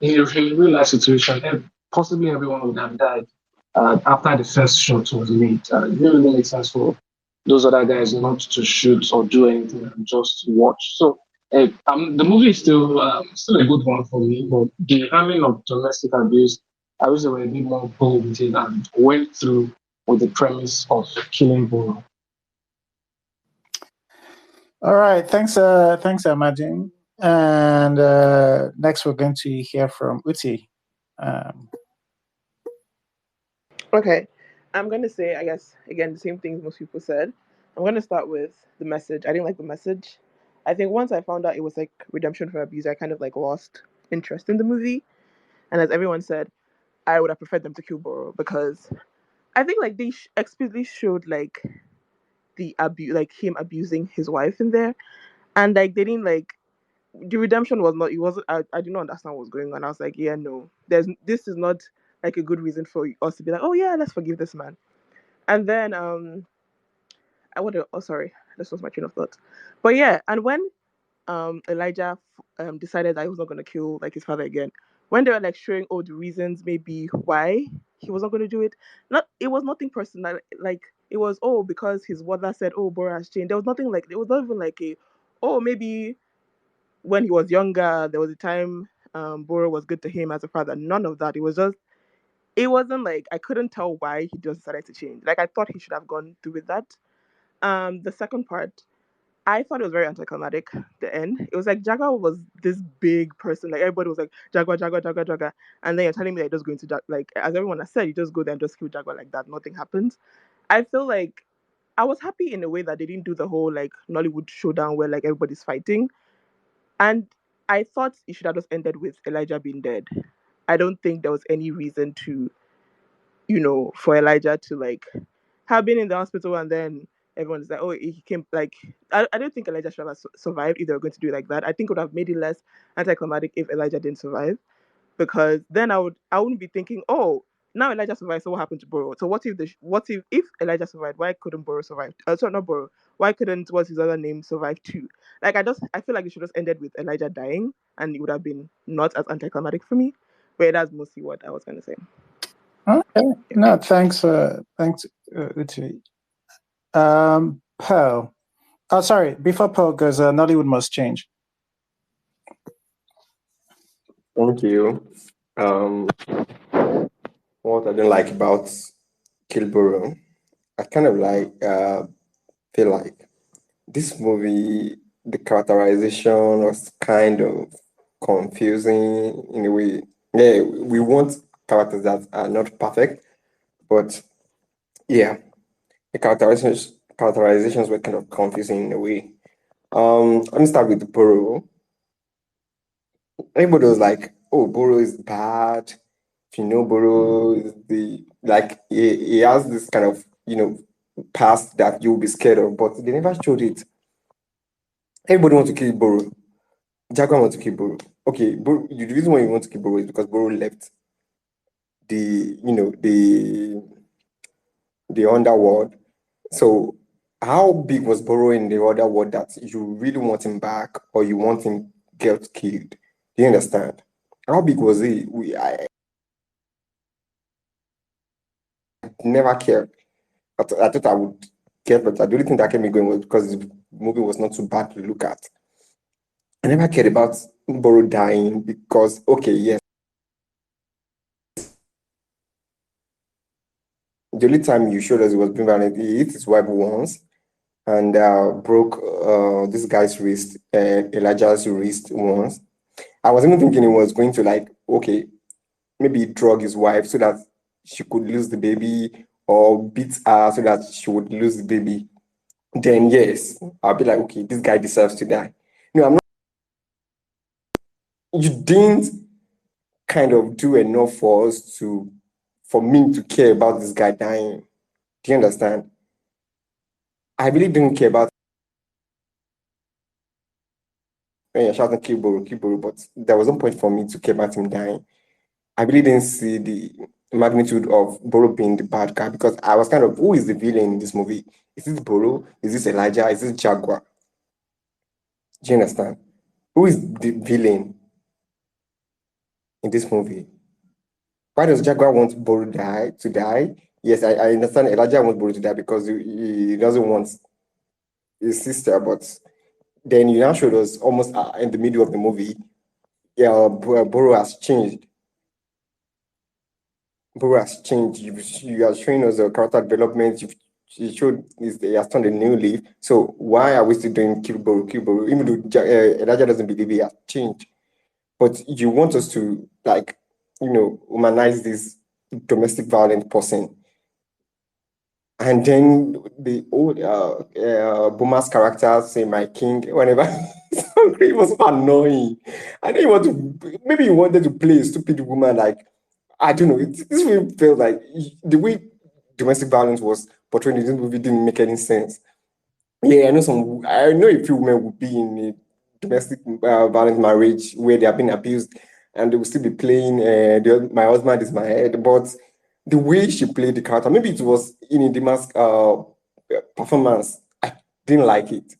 a real life situation, possibly everyone would have died after the first shot was made. It really makes sense for those other guys not to shoot or do anything and just watch. So the movie is still a good one for me, but the handling of domestic abuse, I wish they were a bit more bold with it and went through with the premise of killing Boro. All right, thanks, Imagine. And next, we're going to hear from Uti. Um, Okay. I'm gonna say, I guess, again, the same things most people said. I'm gonna start with the message. I didn't like the message. I think once I found out it was like redemption for abuse, I kind of like lost interest in the movie. And as everyone said, I would have preferred them to kill Boro because I think like they explicitly showed like the abuse, like him abusing his wife in there, and like they didn't like the redemption was not. It wasn't. I did not understand what was going on. I was like, yeah, no, this is not like a good reason for us to be like, oh yeah, let's forgive this man. And then I would have. Oh, sorry, this was my train of thought. But yeah, and when Elijah decided that he was not going to kill like his father again, when they were like showing all the reasons maybe why he was not going to do it, not it was nothing personal. Like it was because his mother said Bora has changed. There was nothing like it was not even like a maybe when he was younger there was a time Bora was good to him as a father. None of that. It was just it wasn't like I couldn't tell why he just decided to change. Like I thought he should have gone through with that. The second part, I thought it was very anticlimactic. The end. It was like Jaguar was this big person. Like everybody was like Jaguar, Jaguar, Jaguar, Jaguar, and then you're telling me that you're just going to like as everyone has said, you just go there and just kill Jaguar like that. Nothing happens. I feel like I was happy in a way that they didn't do the whole like Nollywood showdown where like everybody's fighting, and I thought it should have just ended with Elijah being dead. I don't think there was any reason to, for Elijah to like have been in the hospital and then everyone is like, oh, he came. Like, I don't think Elijah should have survived if they were going to do it like that. I think it would have made it less anticlimactic if Elijah didn't survive, because then I wouldn't be thinking, oh, now Elijah survived, so what happened to Boro? So what if Elijah survived? Why couldn't Boro survive? Sorry, not Boro. Why couldn't what's his other name survive too? Like I feel like it should just ended with Elijah dying, and it would have been not as anticlimactic for me. But that's mostly what I was gonna say. okay, no, thanks, Uti. Pearl. Oh, sorry. Before Pearl goes, Nollywood must change. Thank you. What I don't like about Kill Boro, I kind of feel like this movie, the characterization was kind of confusing in a way. Yeah, we want characters that are not perfect, but yeah, the characterizations were kind of confusing in a way. Let me start with Boro. Everybody was like, "Oh, Boro is bad. If you know Boro is he has this kind of past that you'll be scared of," but they never showed it. Everybody wants to kill Boro. Jaguar wants to kill Boro. Okay, the reason why you want to kill Boro is because Boro left the the underworld. So how big was Boro in the underworld that you really want him back or you want him get killed? Do you understand? How big was he? I never cared. I thought I would get better. The only thing that kept me going was because the movie was not too bad to look at. I never cared about Boro dying because, okay, yes. The only time you showed us it was being violent, he hit his wife once and broke this guy's wrist, Elijah's wrist once. I was even thinking he was going to okay, maybe drug his wife so that she could lose the baby or beat her so that she would lose the baby. Then yes, I'll be like, okay, this guy deserves to die. No, I'm not. You didn't kind of do enough for me to care about this guy dying. Do you understand? I really didn't care about when you're shouting Kill Boro, but there was no point for me to care about him dying. I really didn't see the magnitude of Boro being the bad guy because I was kind of, who is the villain in this movie? Is this Boro? Is this Elijah? Is this Jaguar? Do you understand? Who is the villain in this movie? Why does Jaguar want Boro to die? Yes, I understand Elijah wants Boro to die because he doesn't want his sister, but then you now showed us almost in the middle of the movie, Boro has changed. Boro has changed. You are showing us the character development. You showed he has turned a new leaf. So why are we still doing Kill Boro? Even though Elijah doesn't believe he has changed. But you want us to, like, humanize this domestic violent person. And then the old Boomer's character say my king whenever he's hungry, it was so annoying. I know maybe he wanted to play a stupid woman, like, I don't know. This movie felt like the way domestic violence was portrayed in this movie didn't make any sense. Yeah, I know a few women would be in a domestic violent marriage where they have been abused and they will still be playing my husband is my head, but the way she played the character, maybe it was in Indima's performance, I didn't like it.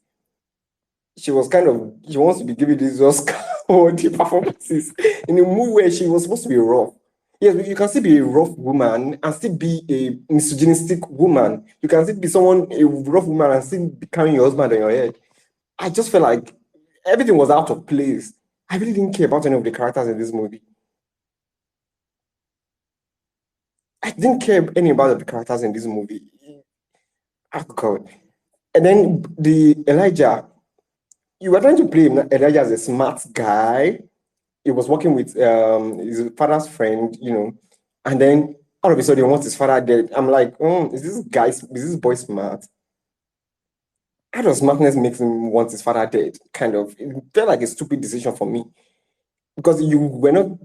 She wants to be given this Oscar for the performances in a movie where she was supposed to be rough. Yes, but you can still be a rough woman and still be a misogynistic woman. You can still be a rough woman and still be carrying your husband on your head. I just felt like everything was out of place. I really didn't care about any of the characters in this movie. I didn't care any about the characters in this movie. Oh God. And then the Elijah, you were trying to play Elijah as a smart guy. He was working with his father's friend, and then all of a sudden, once his father dead, I'm like, is this boy smart? How does smartness make him want his father dead? Kind of. It felt like a stupid decision for me because you were not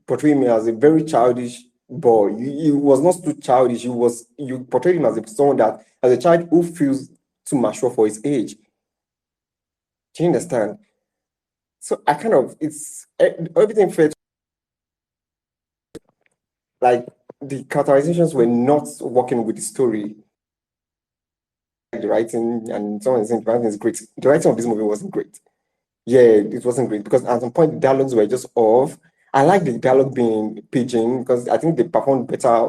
portraying me as a very childish boy. He was not too childish. You portrayed him as someone that, as a child who feels too mature for his age. Do you understand? So everything felt like the characterizations were not working with the story. The writing, and someone is saying the writing is great. The writing of this movie wasn't great. Yeah, it wasn't great because at some point the dialogues were just off. I like the dialogue being pidgin because I think they performed better,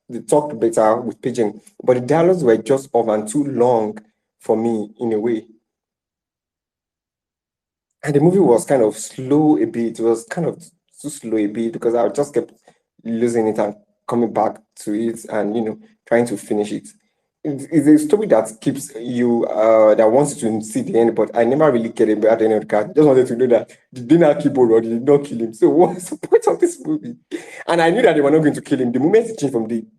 they talked better with pidgin, but the dialogues were just off and too long for me in a way. And the movie was kind of slow a bit. It was kind of too slow a bit because I just kept losing it and coming back to it and trying to finish it. It's a story that keeps you that wants you to see the end, but I never really cared about any of the characters. Just wanted to know that did they not kill Boro or did they not kill him? So what's the point of this movie? And I knew that they were not going to kill him. The moment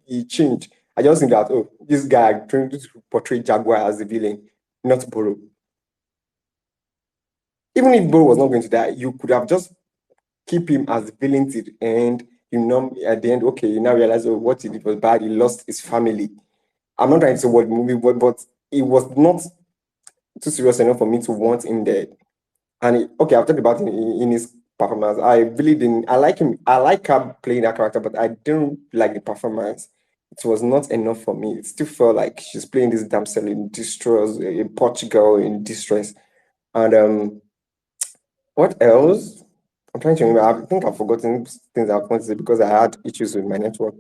he changed, I just think that this guy trying to portray Jaguar as the villain, not Boro. Even if Boro was not going to die, you could have just keep him as the villain till the end. At the end, okay, you now realize what he did was bad. He lost his family. I'm not trying to say what movie, but it was not too serious enough for me to want him dead. And I've talked about him in his performance. I really didn't. I like him. I like her playing that character, but I didn't like the performance. It was not enough for me. It still felt like she's playing this damsel in distress, a Portugal in distress. And what else? I'm trying to remember. I think I've forgotten things I wanted to say because I had issues with my network.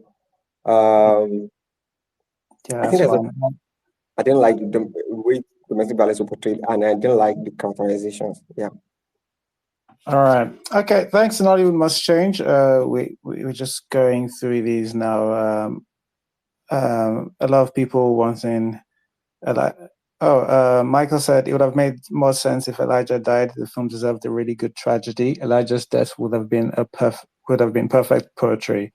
Yeah, I think that's that's fine. I didn't like the way domestic violence was portrayed, and I didn't like the characterizations. Yeah. All right. Okay. Thanks. Nollywood Must Change. We're just going through these now. A lot of people wanting. Michael said it would have made more sense if Elijah died. The film deserved a really good tragedy. Elijah's death would have been perfect poetry.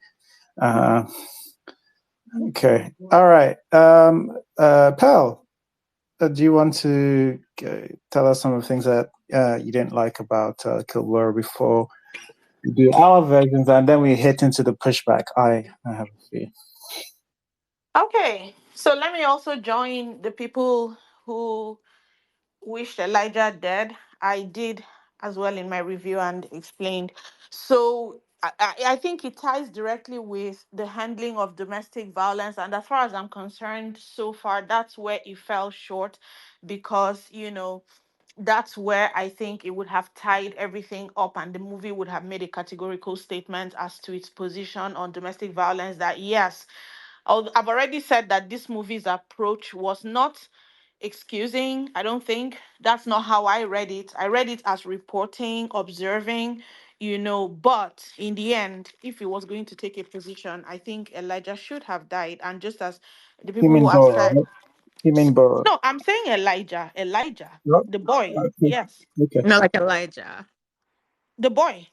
Okay. All right. Pearl, do you want to tell us some of the things that you didn't like about Kill Boro before do our versions, and then we hit into the pushback. I have a few. Okay, so let me also join the people who wished Elijah dead. I did as well in my review and explained. So I think it ties directly with the handling of domestic violence. And as far as I'm concerned, so far, that's where it fell short because, that's where I think it would have tied everything up and the movie would have made a categorical statement as to its position on domestic violence that, yes, I've already said that this movie's approach was not excusing. I don't think that's not how I read it. I read it as reporting, observing, but in the end, if he was going to take a position, I think Elijah should have died. And just as the You people mean who have Boro? said, Right? You mean Boro? no, I'm saying Elijah, No? the boy. Okay. Yes, Okay. Not like Elijah. the boy.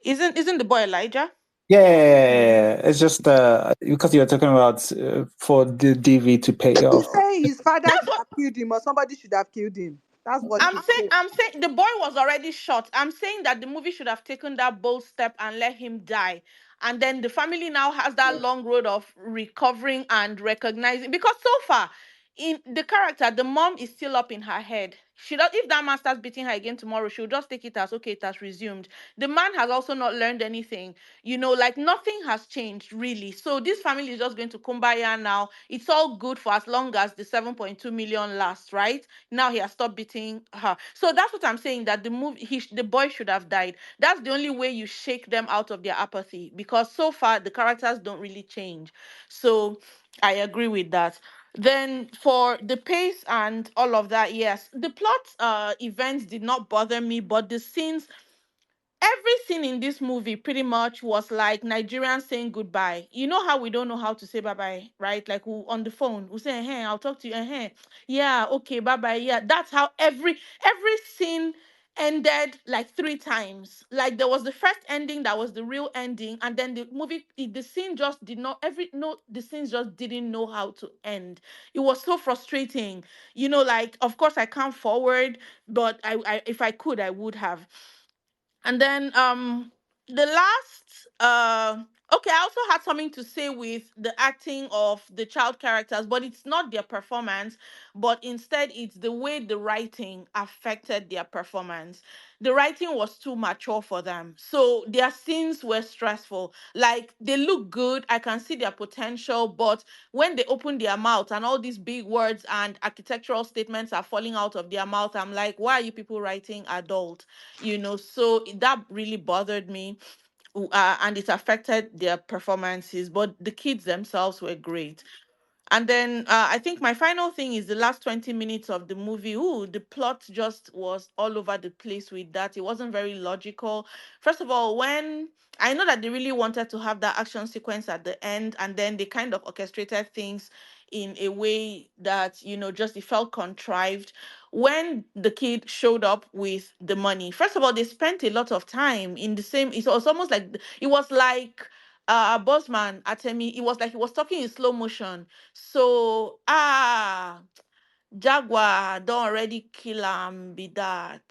Isn't the boy Elijah? Yeah. It's just because you're talking about for the DV to pay He's off. saying his father That's should what have killed him or somebody should have killed him. That's what he's saying. I'm saying the boy was already shot. I'm saying that the movie should have taken that bold step and let him die. And then the family now has that long road of recovering and recognizing because so far in the character, the mom is still up in her head. She does if that man starts beating her again tomorrow, she'll just take it as okay, it has resumed. The man has also not learned anything. Like nothing has changed really. So this family is just going to kumbaya now. It's all good for as long as the 7.2 million lasts, right? Now he has stopped beating her. So that's what I'm saying, that the boy should have died. That's the only way you shake them out of their apathy because so far the characters don't really change. So I agree with that. Then for the pace and all of that, yes, the plot events did not bother me, but the scenes, every scene in this movie pretty much was like Nigerians saying goodbye. You know how we don't know how to say bye bye, right? Like on the phone, we say, "Hey, I'll talk to you." Hey, yeah, okay, bye bye. Yeah, that's how every scene ended like three times. Like there was the first ending that was the real ending, and then the scene just did not every no the scenes just didn't know how to end. It was so frustrating. Like of course I can't forward, but I if I could I would have. And then the last okay, I also had something to say with the acting of the child characters, but it's not their performance, but instead it's the way the writing affected their performance. The writing was too mature for them. So their scenes were stressful. Like they look good, I can see their potential, but when they open their mouth and all these big words and architectural statements are falling out of their mouth, I'm like, why are you people writing adult? So that really bothered me, and it affected their performances, but the kids themselves were great. And then I think my final thing is the last 20 minutes of the movie. Ooh, the plot just was all over the place with that. It wasn't very logical. First of all, when I know that they really wanted to have that action sequence at the end, and then they kind of orchestrated things in a way that, just it felt contrived. When the kid showed up with the money, first of all, they spent a lot of time in the same, it was almost like, it was like Bossman Atemi, it was like he was talking in slow motion. So Jaguar don't already kill him, be that.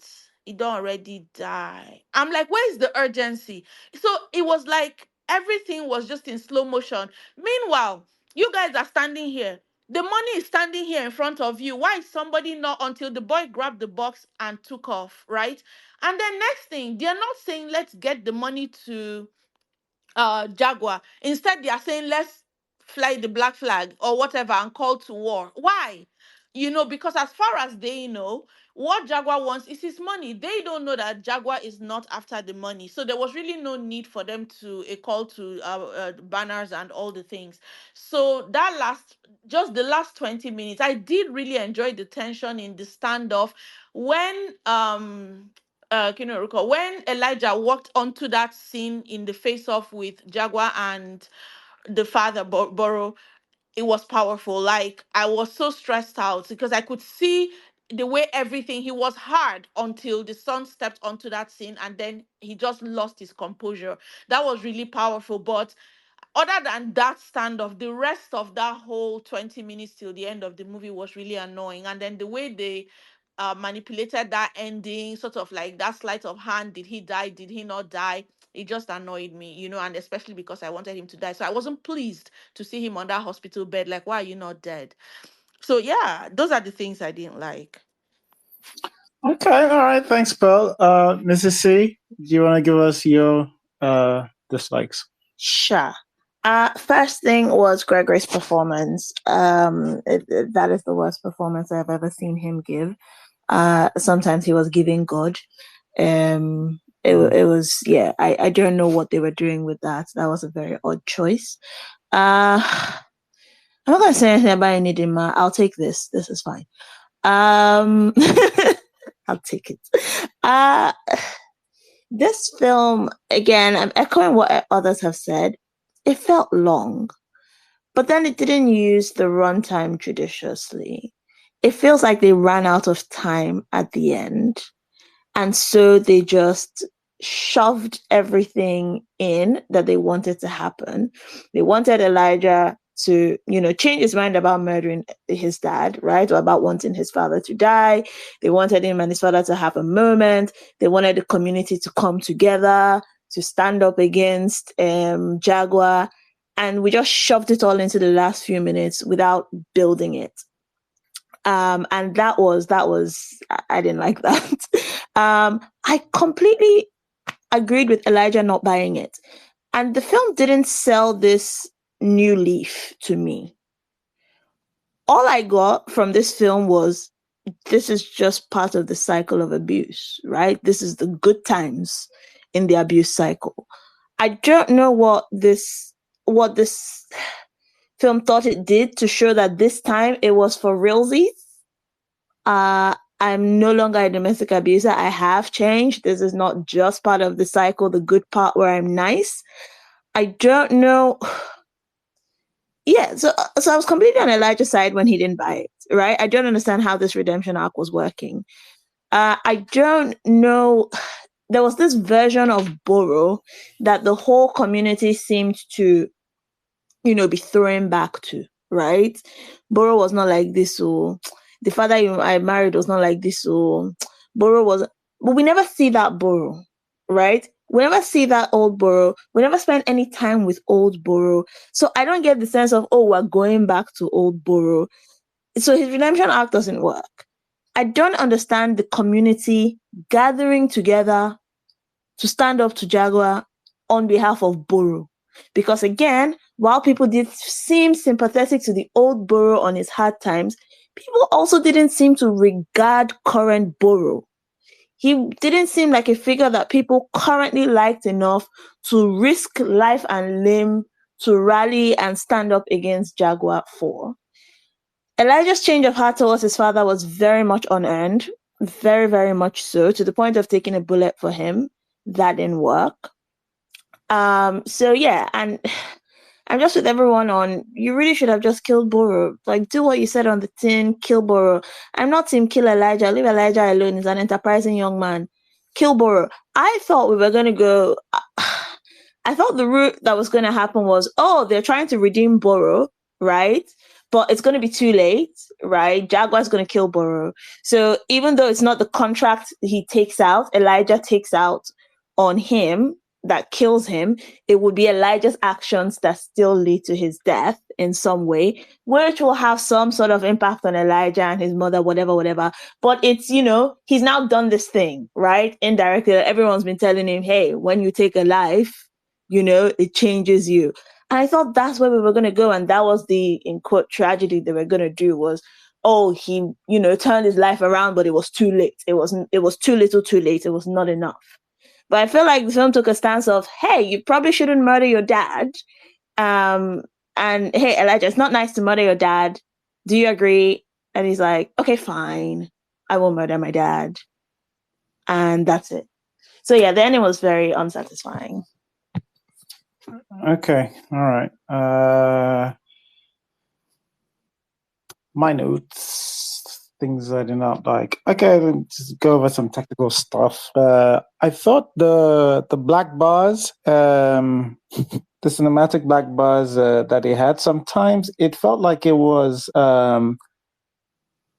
He don't already die. I'm like, where's the urgency? So it was like everything was just in slow motion. Meanwhile, you guys are standing here. The money is standing here in front of you. Why is somebody not until the boy grabbed the box and took off, right? And then next thing, they're not saying let's get the money to Jaguar. Instead, they are saying, let's fly the black flag or whatever and call to war. Why? Because as far as they know, what Jaguar wants is his money. They don't know that Jaguar is not after the money. So there was really no need for them to a call to banners and all the things. So just the last 20 minutes, I did really enjoy the tension in the standoff when can you recall when Elijah walked onto that scene in the face off with Jaguar and the father Boro? It was powerful. Like I was so stressed out because I could see the way everything he was hard until the son stepped onto that scene and then he just lost his composure. That was really powerful. But other than that standoff, the rest of that whole 20 minutes till the end of the movie was really annoying. And then the way they manipulated that ending, sort of like that sleight of hand. Did he die? Did he not die? It just annoyed me, and especially because I wanted him to die. So I wasn't pleased to see him on that hospital bed. Like, why are you not dead? So yeah, those are the things I didn't like. Okay, all right. Thanks, Pearl. Mrs. C, do you want to give us your dislikes? Sure. First thing was Gregory's performance. That is the worst performance I've ever seen him give. Sometimes he was giving God. It was, yeah, I don't know what they were doing with that. That was a very odd choice. I'm not gonna say anything about Enidima. I'll take this. This is fine. I'll take it. This film, again, I'm echoing what others have said. It felt long, but then it didn't use the runtime judiciously. It feels like they ran out of time at the end. And so they just shoved everything in that they wanted to happen. They wanted Elijah to, change his mind about murdering his dad, right? Or about wanting his father to die. They wanted him and his father to have a moment. They wanted the community to come together, to stand up against Jaguar. And we just shoved it all into the last few minutes without building it. And that was I didn't like that. I completely agreed with Elijah not buying it. And the film didn't sell this new leaf to me. All I got from this film was, this is just part of the cycle of abuse, right? This is the good times in the abuse cycle. I don't know what this film thought it did to show that this time it was for realsies. I'm no longer a domestic abuser. I have changed. This is not just part of the cycle, the good part where I'm nice. I don't know. Yeah, so I was completely on Elijah's side when he didn't buy it, right? I don't understand how this redemption arc was working. I don't know. There was this version of Boro that the whole community seemed to, be throwing back to, right? Boro was not like this, so the father I married was not like this, so Boro was, but we never see that Boro, right? We never see that old Boro. We never spend any time with old Boro. So I don't get the sense of, we're going back to old Boro. So his redemption arc doesn't work. I don't understand the community gathering together to stand up to Jaguar on behalf of Boro. Because again, while people did seem sympathetic to the old Boro on his hard times, people also didn't seem to regard current Boro. He didn't seem like a figure that people currently liked enough to risk life and limb to rally and stand up against Jaguar for. Elijah's change of heart towards his father was very much unearned, very, very much so, to the point of taking a bullet for him. That didn't work. So yeah, and I'm just with everyone on, you really should have just killed Boro. Like, do what you said on the tin, kill Boro. I'm not team kill Elijah. Leave Elijah alone. He's an enterprising young man. Kill Boro. I thought we were going to go, I thought the route that was going to happen was, they're trying to redeem Boro, right? But it's going to be too late, right? Jaguar's going to kill Boro. So even though it's not the contract he takes out, Elijah takes out on him, that kills him, it would be Elijah's actions that still lead to his death in some way, which will have some sort of impact on Elijah and his mother, whatever. But it's, he's now done this thing, right? Indirectly, everyone's been telling him, hey, when you take a life, it changes you. And I thought that's where we were going to go. And that was the, in quote, tragedy they were going to do was, he, turned his life around, but it was too late. It was too little too late. It was not enough. But I feel like the film took a stance of, hey, you probably shouldn't murder your dad. And hey, Elijah, it's not nice to murder your dad. Do you agree? And he's like, okay, fine. I won't murder my dad. And that's it. So yeah, the ending was very unsatisfying. Okay, all right. My notes, things I did not like. Okay, let's go over some technical stuff. I thought the black bars, the cinematic black bars that he had, sometimes it felt like it was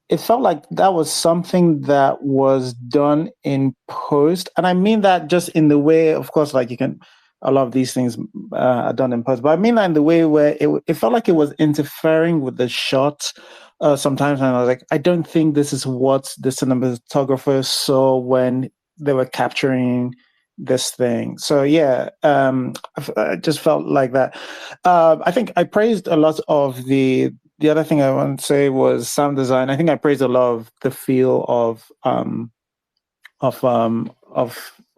it felt like that was something that was done in post, and I mean that just in the way, of course, like you can, a lot of these things are done in post, but I mean that in the way where it felt like it was interfering with the shot sometimes, and I was like, I don't think this is what the cinematographer saw when they were capturing this thing. So yeah, I just felt like that. I think I praised a lot of the other thing I want to say was sound design. I think I praised a lot of the feel of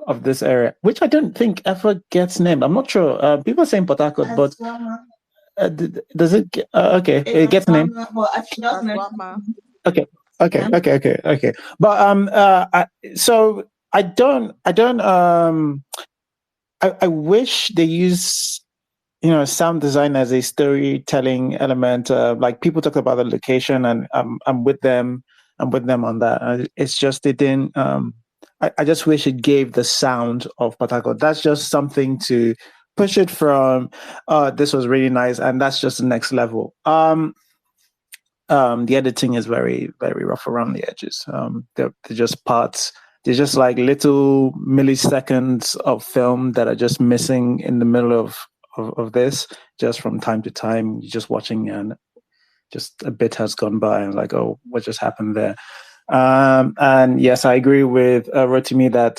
of this area, which I don't think ever gets named. I'm not sure. People are saying Port Harcourt, but does it? Okay, it gets named. Azuama. Okay, okay. But so I wish they use sound design as a storytelling element. Like people talk about the location, and I'm with them. I'm with them on that. It's just it didn't. I just wish it gave the sound of Port Harcourt. That's just something to push it from. This was really nice, and that's just the next level. The editing is very, very rough around the edges. They're just parts. They're just like little milliseconds of film that are just missing in the middle of this. Just from time to time, you're just watching and just a bit has gone by and like, oh, what just happened there? And yes, I agree with Rotimi that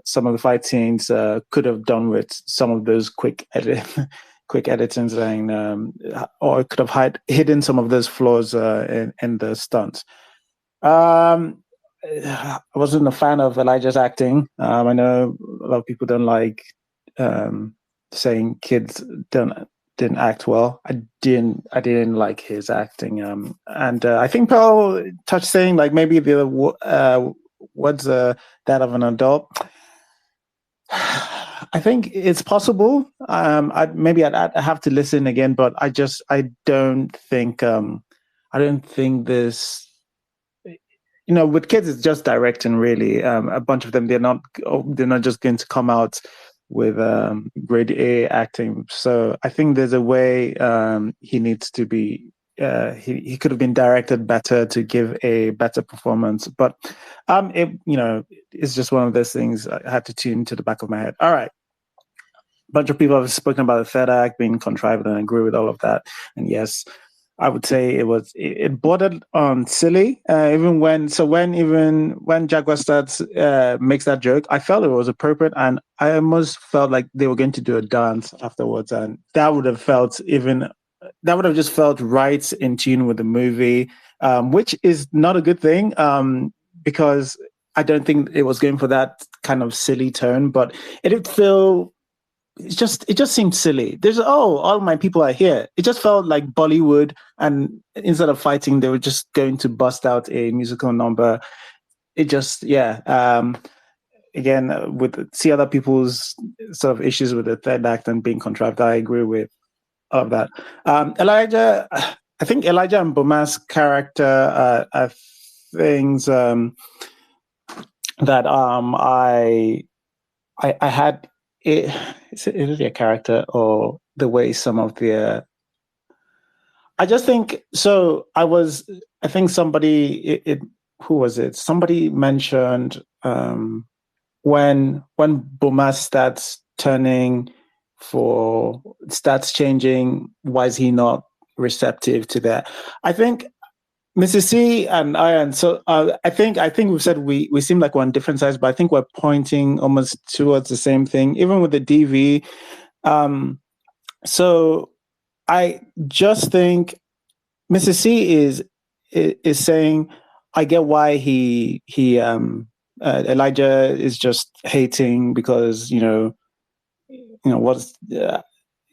some of the fight scenes could have done with some of those quick editings, and or it could have hidden some of those flaws in the stunts. I wasn't a fan of Elijah's acting. I know a lot of people don't like saying kids didn't act well. I didn't like his acting. And I think Pearl touched saying like maybe the what's that of an adult. I think it's possible. I'd have to listen again, but I don't think this. With kids, it's just directing. Really, a bunch of them they're not just going to come out with grade A acting. So I think there's a way he needs to be. He could have been directed better to give a better performance. But it's just one of those things I had to tune to the back of my head. All right. A bunch of people have spoken about the third act being contrived, and I agree with all of that. And yes, I would say it bordered on silly. Even when Jaguar starts makes that joke, I felt it was appropriate, and I almost felt like they were going to do a dance afterwards, and that would have just felt right in tune with the movie, which is not a good thing, because I don't think it was going for that kind of silly tone, but it did feel. It just seemed silly. There's all my people are here. It just felt like Bollywood, and instead of fighting, they were just going to bust out a musical number. It just again with see other people's sort of issues with the third act and being contrived. I agree with all of that. Elijah, I think Elijah and Boma's character are things that I had. Is it their character or the way some of their? I just think so. I think somebody. Who was it? Somebody mentioned when Boma starts changing. Why is he not receptive to that? I think Mrs. C and Ian. So I think we've said we seem like we're on different sides, but I think we're pointing almost towards the same thing, even with the DV. So I just think Mrs. C is saying, I get why Elijah is just hating because what's.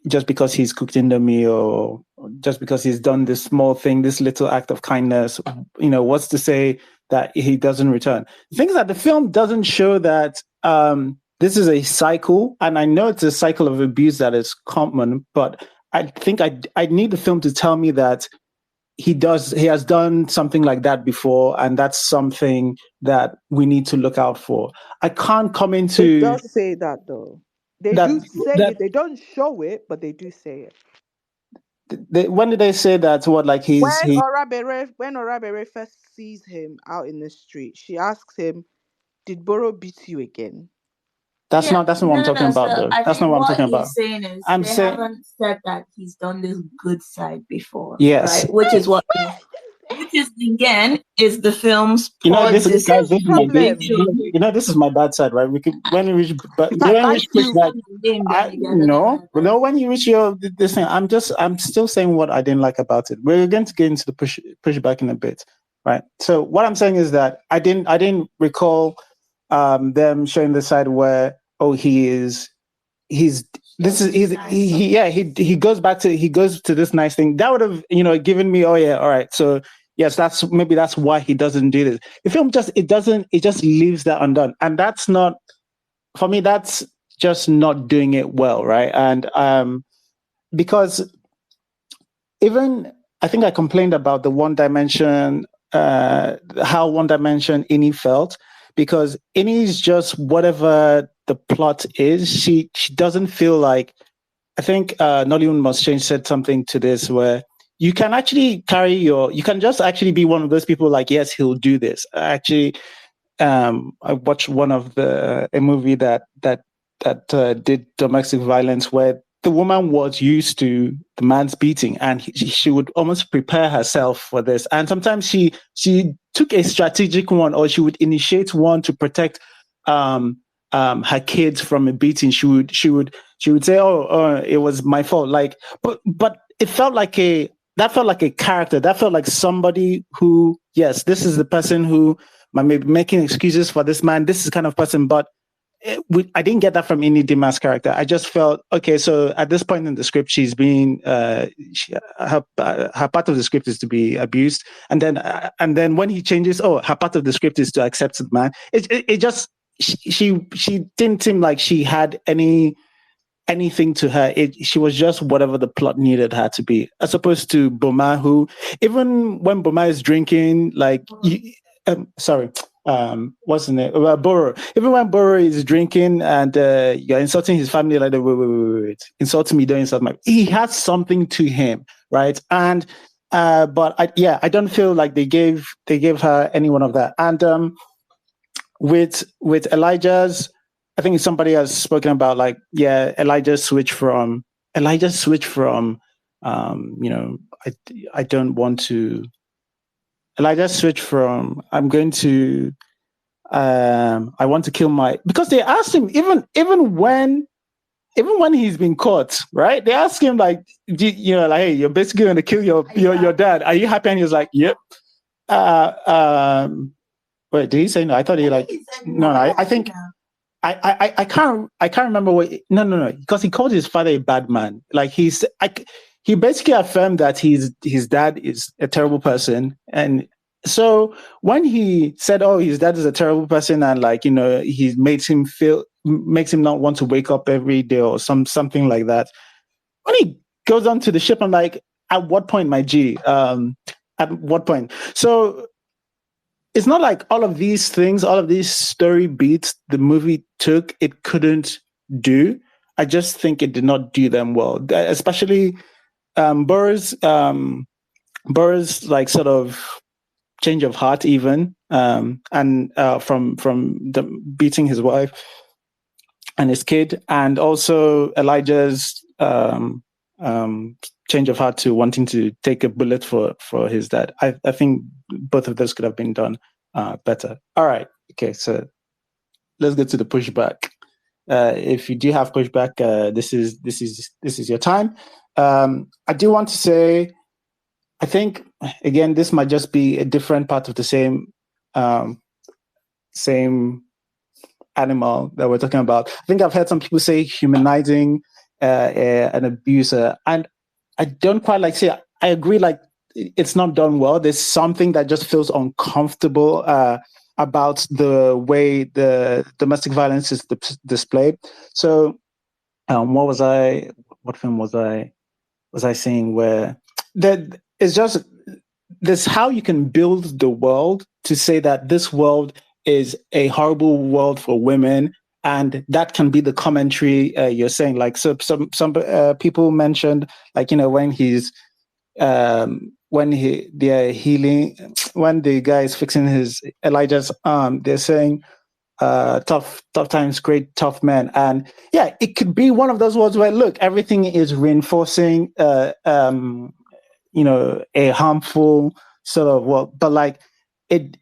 Just because he's cooked Indomie or just because he's done this small thing, this little act of kindness, what's to say that he doesn't return? The thing is that the film doesn't show that this is a cycle, and I know it's a cycle of abuse that is common, but I think I need the film to tell me that he has done something like that before, and that's something that we need to look out for. I can't come into. It does say that though. They do say it. They don't show it, but they do say it. when did they say that? What, like When he? Orabere first sees him out in the street, she asks him, "Did Boro beat you again?" That's Yeah, not what I'm no, no, talking no. about, So though. I That's think not what I'm what talking about. he's saying is I'm they saying haven't said that he's done this good side before, yes. right? Which is again is the film's You know, poor this This guys, is this the is my problem. this is my bad side, right? We could when we reach, but If I when we bite reach you, pushback, no, when you reach this thing, I'm still saying what I didn't like about it. We're going to get into the pushback in a bit, right? So what I'm saying is that I didn't recall them showing the side where he's this is he goes to this nice thing that would have given me all right, so yes, that's why he doesn't do this. The film just leaves that undone, and that's not, for me, that's just not doing it well, right? And because even I think I complained about the one dimension, how one dimension Innie felt, because Innie is just whatever the plot is. She doesn't feel like, I think Nollywood Must Change said something to this where you can actually you can just actually be one of those people like, yes, he'll do this. Actually, I watched a movie that did domestic violence where the woman was used to the man's beating, and she would almost prepare herself for this. And sometimes she took a strategic one, or she would initiate one to protect her kids from a beating. She would say, "Oh, it was my fault." Like, but it felt like that felt like a character. That felt like somebody who, yes, this is the person who might be making excuses for this man. This is the kind of person, but I didn't get that from any Dima's character. I just felt, okay, so at this point in the script, she's being her part of the script is to be abused, and then when he changes, her part of the script is to accept the man. It just she didn't seem like she had anything to her. She was just whatever the plot needed her to be, as opposed to Boma, who even when Boma is drinking, like what's the name? Boro. Even when Boro is drinking and you're insulting his family, like, wait. Insult me, don't insult my. He has something to him, right? And but I don't feel like they gave her any one of that. And with Elijah's, I think somebody has spoken about, like, Elijah switched from I don't want to. Elijah switched from I'm going to I want to kill because they asked him even when he's been caught, right? They asked him, like, like, hey, you're basically going to kill your dad. Are you happy? And he was like, yep. Wait, did he say no? I thought he no. I think I can't remember what. No, because he called his father a bad man. Like, he basically affirmed that his dad is a terrible person. And so when he said, "Oh, his dad is a terrible person," and, like, he makes him not want to wake up every day or something like that. When he goes on to the ship, I'm like, at what point, my G? At what point? So it's not like all of these things, all of these story beats the movie took, it couldn't do. I just think it did not do them well, especially Burr's like sort of change of heart, even and from the beating his wife and his kid, and also Elijah's change of heart to wanting to take a bullet for his dad. I think both of those could have been done better. All right, okay, so let's get to the pushback. If you do have pushback, this is your time. I do want to say, I think, again, this might just be a different part of the same animal that we're talking about. I think I've heard some people say humanizing an abuser, and I don't quite like say. I agree, like, it's not done well. There's something that just feels uncomfortable about the way the domestic violence is displayed. So, what film was I saying where that it's just this how you can build the world to say that this world is a horrible world for women, and that can be the commentary you're saying. Like, so some people mentioned, like, when they're healing, when the guy is fixing his Elijah's arm, they're saying, tough times, great tough men. And yeah, it could be one of those words where, look, everything is reinforcing, a harmful sort of world, but like it,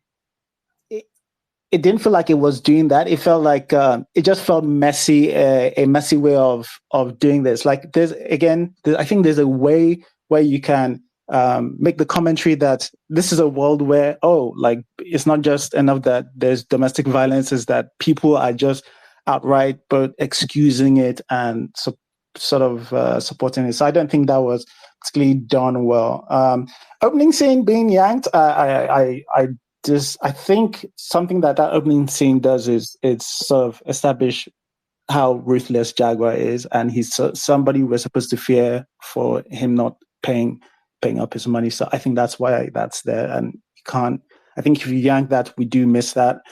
it didn't feel like it was doing that. It felt like it just felt messy, a messy way of doing this. Like I think there's a way where you can make the commentary that this is a world where, like, it's not just enough that there's domestic violence, is that people are just outright but excusing it and sort of supporting it. So I don't think that was particularly done well. Opening scene being yanked, I think something that opening scene does is it's sort of establish how ruthless Jaguar is, and he's somebody we're supposed to fear for him not paying up his money. So I think that's why that's there, and you can't. I think if you yank that, we do miss that.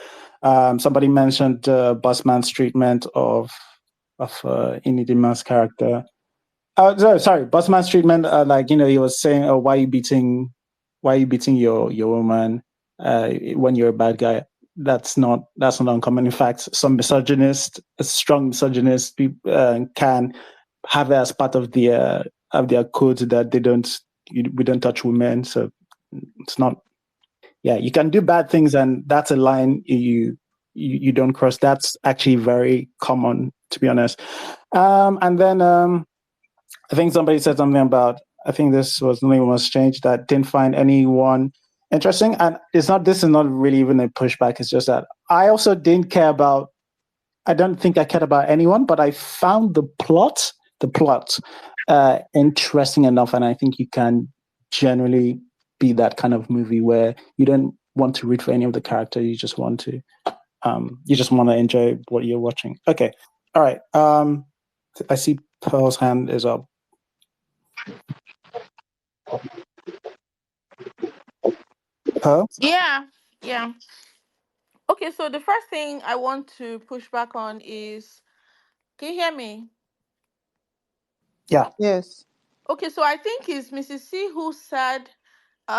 Somebody mentioned Busman's treatment of Inidima's character. Sorry, Busman's treatment. He was saying, "Oh, why are you beating your woman when you're a bad guy?" That's not uncommon. In fact, some strong misogynist people can have it as part of their code that we don't touch women. So it's not. Yeah, you can do bad things, and that's a line you don't cross. That's actually very common, to be honest. And then I think somebody said something about, I think this was Nollywood was changed, that didn't find anyone interesting. And this is not really even a pushback. It's just that I also didn't care about, I don't think I cared about anyone, but I found the plot interesting enough. And I think you can generally be that kind of movie where you don't want to root for any of the characters. You just want to enjoy what you're watching. Okay. All right. I see Pearl's hand is up. Pearl? Yeah, yeah. Okay, so the first thing I want to push back on is, can you hear me? Yeah. Yes. Okay, so I think it's Mrs. C who said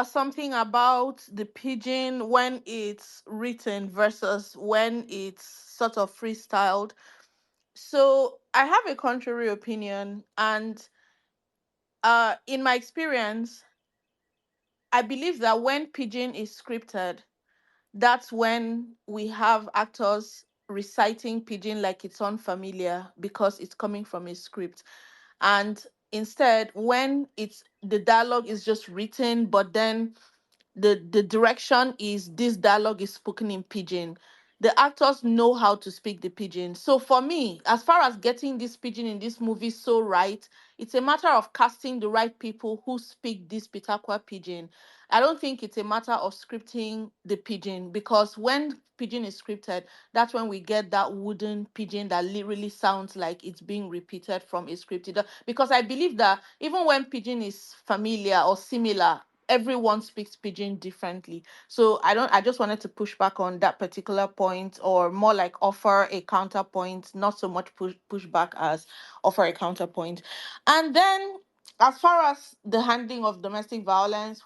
something about the pigeon when it's written versus when it's sort of freestyled. So I have a contrary opinion, and in my experience, I believe that when pigeon is scripted, that's when we have actors reciting pigeon like it's unfamiliar because it's coming from a script. And instead, when it's the dialogue is just written, but then the direction is this dialogue is spoken in pidgin, the actors know how to speak the pidgin. So for me, as far as getting this pidgin in this movie so right, it's a matter of casting the right people who speak this Pitakwa pidgin. I don't think it's a matter of scripting the pidgin, because when pidgin is scripted, that's when we get that wooden pidgin that literally sounds like it's being repeated from a scripted. Because I believe that even when pidgin is familiar or similar, everyone speaks pidgin differently. So I just wanted to push back on that particular point, or more like offer a counterpoint, not so much push back as offer a counterpoint. And then as far as the handling of domestic violence,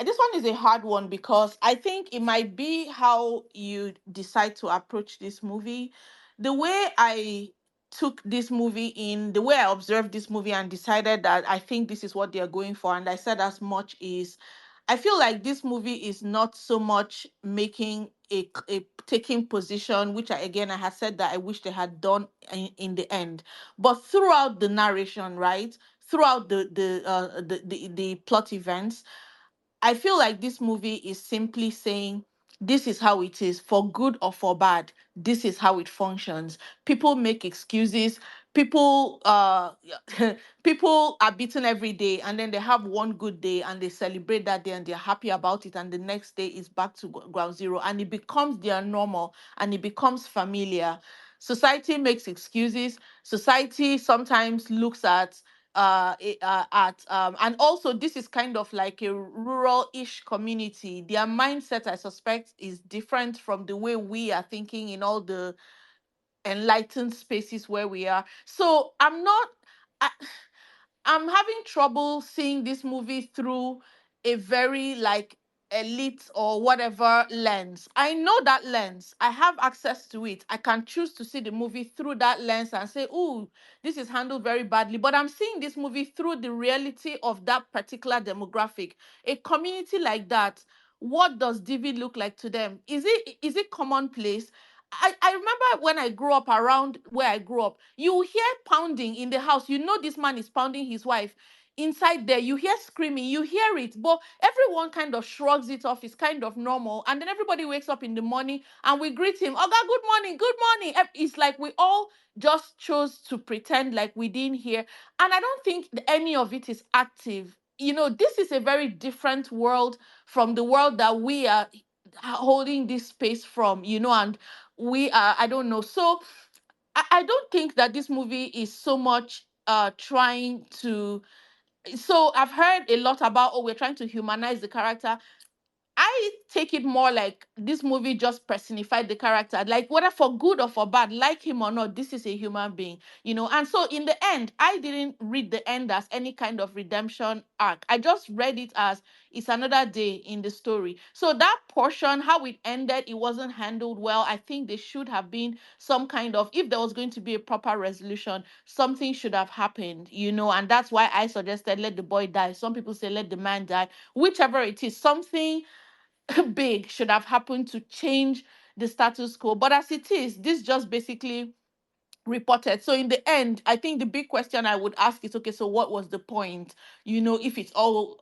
this one is a hard one, because I think it might be how you decide to approach this movie. The way I took this movie in, the way I observed this movie and decided that I think this is what they're going for, and I said as much, is I feel like this movie is not so much making a taking position, which I had said that I wish they had done in the end. But throughout the narration, right? Throughout the plot events, I feel like this movie is simply saying, this is how it is, for good or for bad. This is how it functions. People make excuses. People people are beaten every day, and then they have one good day and they celebrate that day and they're happy about it, and the next day is back to ground zero, and it becomes their normal and it becomes familiar. Society makes excuses. Society sometimes looks at and also this is kind of like a rural-ish community. Their mindset, I suspect, is different from the way we are thinking in all the enlightened spaces where we are. So I'm having trouble seeing this movie through a very like elite or whatever lens. I know that lens. I have access to it. I can choose to see the movie through that lens and say, "Oh, this is handled very badly." But I'm seeing this movie through the reality of that particular demographic. A community like that, what does DV look like to them? Is it commonplace? I remember when I grew up around where I grew up, you hear pounding in the house. You know this man is pounding his wife. Inside there, you hear screaming, you hear it, but everyone kind of shrugs it off. It's kind of normal. And then everybody wakes up in the morning and we greet him. Oh, God, good morning, good morning. It's like we all just chose to pretend like we didn't hear. And I don't think any of it is active. This is a very different world from the world that we are holding this space from, and we are, I don't know. So I don't think that this movie is so much trying to. So I've heard a lot about, oh, we're trying to humanize the character. I take it more like this movie just personified the character, like whether for good or for bad, like him or not, this is a human being. And so in the end, I didn't read the end as any kind of redemption arc. I just read it as it's another day in the story. So that portion, how it ended, it wasn't handled well. I think there should have been some kind of, if there was going to be a proper resolution, something should have happened. And that's why I suggested let the boy die. Some people say let the man die. Whichever it is, something big should have happened to change the status quo. But as it is, this just basically reported. So in the end, I think the big question I would ask is, okay, so what was the point? If it's all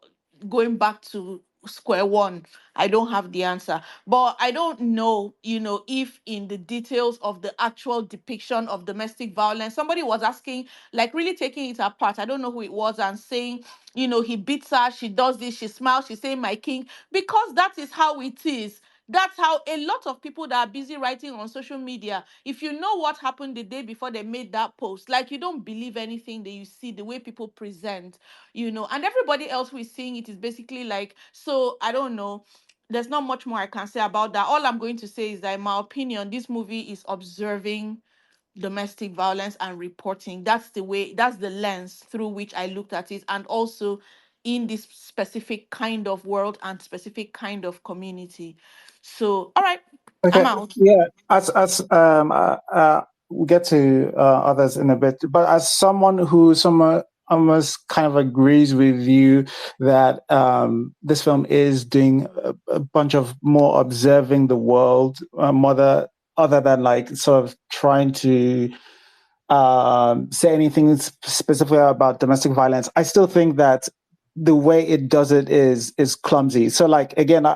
going back to square one, I don't have the answer. But I don't know, if in the details of the actual depiction of domestic violence, somebody was asking, like really taking it apart. I don't know who it was and saying, he beats her, she does this, she smiles, she's saying my king, because that is how it is. That's how a lot of people that are busy writing on social media, if you know what happened the day before they made that post, like you don't believe anything that you see, the way people present. And everybody else who is seeing it is basically like, so I don't know. There's not much more I can say about that. All I'm going to say is that, in my opinion, this movie is observing domestic violence and reporting. That's the lens through which I looked at it. And also in this specific kind of world and specific kind of community. So, all right, I'm Okay, out. yeah. As we'll get to others in a bit, but as someone who almost kind of agrees with you that this film is doing a bunch of more observing the world, other than like sort of trying to say anything specifically about domestic violence, I still think that the way it does it is clumsy. So, like again,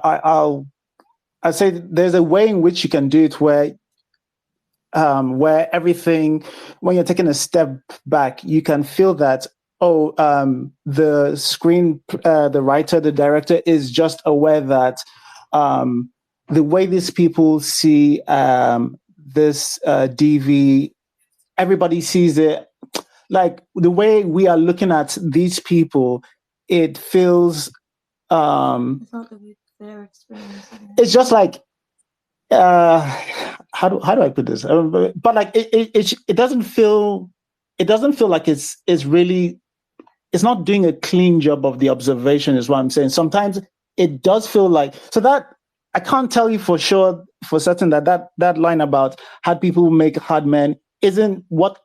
I say there's a way in which you can do it where everything, when you're taking a step back, you can feel that, the writer, the director is just aware that the way these people see this DV, everybody sees it like the way we are looking at these people. It feels It's not the way they're experiencing it. it's just like how do I put this? But like it doesn't feel like it's really, it's not doing a clean job of the observation is what I'm saying. Sometimes it does feel like, so that I can't tell you for sure, for certain, that line about hard people make hard men isn't what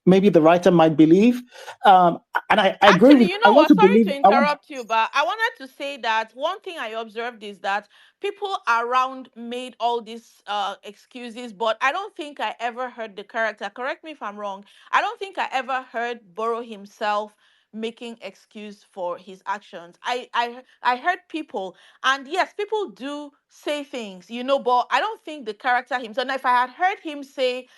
maybe the writer might believe. And I agree Actually, with, you I know want what? to Sorry believe, to interrupt you, but I wanted to say that one thing I observed is that people around made all these excuses, but I don't think I ever heard the character. Correct me if I'm wrong. I don't think I ever heard Boro himself making excuse for his actions. I heard people, and yes, people do say things, but I don't think the character himself. Now, if I had heard him say,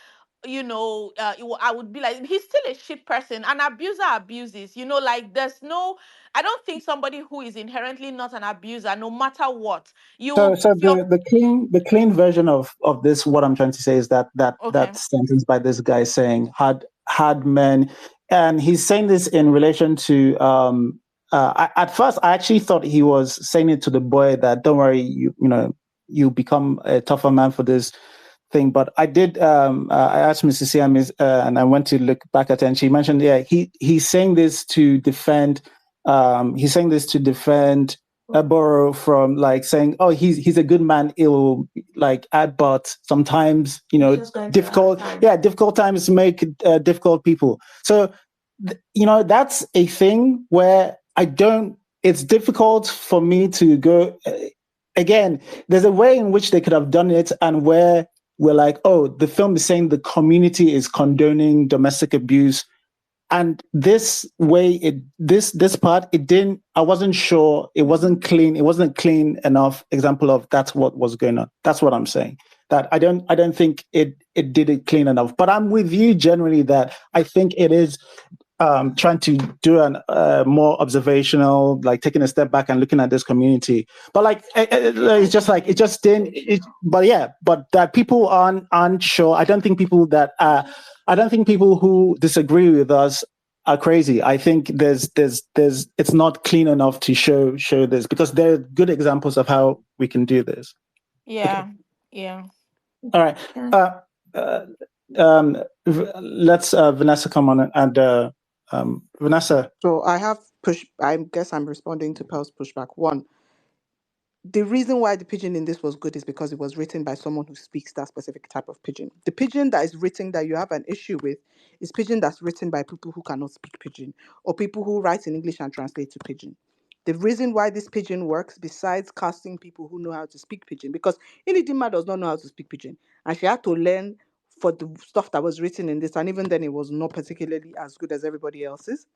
I would be like, he's still a shit person. An abuser abuses, like there's no, I don't think somebody who is inherently not an abuser, no matter what, so if you're the clean version of this, what I'm trying to say is okay. that sentence by this guy saying hard men, and he's saying this in relation to at first I actually thought he was saying it to the boy that don't worry, you become a tougher man for this thing, but I did. I asked Mrs. Siamis, and I went to look back at it, and she mentioned, yeah, he's saying this to defend. He's saying this to defend Boro from like saying, oh, he's a good man. He'll like add, but sometimes difficult times make difficult people. So that's a thing where I don't. It's difficult for me to go. Again, there's a way in which they could have done it, and where we're like, oh, the film is saying the community is condoning domestic abuse, and this way, this part, it didn't. I wasn't sure. It wasn't clean. It wasn't a clean enough example of that's what was going on. That's what I'm saying. That I don't think it did it clean enough. But I'm with you generally that I think it is. Trying to do an more observational, like taking a step back and looking at this community, but like it's just like it just didn't. But that people aren't sure. I don't think people who disagree with us are crazy. I think there's it's not clean enough to show this, because there are good examples of how we can do this. Yeah, Okay. yeah. All right. Let's Vanessa come on and. Vanessa. So I guess I'm responding to Pearl's pushback. One, the reason why the pidgin in this was good is because it was written by someone who speaks that specific type of pidgin. The pidgin that is written that you have an issue with is pidgin that's written by people who cannot speak pidgin, or people who write in English and translate to pidgin. The reason why this pidgin works, besides casting people who know how to speak pidgin, because Inidima does not know how to speak pidgin, and she had to learn for the stuff that was written in this, and even then it was not particularly as good as everybody else's.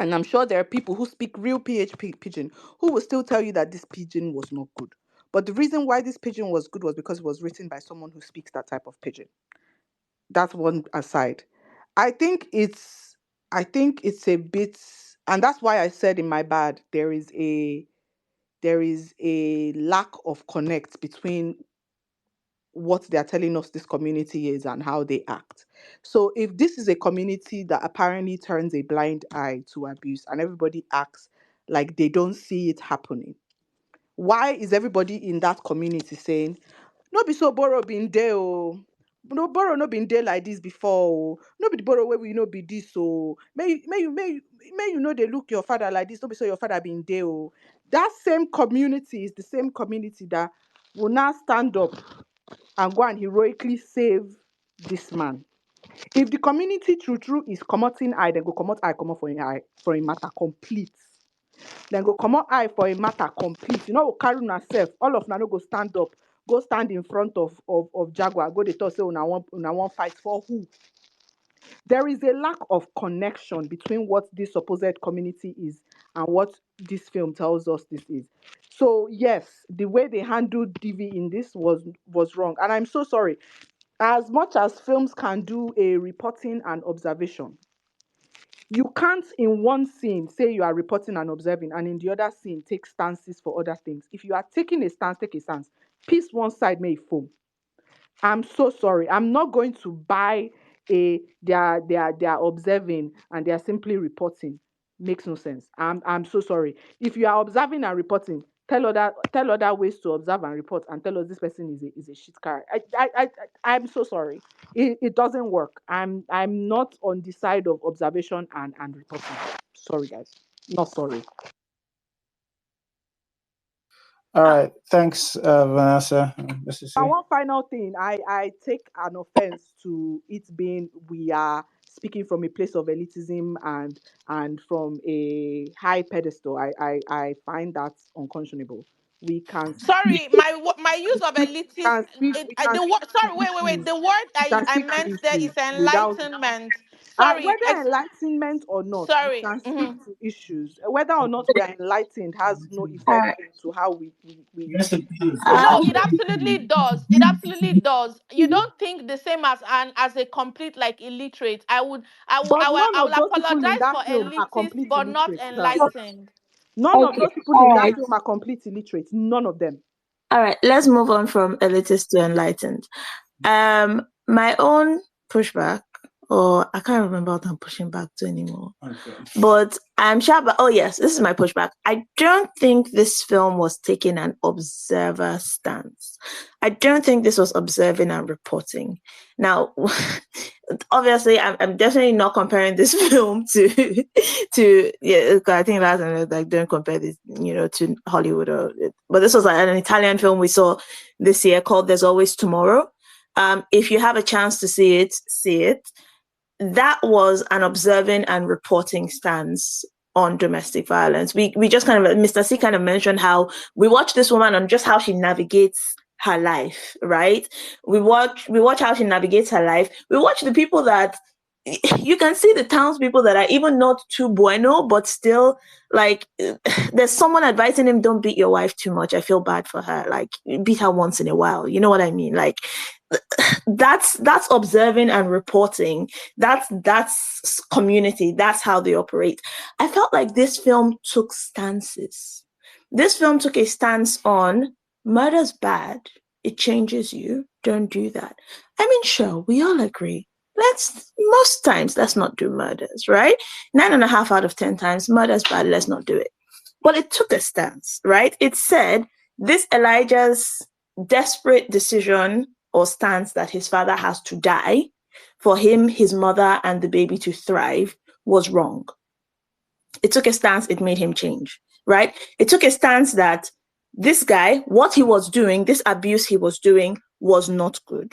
And I'm sure there are people who speak real PHP pidgin who will still tell you that this pidgin was not good. But the reason why this pidgin was good was because it was written by someone who speaks that type of pidgin. That's one aside. I think it's a bit, and that's why I said in my bad there is a lack of connect between what they are telling us this community is and how they act. So if this is a community that apparently turns a blind eye to abuse and everybody acts like they don't see it happening, why is everybody in that community saying, no be so Boro been there, oh, no Boro no been there like this before, oh, no be the Boro where we no be this, oh, may you know they look your father like this, no be so your father been there, oh. That same community is the same community that will now stand up and go and heroically save this man. If the community true is commoting eye, then go comot eye, comot for a matter complete. Then go comot eye for a matter complete. You know, carry una self. All of una no go stand up, go stand in front of Jaguar, go dey talk say una want fight for who? There is a lack of connection between what this supposed community is and what this film tells us this is. So yes, the way they handled DV in this was wrong, and I'm so sorry. As much as films can do a reporting and observation, you can't in one scene say you are reporting and observing, and in the other scene take stances for other things. If you are taking a stance, take a stance. Piece one side, may it foam. I'm so sorry. I'm not going to buy they are observing and they are simply reporting. Makes no sense. I'm so sorry. If you are observing and reporting, tell other ways to observe and report, and tell us this person is a shit car. I'm so sorry. It doesn't work. I'm not on the side of observation and reporting. Sorry guys. Not sorry. All right, thanks, Vanessa. And one final thing, I take an offense to it being we are speaking from a place of elitism and from a high pedestal. I find that unconscionable. We can Sorry, my use of elitism. The word. Sorry, wait. issues. The word We can I speak to meant there issues is without enlightenment. Sorry, whether enlightenment or not, we sorry. can speak to issues. Whether or not we are enlightened has no All effect right. to how we No, Um, it absolutely does. It absolutely does. You don't think the same as a complete like illiterate. But none I will of those people in apologize that for film are elitist, complete but not illiterates. enlightened. None of okay. those people in All that right. film are complete illiterates. None of them. All right. Let's move on from elitist to enlightened. My own pushback or I can't remember what I'm pushing back to anymore. Okay. But I'm sure. But oh yes, this is my pushback. I don't think this film was taking an observer stance. I don't think this was observing and reporting. Now, obviously, I'm definitely not comparing this film to yeah. I think that's like don't compare this, to Hollywood but this was like an Italian film we saw this year called "There's Always Tomorrow." If you have a chance to see it, see it. That was an observing and reporting stance on domestic violence. We just kind of, Mr. C kind of mentioned how we watch this woman on just how she navigates her life, right? We watch how she navigates her life. We watch the people that you can see the townspeople that are even not too bueno, but still like there's someone advising him, don't beat your wife too much. I feel bad for her. Like beat her once in a while. You know what I mean? Like that's observing and reporting. That's community. That's how they operate. I felt like this film took stances. This film took a stance on murder's bad. It changes you. Don't do that. I mean, sure, we all agree. Most times, let's not do murders, right? 9.5 out of 10 times, murder's bad. Let's not do it. But it took a stance, right? It said this Elijah's desperate decision or stance that his father has to die for him, his mother, and the baby to thrive was wrong. It took a stance. It made him change, right? It took a stance that this guy, what he was doing, this abuse he was doing was not good,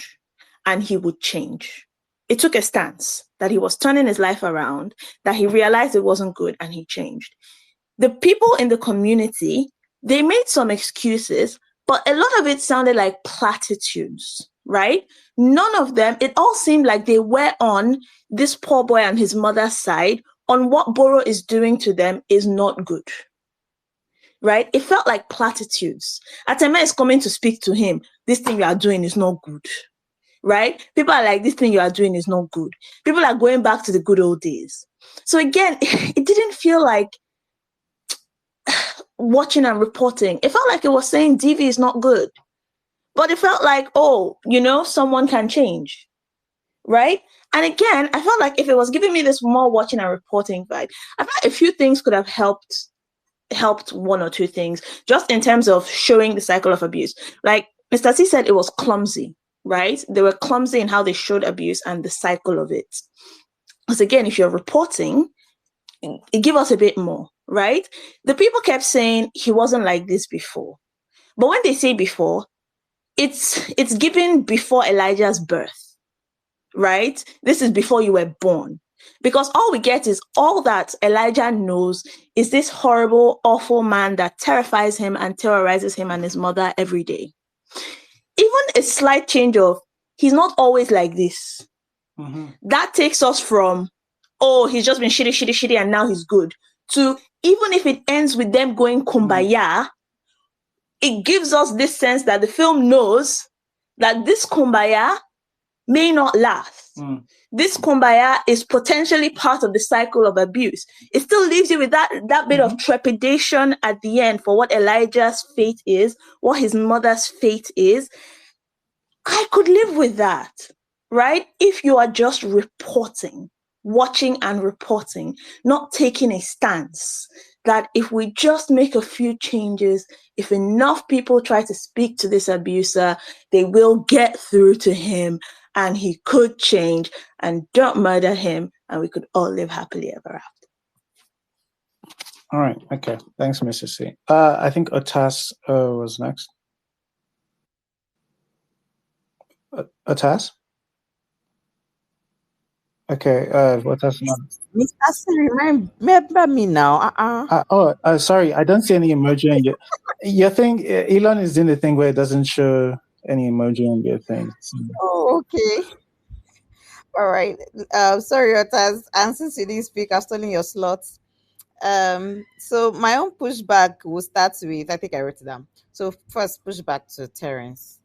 and he would change. It took a stance that he was turning his life around, that he realized it wasn't good, and he changed. The people in the community, they made some excuses, but a lot of it sounded like platitudes, right? None of them, it all seemed like they were on this poor boy and his mother's side on what Boro is doing to them is not good, right? It felt like platitudes. Atema is coming to speak to him. This thing you are doing is not good, right? People are like, this thing you are doing is not good. People are going back to the good old days. So again, it didn't feel like watching and reporting. It felt like it was saying DV is not good. But it felt like, someone can change, right? And again, I felt like if it was giving me this more watching and reporting vibe, I thought a few things could have helped one or two things, just in terms of showing the cycle of abuse. Like Mr. C said, it was clumsy, right? They were clumsy in how they showed abuse and the cycle of it. Because again, if you're reporting, give us a bit more, right? The people kept saying he wasn't like this before. But when they say before, it's given before Elijah's birth, right? This is before you were born. Because all we get is all that Elijah knows is this horrible, awful man that terrifies him and terrorizes him and his mother every day. Even a slight change of, he's not always like this. Mm-hmm. That takes us from, he's just been shitty, and now he's good, to even if it ends with them going kumbaya, it gives us this sense that the film knows that this kumbaya may not last. Mm. This kumbaya is potentially part of the cycle of abuse. It still leaves you with that bit of trepidation at the end for what Elijah's fate is, what his mother's fate is. I could live with that, right? If you are just reporting, watching and reporting, not taking a stance, that if we just make a few changes, if enough people try to speak to this abuser, they will get through to him and he could change, and don't murder him and we could all live happily ever after. All right. Okay. Thanks, Mrs. C. I think Otas was next. Otas? Okay. Otas. Mr. C, remember me now. Sorry. I don't see any emoji in your thing. Elon is doing the thing where it doesn't show any emoji on your thing. So. Oh, okay. All right. Sorry, Otas. And since you didn't speak, I've stolen your slots. So my own pushback will start with, I think I wrote it down. So first, pushback to Terrence.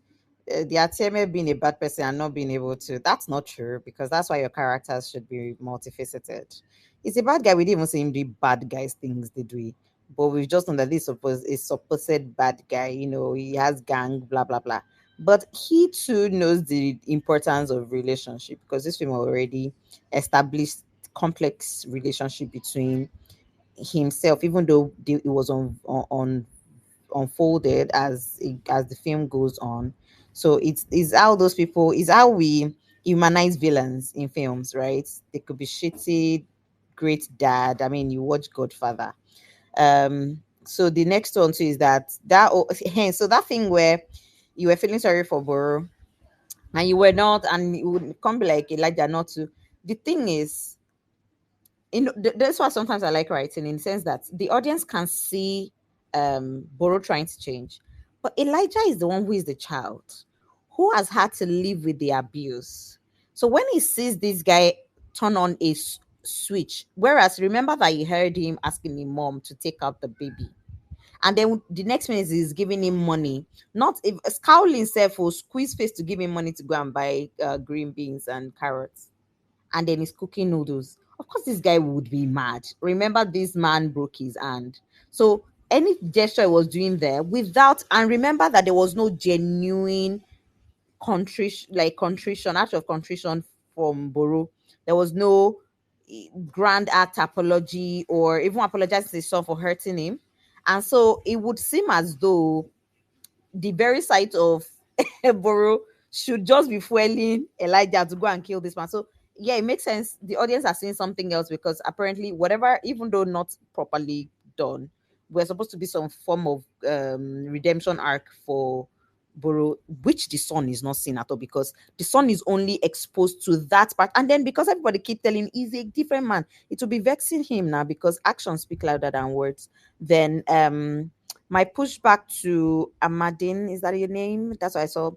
The Ateme being a bad person and not being able to, that's not true, because that's why your characters should be multifaceted. He's a bad guy. We didn't even see him do bad guys things, did we? But we've just known that this is supposed bad guy, he has gang, blah, blah, blah. But he too knows the importance of relationship, because this film already established complex relationship between himself, even though it was on unfolded as the film goes on. So it's how those people is how we humanize villains in films, right? They could be shitty, great dad. I mean, you watch Godfather. So the next one too is so that thing where you were feeling sorry for Boro and you were not, and you would come be like Elijah not to. The thing is, that's why sometimes I like writing, in the sense that the audience can see Boro trying to change, but Elijah is the one who is the child who has had to live with the abuse. So when he sees this guy turn on a switch, whereas remember that he heard him asking his mom to take out the baby, and then the next minute is giving him money, not if scowling himself or squeeze face to give him money to go and buy green beans and carrots, and then he's cooking noodles. Of course, this guy would be mad. Remember, this man broke his hand. So any gesture he was doing there without, and remember that there was no genuine contrition, act of contrition from Boro. There was no grand act apology or even apologizing to his son for hurting him. And so it would seem as though the very sight of Boro should just be fueling Elijah to go and kill this man. So yeah, it makes sense. The audience are seeing something else, because apparently, whatever, even though not properly done, we're supposed to be some form of redemption arc for Boro, which the son is not seen at all, because the son is only exposed to that part. And then because everybody keep telling he's a different man, it will be vexing him now, because actions speak louder than words. Then my pushback to Amadine, is that your name? That's what I saw.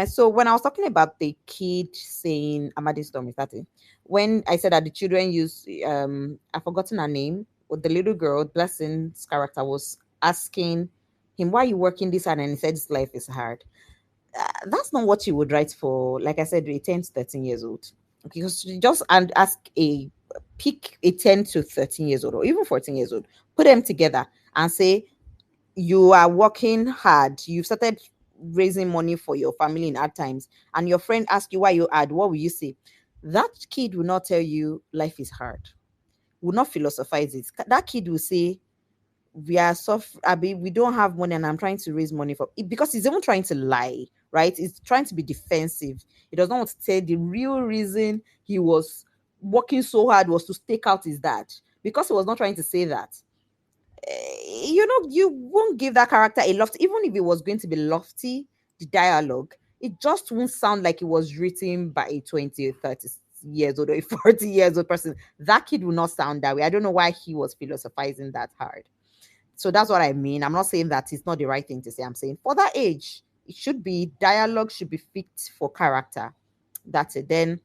So when I was talking about the kid saying Amadine's storm, is that it? When I said that the children use I've forgotten her name, but the little girl, Blessing's character, was asking him, why are you working this hard? And he said his life is hard. That's not what you would write for, like I said, a 10 to 13 years old. Because you just and ask pick a 10 to 13 years old or even 14 years old, put them together and say, you are working hard, you've started raising money for your family in hard times, and your friend asks you why you hard, what will you say? That kid will not tell you life is hard, will not philosophize it. That kid will say, we are we don't have money and I'm trying to raise money for it, because he's even trying to lie, right? He's trying to be defensive. He does not want to say the real reason he was working so hard was to stake out his dad, because he was not trying to say that. You won't give that character a lofty, even if it was going to be lofty, the dialogue, it just won't sound like it was written by a 20 or 30 years old or a 40 years old person. That kid will not sound that way. I don't know why he was philosophizing that hard. So that's what I mean. I'm not saying that it's not the right thing to say. I'm saying for that age, it should be dialogue should be fit for character. That's it. Then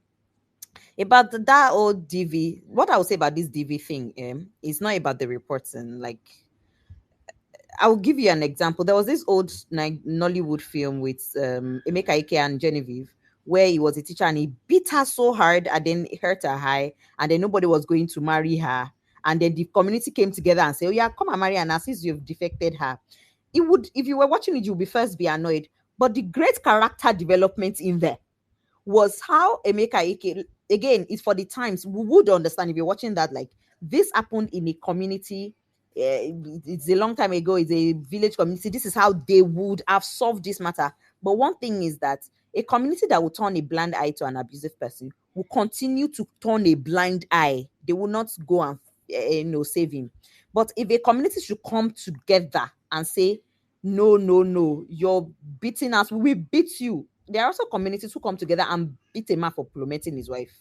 about that old DV, what I would say about this DV thing, is not about the reporting. Like, I'll give you an example. There was this old Nollywood film with Emeka Ike and Genevieve, where he was a teacher and he beat her so hard and then it hurt her high, and then nobody was going to marry her. And then the community came together and said, oh yeah, come and marry her now since you've defected her. It would, if you were watching it, you'll be first be annoyed. But the great character development in there was how Emeka Ike, again, it's for the times. We would understand if you're watching that, like, this happened in a community. It's a long time ago. It's a village community. This is how they would have solved this matter. But one thing is that a community that will turn a blind eye to an abusive person will continue to turn a blind eye. They will not go and save him. But if a community should come together and say, no, no, no, you're beating us, we will beat you. There are also communities who come together and beat a man for plummeting his wife,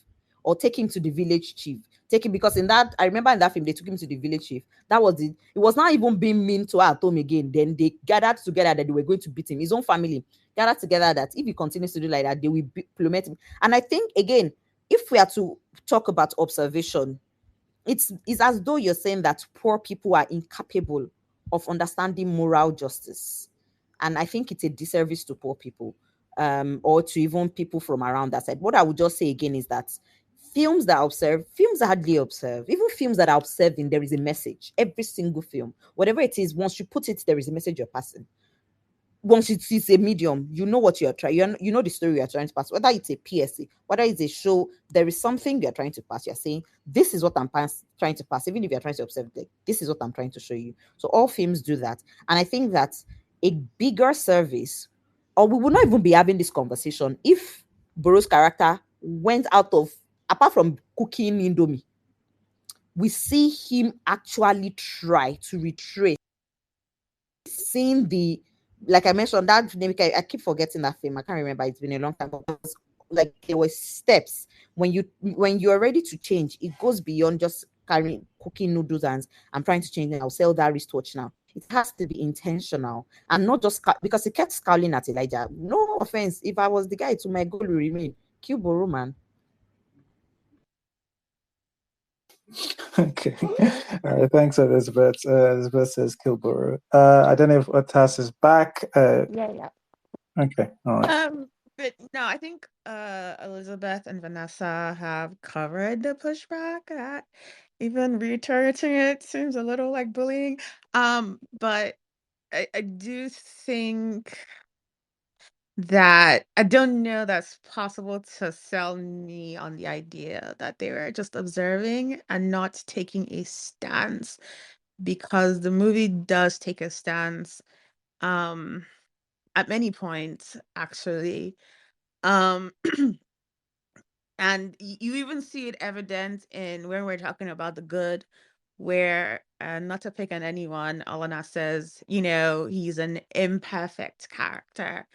or take him to the village chief. Take him, because in that, I remember in that film, they took him to the village chief. That was it. It was not even being mean to her at home again. Then they gathered together that they were going to beat him. His own family gathered together that if he continues to do like that, they will plummet him. And I think, again, if we are to talk about observation, it's as though you're saying that poor people are incapable of understanding moral justice. And I think it's a disservice to poor people, or to even people from around that side. What I would just say again is that films that observe, films that hardly observe, even films that are observing, there is a message. Every single film, whatever it is, once you put it, there is a message you're passing. once it's a medium, you know what you're trying, you know the story you're trying to pass, whether it's a PSA, whether it's a show, there is something you're trying to pass. You're saying, this is what I'm trying to pass, even if you're trying to observe, like, this is what I'm trying to show you. So all films do that. And I think that a bigger service, or we would not even be having this conversation if Boro's character went out of, apart from cooking Indomie, we see him actually try to retrace, seeing the, like I mentioned, that name, I keep forgetting that film. I can't remember. It's been a long time. But it was, like, there were steps when you're ready to change. It goes beyond just carrying cooking noodles and I'm trying to change. I'll sell that wristwatch now. It has to be intentional and not just because he kept scowling at Elijah. No offense, if I was the guy, to my goal will remain Kill Boro, man. Okay. All right. Thanks, Elizabeth. Elizabeth says Kill Boro. I don't know if Otas is back. Yeah. Okay. All right. But no, I think Elizabeth and Vanessa have covered the pushback. Even reiterating it seems a little like bullying. But I do think that I don't know that's possible to sell me on the idea that they were just observing and not taking a stance, because the movie does take a stance at many points, actually. Um and you even see it evident in when we're talking about the good, where not to pick on anyone, Alana says, he's an imperfect character.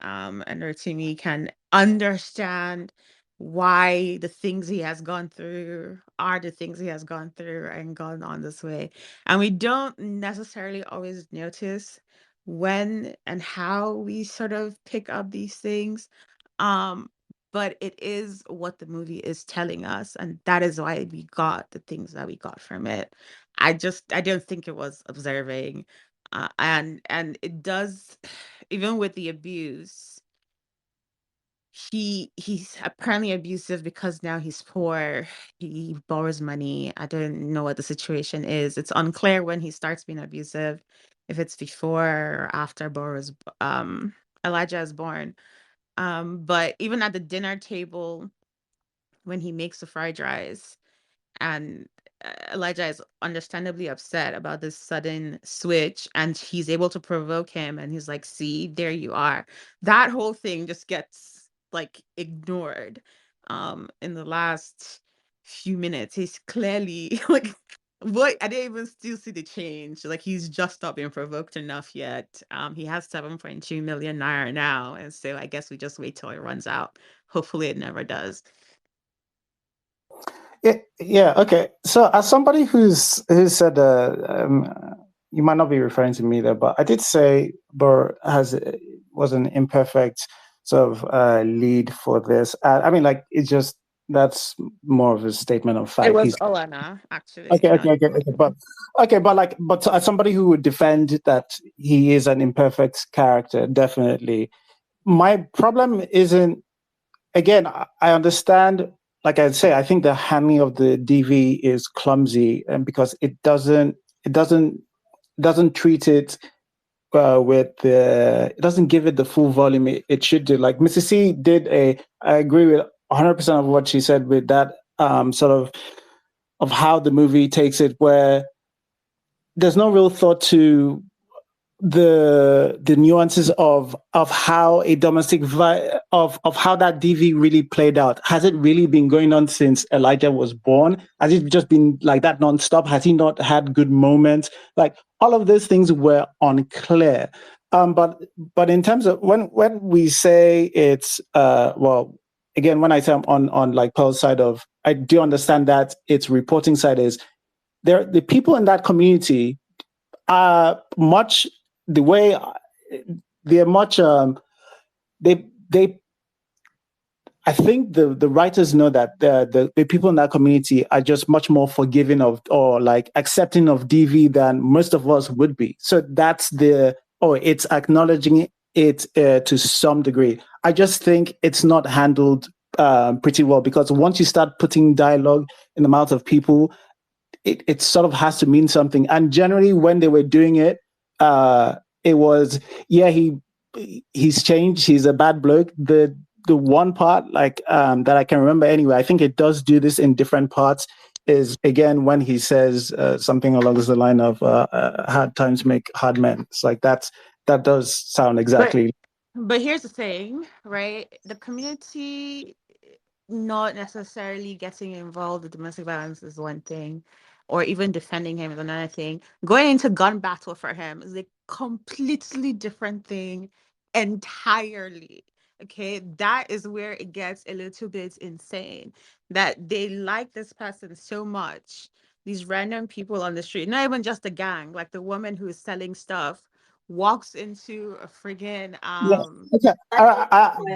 And Rotimi can understand why the things he has gone through are the things he has gone through and gone on this way. And we don't necessarily always notice when and how we sort of pick up these things. Um, but it is what the movie is telling us, and that is why we got the things that we got from it. I don't think it was observing, and it does, even with the abuse. He's apparently abusive because now he's poor. He borrows money. I don't know what the situation is. It's unclear when he starts being abusive, if it's before or after Elijah is born. But even at the dinner table, when he makes the fried rice, and Elijah is understandably upset about this sudden switch, and he's able to provoke him, and he's like, see, there you are. That whole thing just gets like ignored in the last few minutes. He's clearly like, what, I didn't even still see the change. Like, he's just not being provoked enough yet. He has 7.2 million naira now, and so I guess we just wait till it runs out. Hopefully it never does. Yeah. Okay. So, as somebody who said, you might not be referring to me there, but I did say Burr was an imperfect sort of lead for this. I mean, like, it's just, that's more of a statement of fact. It was Olena, actually. Okay, but as somebody who would defend that he is an imperfect character, definitely. My problem isn't, again, I understand. Like I say, I think the handling of the DV is clumsy, and because it doesn't treat it it doesn't give it the full volume it should do. Like Mrs. C did I agree with 100% of what she said with that sort of how the movie takes it, where there's no real thought to the nuances of how a domestic of how that DV really played out. Has it really been going on since Elijah was born? Has it just been like that nonstop? Has he not had good moments? Like, all of those things were unclear. But in terms of when we say it's well, again, when I say I'm on like Pearl's side of, I do understand that its reporting side is the people in that community are much the way they're much they I think the writers know that the people in that community are just much more forgiving of, or like accepting of DV than most of us would be. So that's it's acknowledging it to some degree. I just think it's not handled pretty well, because once you start putting dialogue in the mouth of people, it sort of has to mean something. And generally when they were doing it, it was, yeah, he's changed. He's a bad bloke. The one part that I can remember anyway, I think it does do this in different parts, is again when he says something along the line of hard times make hard men. It's like that does sound But exactly. but here's the thing, right? The community not necessarily getting involved with domestic violence is one thing, or even defending him is another thing. Going into gun battle for him is a completely different thing entirely. Okay, that is where it gets a little bit insane. That they like this person so much. These random people on the street, not even just a gang, like the woman who is selling stuff walks into a friggin' Yeah. Okay.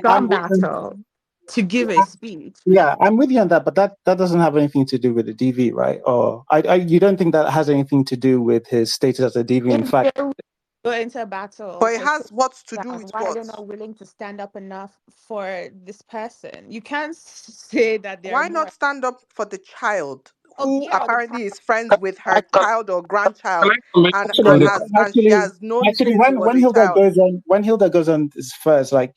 gun battle to give a speech. Yeah, I'm with you on that, but that doesn't have anything to do with the DV, right? Or you don't think that has anything to do with his status as a DV? In If fact, they go into a battle But it for so has what to do long, with why are what? they not willing to stand up enough for this person? You can't say that they're Why more. not stand up for the child Oh who yeah, the apparently is friends with I her can, child or can grandchild I comment actually, on the and she actually, has known actually, since he was when a Hilda child? goes on is first, like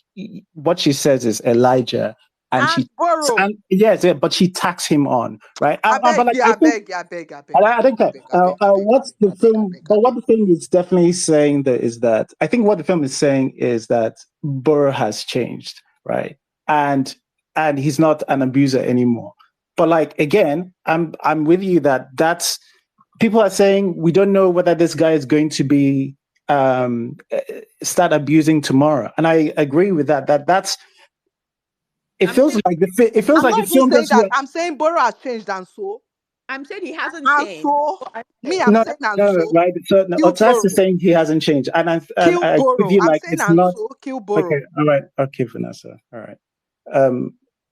what she says is Elijah, and And Boro. yes, yeah, but she tacks him on, right? I But beg, like yeah, I I think beg, I beg, I beg, And I I beg, don't I care. beg, I beg, I beg, I What's beg, the I beg, I film? beg, I But beg. what the film is definitely saying that is that I think what the film is saying is that Burr has changed, right? And he's not an abuser anymore. But like again, I'm with you that that's people are saying we don't know whether this guy is going to be start abusing tomorrow, and I agree with that. That's it I'm feels saying like it feels I'm like not the even film saying just that. went. I'm saying Boro has changed I'm saying he hasn't and changed. so, That's what I'm me, saying. I'm No, saying and no, so, right. So no, kill Otas is Boro, saying he hasn't changed, and kill I agree with Boro. you. I'm Like saying it's and not so, kill okay. Boro. All right. Okay, Vanessa. All right.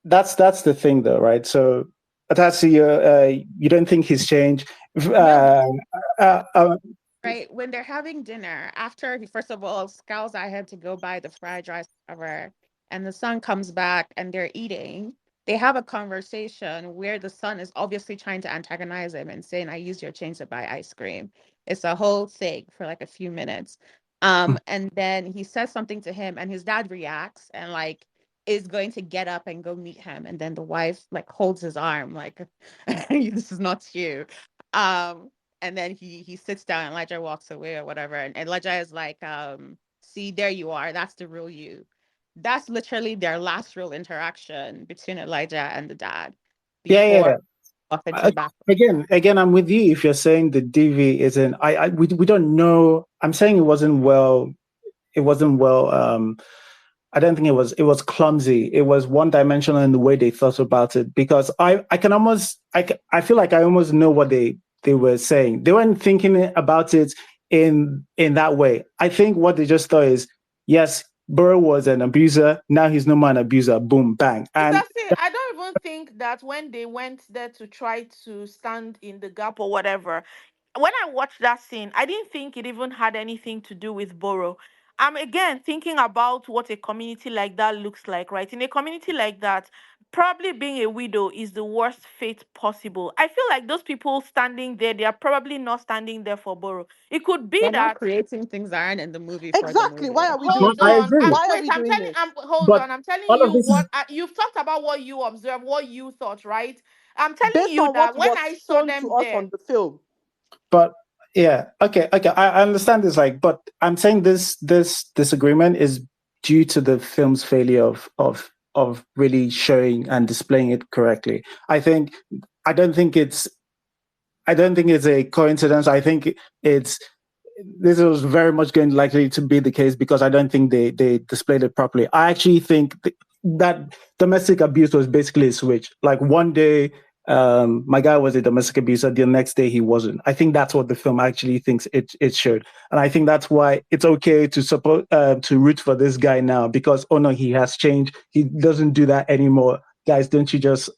That's the thing, though, right? So Otas, you don't think he's changed? No, Uh, uh, right? When they're having dinner, after he first of all scours ahead to go buy the fried rice, whatever, and the son comes back and they're eating, they have a conversation where the son is obviously trying to antagonize him and saying, I used your change to buy ice cream. It's a whole thing for like a few minutes. And then he says something to him, and his dad reacts and like is going to get up and go meet him. And then the wife like holds his arm, like, this is not you. Um, and then he sits down and Elijah walks away or whatever. And Elijah is like, see, there you are. That's the real you. That's literally their last real interaction between Elijah and the dad yeah, before yeah. off into battle. Again, I'm with you. If you're saying the DV isn't, we don't know. I'm saying it wasn't well. It wasn't well. I don't think it was. It was clumsy. It was one dimensional in the way they thought about it. Because I can almost, I feel like I almost know what they were saying. They weren't thinking about it in that way. I think what they just thought is, yes, Burrow was an abuser. Now he's no more an abuser. Boom, bang, and That's it. I don't even think that when they went there to try to stand in the gap or whatever, when I watched that scene, I didn't think it even had anything to do with Boro. I'm again thinking about what a community like that looks like, right? In a community like that, probably being a widow is the worst fate possible. I feel like those people standing there, they are probably not standing there for Boro. It could be They're not that. creating things that aren't in the movie for the Exactly. Why movie. are we doing Hold I this? on. agree. Why are Wait, we I'm doing telling this? hold But on. I'm telling all of you this is what you've talked about, what you observed, what you thought, right? I'm telling Based you on what that when was I saw shown to them us there, on the film. But yeah, okay. I understand this. Like, but I'm saying this disagreement is due to the film's failure of really showing and displaying it correctly. I don't think it's I don't think it's a coincidence. I think it's this was very much going likely to be the case because I don't think they displayed it properly. I actually think that domestic abuse was basically a switch. Like one day, my guy was a domestic abuser. The next day, he wasn't. I think that's what the film actually thinks it showed, and I think that's why it's okay to support to root for this guy now because oh no, he has changed. He doesn't do that anymore. Guys, don't you just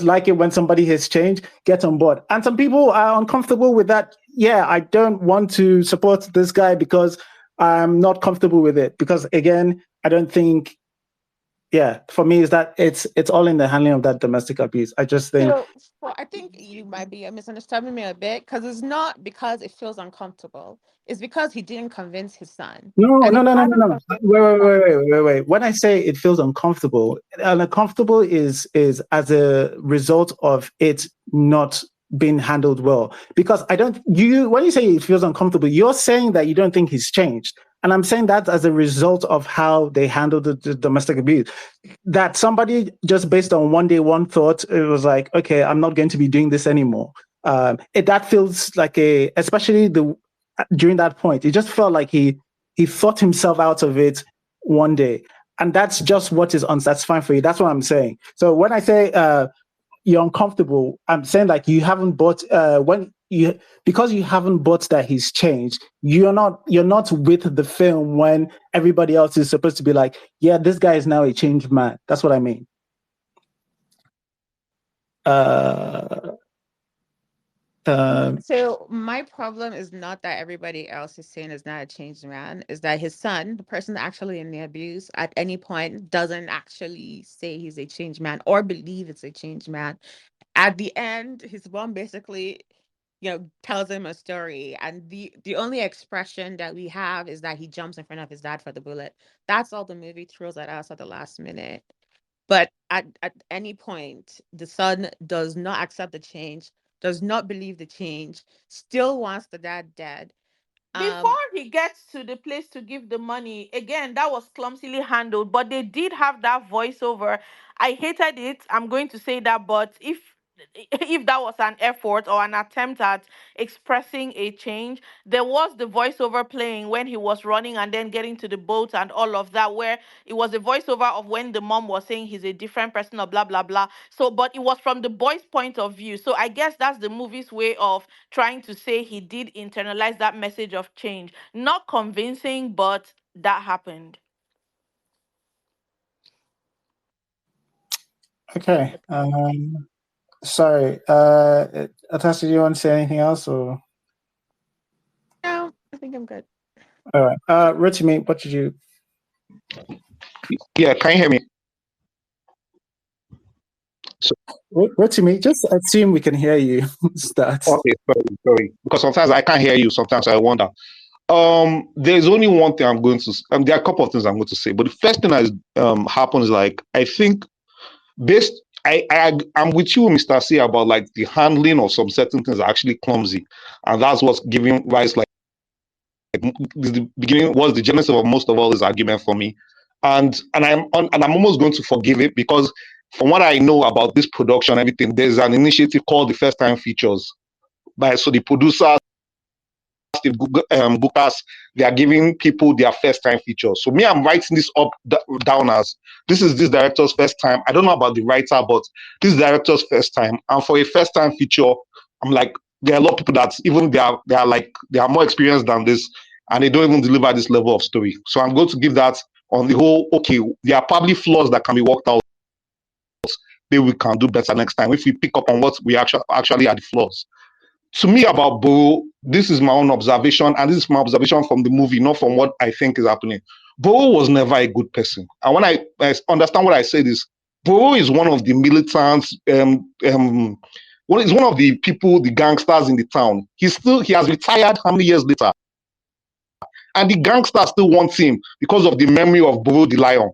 like it when somebody has changed? Get on board. And some people are uncomfortable with that. Yeah, I don't want to support this guy because I'm not comfortable with it. Because again, I don't think yeah, for me is that it's all in the handling of that domestic abuse. I just think So, I think you might be misunderstanding me a bit because it's not because it feels uncomfortable. It's because he didn't convince his son, no, and no, if he no, no, no, hadn't no. convinced his son, Wait. When I say it feels uncomfortable, uncomfortable is as a result of it not being handled well. Because I don't you when you say it feels uncomfortable, you're saying that you don't think he's changed. And I'm saying that as a result of how they handled the domestic abuse. That somebody just based on one day, one thought, it was like, okay, I'm not going to be doing this anymore. That feels like especially during that point, it just felt like he thought himself out of it one day, and that's just what is unsatisfying for you. That's what I'm saying. So when I say you're uncomfortable, I'm saying like you haven't bought when you because you haven't bought that he's changed. You're not with the film when everybody else is supposed to be like, yeah, this guy is now a changed man. That's what I mean. Uh, So my problem is not that everybody else is saying is not a changed man, is that his son, the person actually in the abuse, at any point doesn't actually say he's a changed man or believe it's a changed man. At the end, his mom basically, tells him a story, and the only expression that we have is that he jumps in front of his dad for the bullet. That's all the movie throws at us at the last minute. But at any point, the son does not accept the change, does not believe the change, still wants the dad dead. Before Um, he gets to the place to give the money, again, that was clumsily handled, but they did have that voiceover. I hated it. I'm going to say that, but if that was an effort or an attempt at expressing a change, there was the voiceover playing when he was running and then getting to the boat and all of that, where it was a voiceover of when the mom was saying he's a different person or blah blah blah. So, but it was from the boy's point of view. So I guess that's the movie's way of trying to say he did internalize that message of change. Not convincing, but that happened. okay. Sorry. Atasha, do you want to say anything else or? no, I think I'm good. All right. Rotimi, what did you? Yeah, can you hear me? So, Rotimi, just assume we can hear you. Start. okay, sorry. Because sometimes I can't hear you. Sometimes I wonder. There's only one thing I'm going to. There are a couple of things I'm going to say, but the first thing that happens, like I think, based. I'm with you, Mr. C, about like the handling of some certain things are actually clumsy, and that's what's giving rise the beginning was the genesis of most of all this argument for me, and I'm almost going to forgive it because from what I know about this production, everything, there's an initiative called the First Time Features by the producers, bookers, they are giving people their first time features. So me, I'm writing this up down as this is this director's first time. I don't know about the writer, but this director's first time, and for a first time feature, I'm like there are a lot of people that even they are more experienced than this, and they don't even deliver this level of story. So I'm going to give that on the whole. Okay, there are probably flaws that can be worked out. Maybe we can do better next time if we pick up on what we actually are the flaws. To me, about Boro, this is my own observation, and this is my observation from the movie, not from what I think is happening. Boro was never a good person. And when I understand what I said is, Boro is one of the militants, is one of the people, the gangsters in the town. He has retired how many years later? And the gangsters still want him because of the memory of Boro the Lion.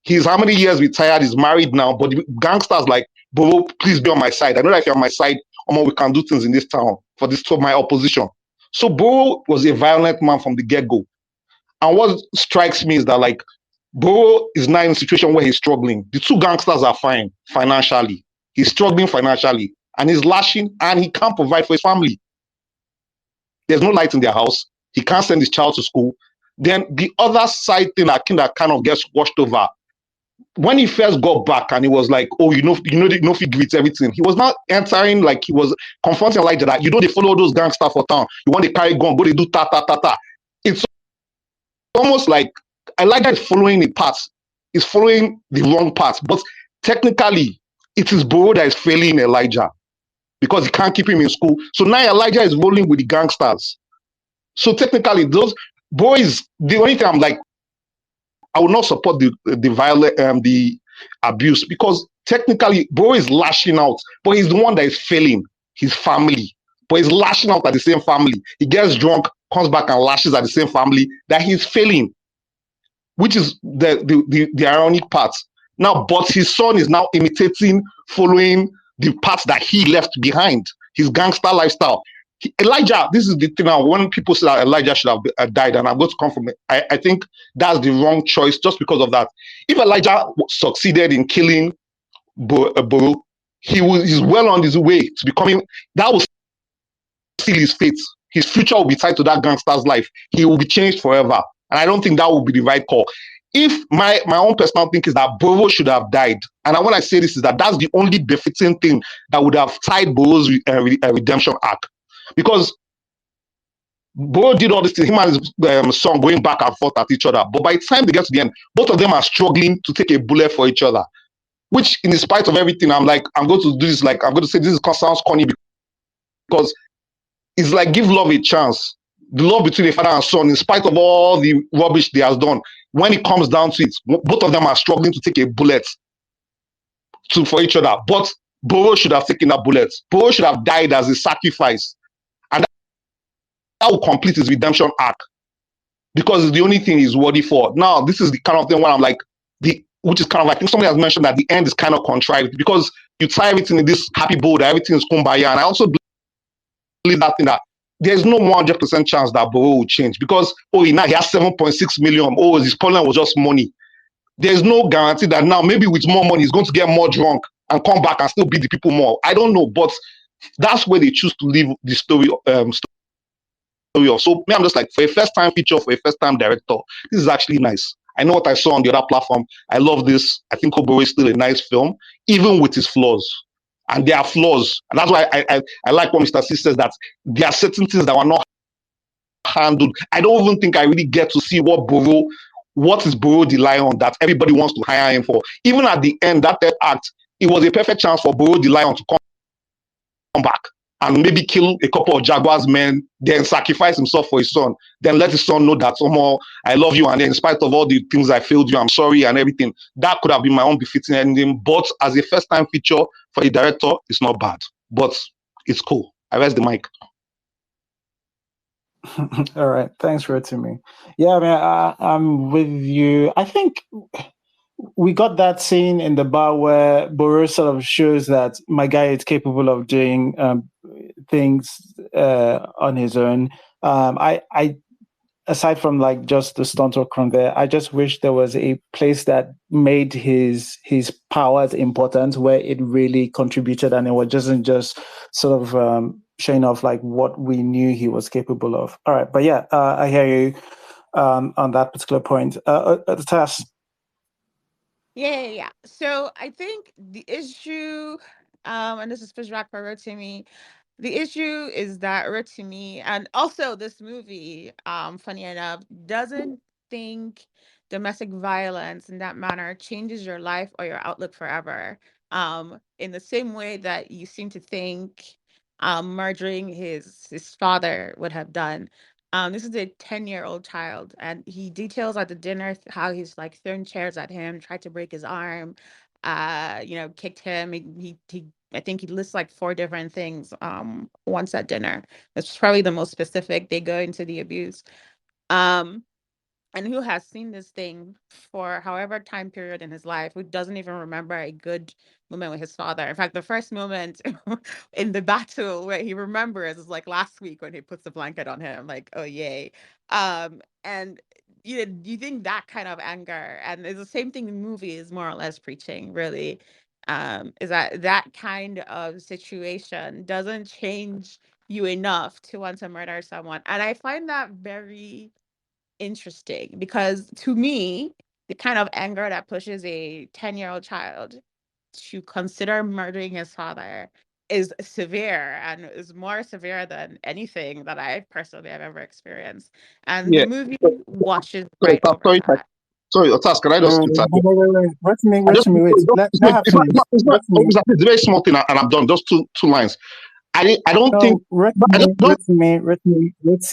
He's how many years retired, he's married now, but the gangsters like, Boro, please be on my side. I know that if you're on my side, we can do things in this town for my opposition. So Boro was a violent man from the get-go. And what strikes me is that like Boro is now in a situation where he's struggling. The two gangsters are fine financially. He's struggling financially and he's lashing and he can't provide for his family. There's no light in their house. He can't send his child to school. Then the other side thing that kind of gets washed over when he first got back and he was like, oh, if he greets everything, he was not entering like he was confronting Elijah that they follow those gangsters for town. You want to carry gun, go they do ta ta ta ta. It's almost like Elijah is following a path, is following the wrong path. But technically, it is Boro that is failing Elijah because he can't keep him in school. So now Elijah is rolling with the gangsters. So technically, those boys, the only thing I'm like, I will not support the violent the abuse, because technically Bro is lashing out, but he's the one that is failing his family. But he's lashing out at the same family. He gets drunk, comes back and lashes at the same family that he's failing, which is the ironic part. Now, but his son is now imitating, following the path that he left behind, his gangster lifestyle. Elijah, this is the thing now. When people say that Elijah should have died, and I'm going to come from it, I think that's the wrong choice just because of that. If Elijah succeeded in killing Boro, he's well on his way to becoming, that will seal his fate. His future will be tied to that gangster's life. He will be changed forever. And I don't think that would be the right call. If my own personal thing is that Boro should have died, and when I say this is that's the only befitting thing that would have tied Boro's redemption arc. Because Boro did all this thing, him and his son going back and forth at each other. But by the time they get to the end, both of them are struggling to take a bullet for each other. Which, in spite of everything, I'm going to do this, I'm going to say this sounds corny, because it's like give love a chance. The love between a father and son, in spite of all the rubbish they has done, when it comes down to it, both of them are struggling to take a bullet for each other. But Boro should have taken that bullet. Boro should have died as a sacrifice. And that will complete his redemption arc, because it's the only thing he's worthy for. Now, this is the kind of thing where I'm like, which is kind of, I think somebody has mentioned that the end is kind of contrived, because you tie everything in this happy bowl that everything is kumbaya. And I also believe that thing that there's no 100% chance that Boro will change, because now he has 7.6 million. His problem was just money. There's no guarantee that now maybe with more money he's going to get more drunk and come back and still beat the people more. I don't know, but that's where they choose to leave the story. So me, I'm just like, for a first-time feature, for a first-time director, this is actually nice. I know what I saw on the other platform. I love this. I think Boro is still a nice film, even with his flaws. And there are flaws. And that's why I like what Mr. C says, that there are certain things that were not handled. I don't even think I really get to see what is Boro the Lion that everybody wants to hire him for. Even at the end, that third act, it was a perfect chance for Boro the Lion to come back and maybe kill a couple of Jaguars men, then sacrifice himself for his son, then let his son know that somehow I love you, and then in spite of all the things I failed you, I'm sorry and everything. That could have been my own befitting ending, but as a first-time feature for the director, it's not bad, but it's cool. I rest the mic. All right, thanks, Rotimi. Yeah, I mean, I'm with you. I think we got that scene in the bar where Boro sort of shows that my guy is capable of doing things on his own. I aside from like just the stunt work from there, I just wish there was a place that made his powers important, where it really contributed and it wasn't just sort of showing off like what we knew he was capable of. All right, but yeah, I hear you on that particular point. Tass. Yeah. So I think the issue, and this is pushback for Rotimi. The issue is that Rotimi, and also this movie, funny enough, doesn't think domestic violence in that manner changes your life or your outlook forever. In the same way that you seem to think murdering his father would have done. This is a 10-year-old child, and he details at the dinner how he's like thrown chairs at him, tried to break his arm, kicked him. I think he lists like 4 different things once at dinner. That's probably the most specific. They go into the abuse. And who has seen this thing for however time period in his life, who doesn't even remember a good moment with his father. In fact, the first moment in the battle where he remembers is like last week when he puts the blanket on him, like, oh yay. And you think that kind of anger, and it's the same thing the movie is more or less preaching, really, is that kind of situation doesn't change you enough to want to murder someone. And I find that very interesting, because to me, the kind of anger that pushes a 10-year-old child to consider murdering his father is severe, and is more severe than anything that I personally have ever experienced. And the Yeah. movie washes right over that. Sorry, Otas, can I just interject? Wait. Let her finish. It's a very small thing, and I'm done. Just two lines. I don't think. Let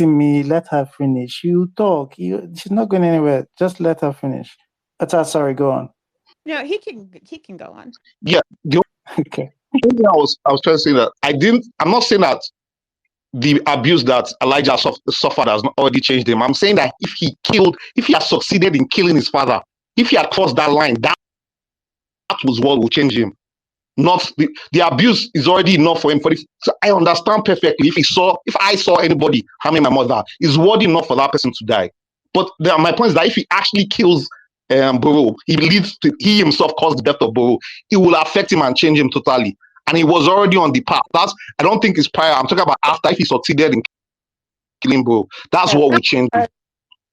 me let her finish. You talk. She's not going anywhere. Just let her finish. Sorry, go on. No, he can go on. Yeah, the Okay. only thing I was trying to say that I'm not saying that the abuse that Elijah suffered has not already changed him. I'm saying that if he had succeeded in killing his father, if he had crossed that line, that was what will change him. Not the abuse is already enough for him. So I understand perfectly. If I saw anybody harming my mother, is worthy enough for that person to die. But my point is that if he actually kills Boro, he himself caused the death of Boro, it will affect him and change him totally. And he was already on the path. I don't think it's prior. I'm talking about after, if he succeeded in killing Boro. That's what will change him.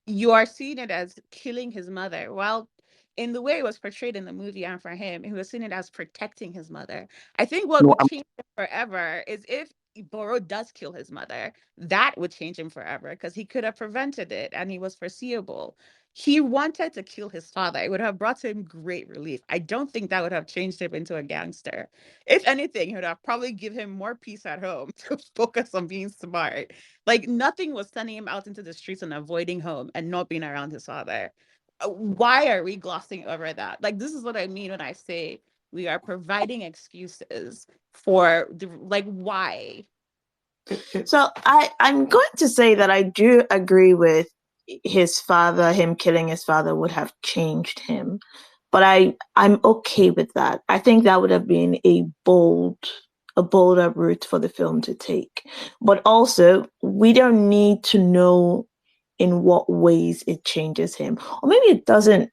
You are seeing it as killing his mother. Well, in the way it was portrayed in the movie and for him, he was seeing it as protecting his mother. I think what No, would change him forever is if Boro does kill his mother. That would change him forever because he could have prevented it and he was foreseeable. He wanted to kill his father. It would have brought him great relief. I don't think that would have changed him into a gangster. If anything, it would have probably given him more peace at home to focus on being smart. Like nothing was sending him out into the streets and avoiding home and not being around his father. Why are we glossing over that? Like this is what I mean when I say we are providing excuses for why. So I'm going to say that I do agree with his father. Him killing his father would have changed him, but I'm okay with that. I think that would have been a bolder route for the film to take. But also, we don't need to know in what ways it changes him, or maybe it doesn't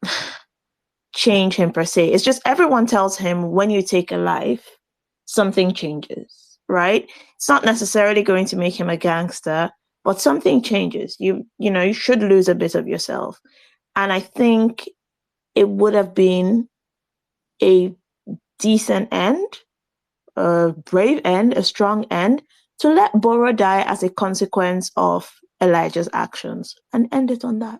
change him per se. It's just everyone tells him when you take a life, something changes, right? It's not necessarily going to make him a gangster, but something changes. You should lose a bit of yourself. And I think it would have been a decent end, a brave end, a strong end, to let Boro die as a consequence of Elijah's actions and end it on that.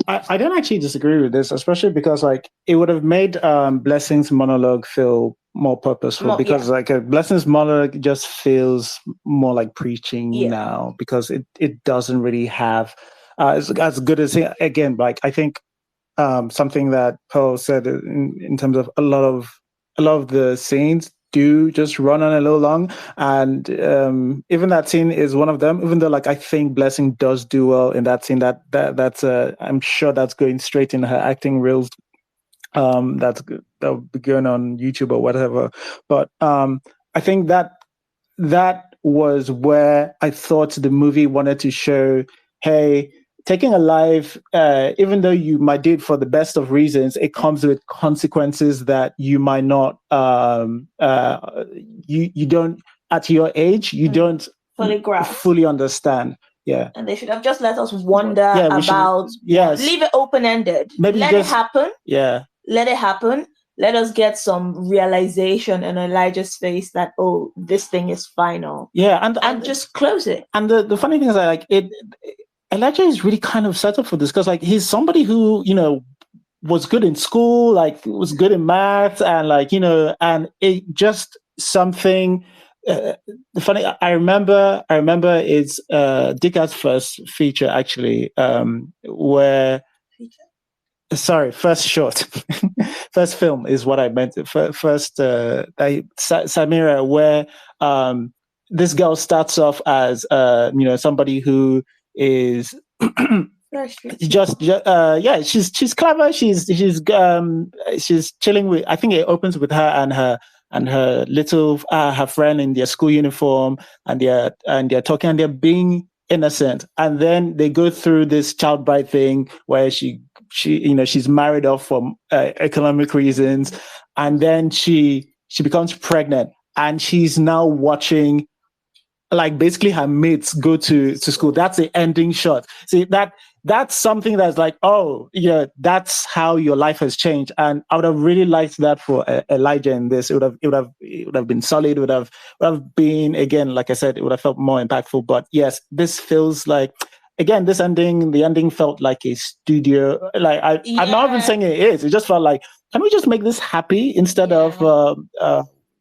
I don't actually disagree with this, especially because it would have made Blessing's monologue feel more purposeful because a Blessing's monologue just feels more like preaching now because it doesn't really have as good as again. I think something that Pearl said in terms of a lot of the scenes do just run on a little long, and even that scene is one of them. Even though I think Blessing does do well in that scene, that's I'm sure that's going straight in her acting reels. That'll be going on YouTube or whatever. But I think that was where I thought the movie wanted to show, hey, taking a life, even though you might do it for the best of reasons, it comes with consequences that you might not, you don't, at your age, you don't fully understand. Yeah. And they should have just let us wonder about, leave it open-ended. Maybe let it happen. Yeah. Let it happen. Let us get some realization in Elijah's face that, oh, this thing is final. Yeah. And just close it. And the funny thing is Elijah is really kind of set up for this because he's somebody who, was good in school, was good in math and and it just something funny. I remember it's Dicker's first feature actually, where first short. First film is what I meant. First Samira, where this girl starts off as somebody who is she's clever. She's chilling with. I think it opens with her and her little her friend in their school uniform, and they're talking and they're being innocent, and then they go through this child bride thing where she's married off for economic reasons, and then she becomes pregnant, and she's now watching basically her mates go to school. That's the ending shot. See, that's something that's oh yeah, that's how your life has changed. And I would have really liked that for Elijah in this. It would have been solid. It would have been, again, like I said, it would have felt more impactful. But yes, this feels again, the ending felt like a studio. I'm not even saying it is. It just felt can we just make this happy instead of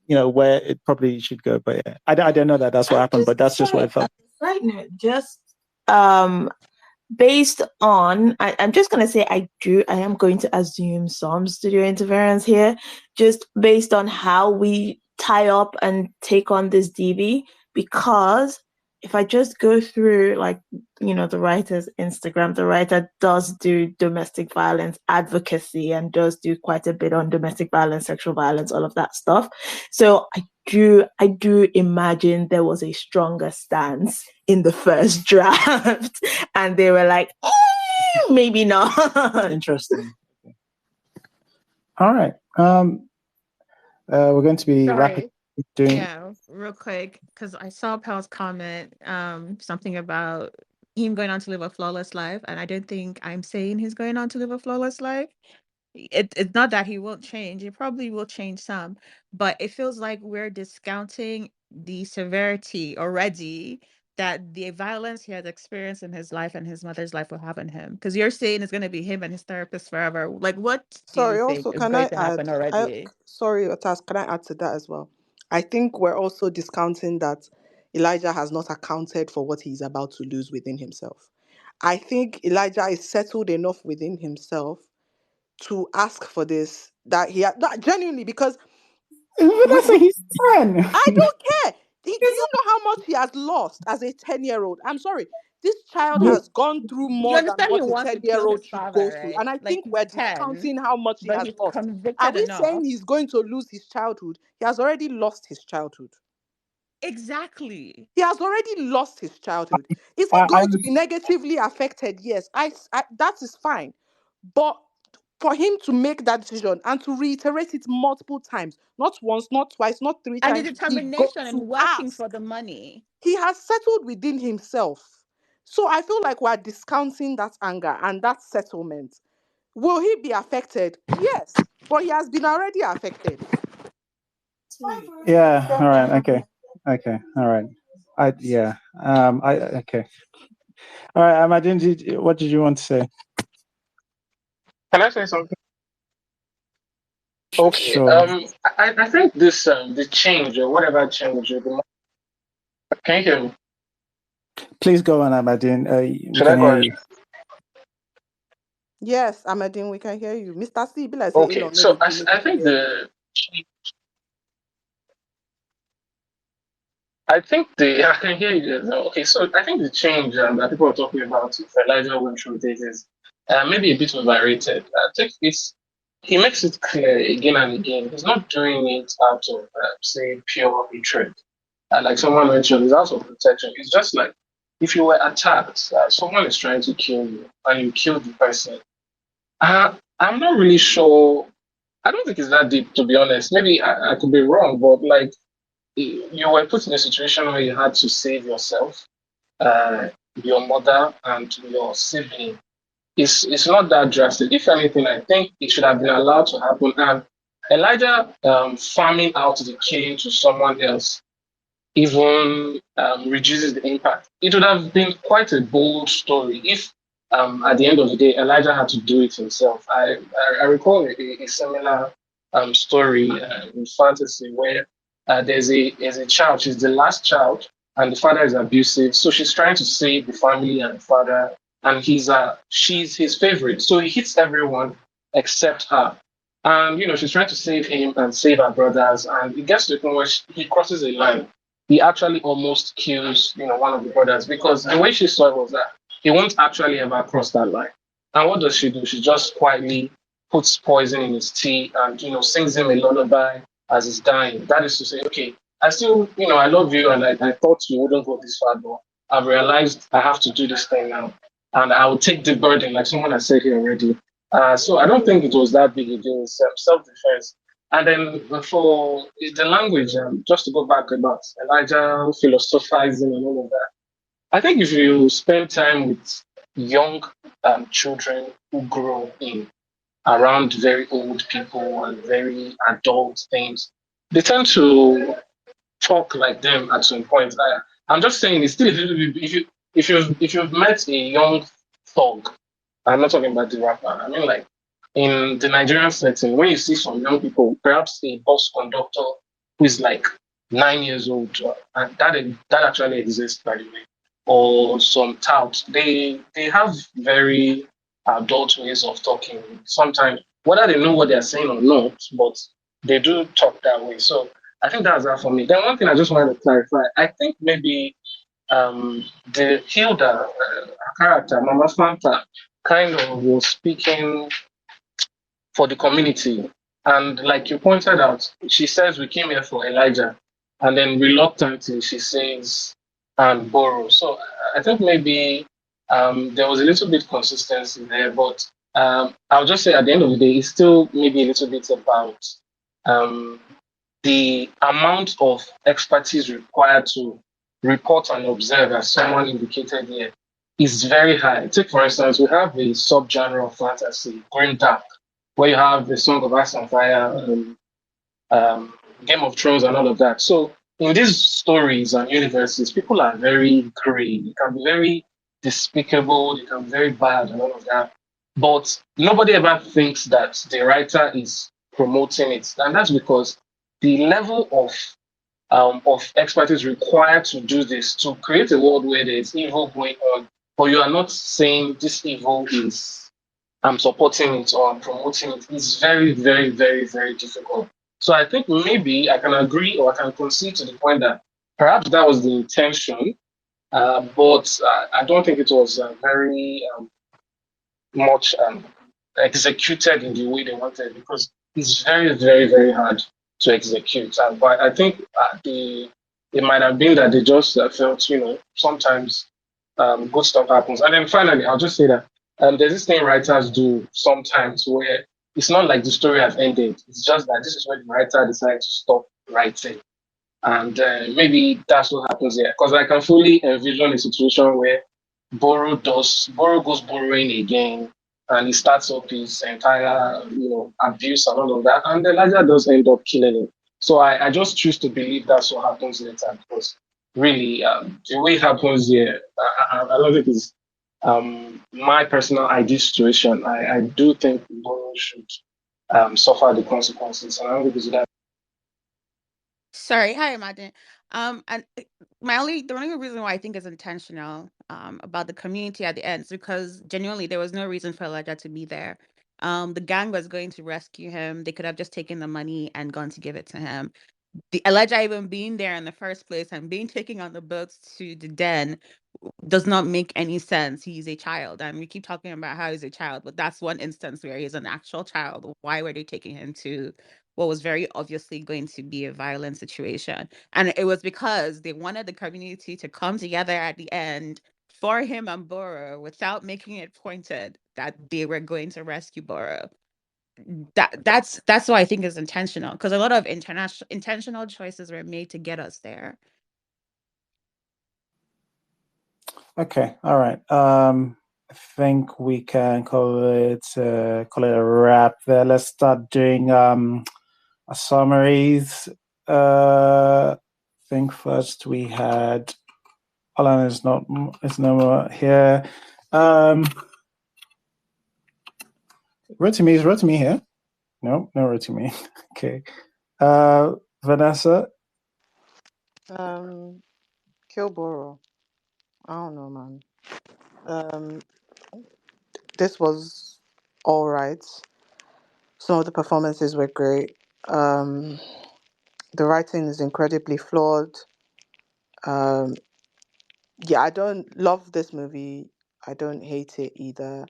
where it probably should go? But yeah, I don't know that's what happened, but that's just what I felt. Side note, just based on, I'm just going to say I am going to assume some studio interference here, just based on how we tie up and take on this DB, because if I just go through, like, the writer's Instagram, the writer does do domestic violence advocacy and does do quite a bit on domestic violence, sexual violence, all of that stuff. So I do imagine there was a stronger stance in the first draft, and they were like, maybe not. Interesting. All right. We're going to be rapid doing. Yeah, real quick, because I saw Pal's comment, something about him going on to live a flawless life, and I don't think I'm saying he's going on to live a flawless life. It's not that he won't change. He probably will change some, but it feels like we're discounting the severity already that the violence he has experienced in his life and his mother's life will have on him. Because you're saying it's going to be him and his therapist forever. Like, what do you Sorry, think also, is can going I to happen add? already? Sorry, Otas, can I add to that as well? I think we're also discounting that Elijah has not accounted for what he's about to lose within himself. I think Elijah is settled enough within himself to ask for this, that genuinely, because But that's a his son. I don't care. Do you know how much he has lost as a 10-year-old? I'm sorry. This child has gone through You more than understand he what a wants to kill 10-year-old his should go father, through. right? And I Like think he's we're 10, discounting how much he but has he's lost. Are convicted we enough. saying he's going to lose his childhood? He has already lost his childhood. Exactly. He has already lost his childhood. Is he I going to be negatively affected? Yes, that is fine. But for him to make that decision and to reiterate it multiple times, not once, not twice, not three And the times, he got determination to and working ask. for the money. He has settled within himself. So I feel like we're discounting that anger and that settlement. Will he be affected? Yes, but he has been already affected. Yeah. All right. Okay. Okay. All right. Yeah. Okay. All right. Imagine. What did you want to say? Can I say something? Okay. Sure. I think this the change or whatever change. Can you hear me? Please go on, Amadine. We Should I can go hear ahead? you. Yes, Amadine, we can hear you. Mr. C, be like say Okay. Elon, no So dey gree make I people think hear you. I can hear you. Okay. So I think the change that people are talking about if Elijah went through this is maybe a bit overrated. I think he makes it clear again and again. He's not doing it out of say pure hatred. Like someone mentioned, it's out of protection. It's just like if you were attacked, someone is trying to kill you and you kill the person. I'm not really sure. I don't think it's that deep, to be honest. Maybe I could be wrong, but like you were put in a situation where you had to save yourself, uh, your mother, and your sibling. It's not that drastic. If anything, I think it should have been allowed to happen. And Elijah farming out the killing to someone else even reduces the impact. It would have been quite a bold story if, at the end of the day, Elijah had to do it himself. I recall a similar story in fantasy where there's a child, she's the last child, and the father is abusive. So she's trying to save the family and the father, and she's his favorite. So he hits everyone except her. And she's trying to save him and save her brothers, and it gets to the point where he crosses a line. He actually almost kills, one of the brothers because the way she saw it was that he won't actually ever cross that line. And what does she do? She just quietly puts poison in his tea and, sings him a lullaby as he's dying. That is to say, okay, I still, I love you and I thought you wouldn't go this far, but I've realized I have to do this thing now. And I will take the burden, like someone has said here already. So I don't think it was that big a deal. It's self-defense. And then for the language, just to go back about Elijah philosophizing and all of that, I think if you spend time with young children who grow in around very old people and very adult things, they tend to talk like them at some point. I'm just saying it's still a little bit if you've met a young thug, I'm not talking about the rapper. I mean like in the Nigerian setting, when you see some young people, perhaps a bus conductor who is like 9 years old, and that actually exists by the way. or some tout. They have very adult ways of talking. Sometimes, whether they know what they're saying or not, but they do talk that way. So I think that's that for me. Then one thing I just wanted to clarify, I think maybe the Hilda character, Mama Fanta, kind of was speaking for the community. And like you pointed out, she says we came here for Elijah, and then reluctantly she says and borrow. So I think maybe there was a little bit consistency there, but I'll just say at the end of the day, it's still maybe a little bit about um, the amount of expertise required to report and observe, as someone indicated here, is very high. Take, for instance, we have a subgenre of fantasy, grim dark, where you have the Song of Ice and Fire, um, Game of Thrones, and all of that. So in these stories and universes, people are very gray. They can be very despicable. They can be very bad, and all of that. But nobody ever thinks that the writer is promoting it, and that's because the level of expertise required to do this, to create a world where there's evil going on, but you are not saying this evil is I'm supporting it or I'm promoting it, is very, very, very, very difficult. So I think maybe I can agree or I can concede to the point that perhaps that was the intention, but I don't think it was very much executed in the way they wanted, because it's very, very, very hard to execute. But I think it might have been that they just felt, sometimes good stuff happens. And then finally, I'll just say that there's this thing writers do sometimes where it's not like the story has ended. It's just that this is where the writer decides to stop writing. And maybe that's what happens here. Because I can fully envision a situation where Boro goes borrowing again, and he starts up his entire abuse and all of that, and then Elijah does end up killing him. So I just choose to believe that's what happens later, because really the way it happens here, I don't think it's my personal ideal situation. I do think Boro should suffer the consequences, and I don't think it's that. Sorry, hi, Imagine. And the only reason why I think is intentional about the community at the end is because genuinely there was no reason for Elijah to be there. The gang was going to rescue him. They could have just taken the money and gone to give it to him. The Elijah even being there in the first place and being taken on the boats to the den does not make any sense. He's a child, and we keep talking about how he's a child, but that's one instance where he's an actual child. Why were they taking him to what was very obviously going to be a violent situation? And it was because they wanted the community to come together at the end for him and Boro without making it pointed that they were going to rescue Boro. That's what I think is intentional, because a lot of international intentional choices were made to get us there. Okay, all right. I think we can call it a wrap there. Let's start doing summaries. I think first we had Alan is no more here. Rotimi, is Rotimi here? No Rotimi. Okay. Vanessa. Kill Boro. I don't know, man. This was all right. Some of the performances were great. The writing is incredibly flawed. Um, yeah, I don't love this movie. I don't hate it either.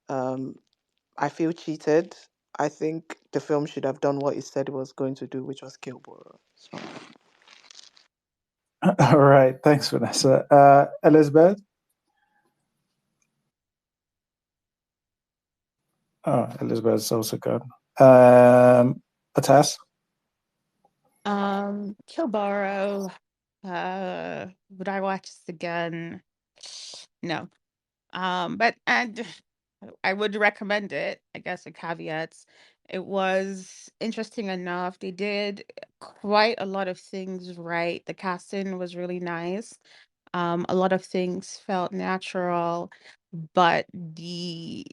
Um, I feel cheated. I think the film should have done what it said it was going to do, which was kill Boro. So. All right. Thanks, Vanessa. Elizabeth. Oh, Elizabeth is also good. Atas. Kill Boro. Would I watch this again? No. But and I would recommend it, I guess, with caveats. It was interesting enough. They did quite a lot of things right. The casting was really nice. A lot of things felt natural, but I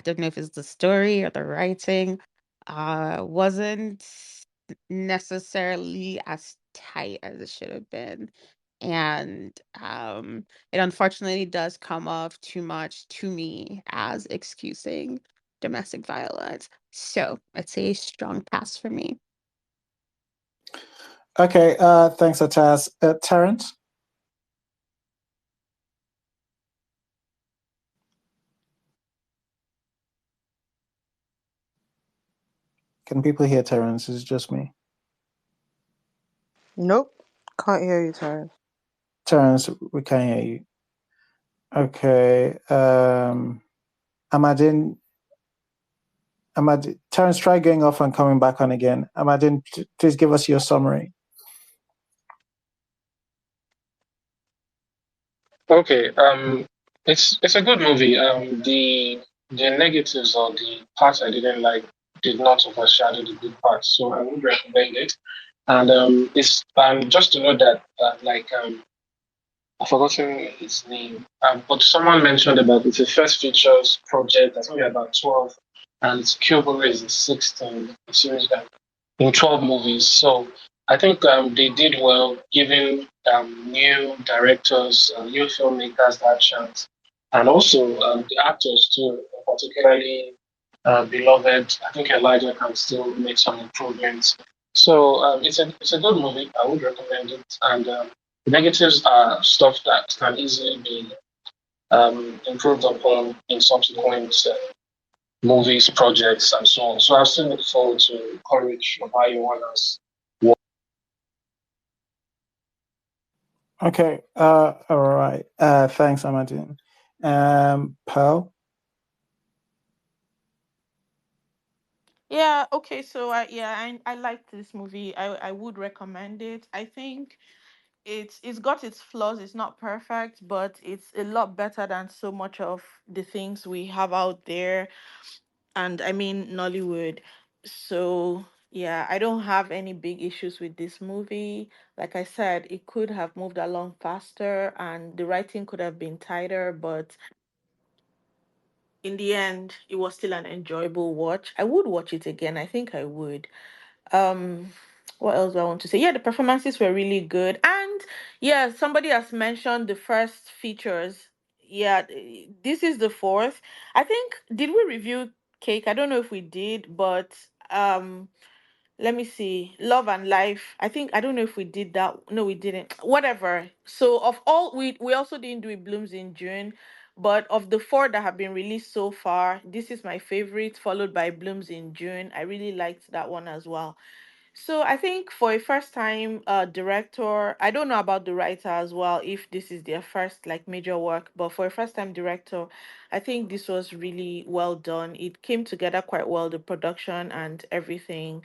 don't know if it's the story or the writing, wasn't necessarily as tight as it should have been. And it unfortunately does come off too much to me as excusing domestic violence. So I'd say a strong pass for me. Okay, thanks, Ataz. Terrence? Can people hear Terrence? Is it just me? Nope. Can't hear you, Terrence. Terrence, we can't hear you. Okay. Amadin, Terrence, try going off and coming back on again. Amadin, please give us your summary. Okay. It's a good movie. The negatives or the parts I didn't like did not overshadow the good parts, so I would recommend it. And it's just to know that I've forgotten his name, but someone mentioned about it's a first features project. I think we're about 12, and Kill Boro is the sixth in the series that in 12 movies. So I think they did well giving new directors, new filmmakers that chance. And also the actors too, particularly beloved. I think Elijah can still make some improvements. So it's a good movie. I would recommend it. And the negatives are stuff that can easily be improved upon in subsequent movies, projects, and so on. So I still look forward to Courage Obayuwana's work. Okay. All right. Thanks, Amadin. Pearl? Yeah, okay, so I liked this movie. I would recommend it. I think it's got its flaws. It's not perfect, but it's a lot better than so much of the things we have out there. And I mean Nollywood. So yeah, I don't have any big issues with this movie. Like I said, it could have moved along faster and the writing could have been tighter, but in the end, it was still an enjoyable watch. I would watch it again. I think I would. Um, what else do I want to say? Yeah, the performances were really good. And yeah, somebody has mentioned the first features. Yeah, this is the fourth. I think did we review Cake? I don't know if we did, but um let me see. Love and Life. I think I don't know if we did that. No, we didn't. Whatever. So of all we also didn't do It Blooms in June, but of the four that have been released so far, this is my favorite, followed by Blooms in June. I really liked that one as well. So I think for a first time director, I don't know about the writer as well, if this is their first like major work, but for a first time director, I think this was really well done. It came together quite well, the production and everything.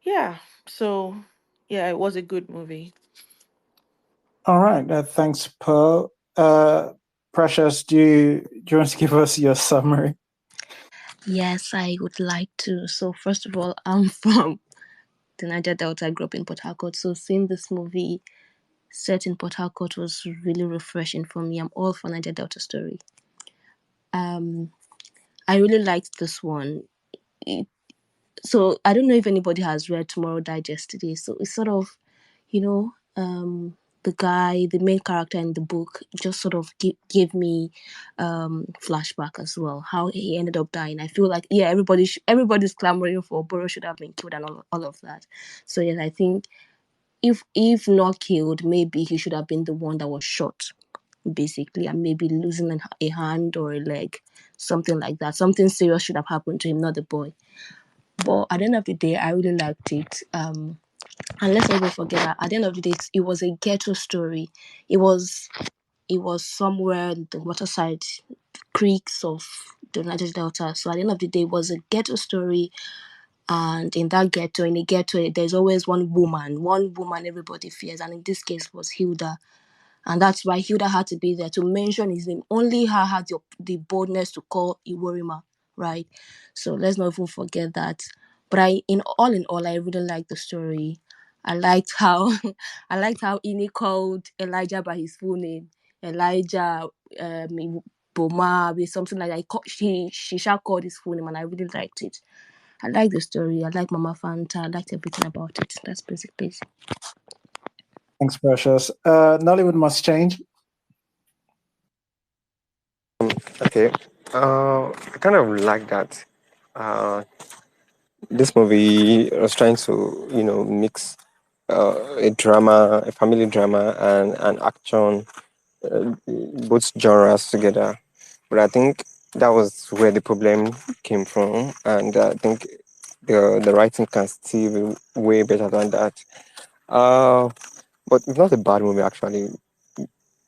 Yeah. So, yeah, it was a good movie. All right. Thanks, Pearl. Precious, do you want to give us your summary? Yes, I would like to. So first of all, I'm from the Niger Delta. I grew up in Port Harcourt. So seeing this movie set in Port Harcourt was really refreshing for me. I'm all for Niger Delta story. I really liked this one. So I don't know if anybody has read Tomorrow Digest today. So it's sort of, you know, the main character in the book, just sort of gave me flashback as well, how he ended up dying. I feel like, yeah, everybody's clamoring for Boro should have been killed and all of that. So yes, I think if not killed, maybe he should have been the one that was shot, basically, and maybe losing a hand or a leg, something like that. Something serious should have happened to him, not the boy. But at the end of the day, I really liked it. And let's not even forget that at the end of the day, it was a ghetto story. It was somewhere in the waterside creeks of the Niger Delta. So at the end of the day, it was a ghetto story. And in a ghetto, there's always one woman everybody fears. And in this case was Hilda. And that's why Hilda had to be there to mention his name. Only her had the boldness to call Iworima, right? So let's not even forget that. But in all, I really liked the story. I liked how Ini called Elijah by his full name. Elijah Boma, something like that. She shall call his full name, and I really liked it. I liked the story. I liked Mama Fanta. I liked everything about it. That's basically it. Thanks, Precious. Nollywood must change. Okay. I kind of like that. Uh, this movie was trying to, mix a drama, a family drama, and an action, both genres together. But I think that was where the problem came from, and I think the writing can still be way better than that. Uh, but it's not a bad movie actually.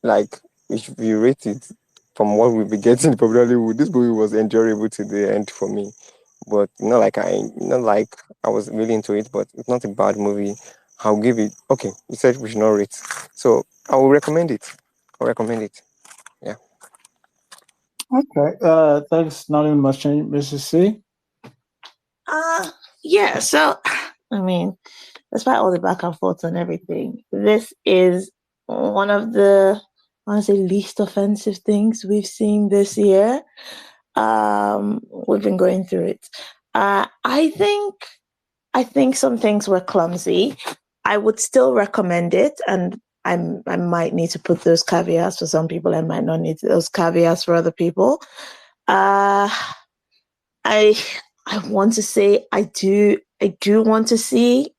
Like if you rate it from what we've been getting in popular Hollywood, this movie was enjoyable to the end for me. But not like I was really into it. But it's not a bad movie. I'll give it. Okay, you said we should not rate, so I will recommend it. I'll recommend it. Yeah. Okay. Thanks, Nollywood must change, Mrs. C. Yeah, so I mean, despite all the back and forth and everything, this is one of the, I want to say, least offensive things we've seen this year. We've been going through it. I think some things were clumsy. I would still recommend it, and I might need to put those caveats for some people. I might not need those caveats for other people. I I want to say I do want to see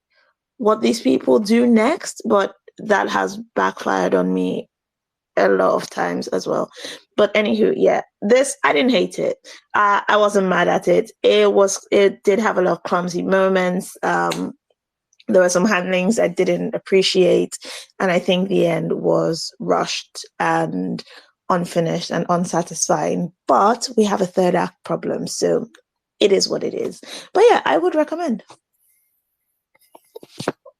what these people do next, but that has backfired on me a lot of times as well. But anywho, yeah, this, I didn't hate it. I wasn't mad at it. It did have a lot of clumsy moments. There were some handlings I didn't appreciate, and I think the end was rushed and unfinished and unsatisfying. But we have a third act problem, so it is what it is. But yeah, I would recommend.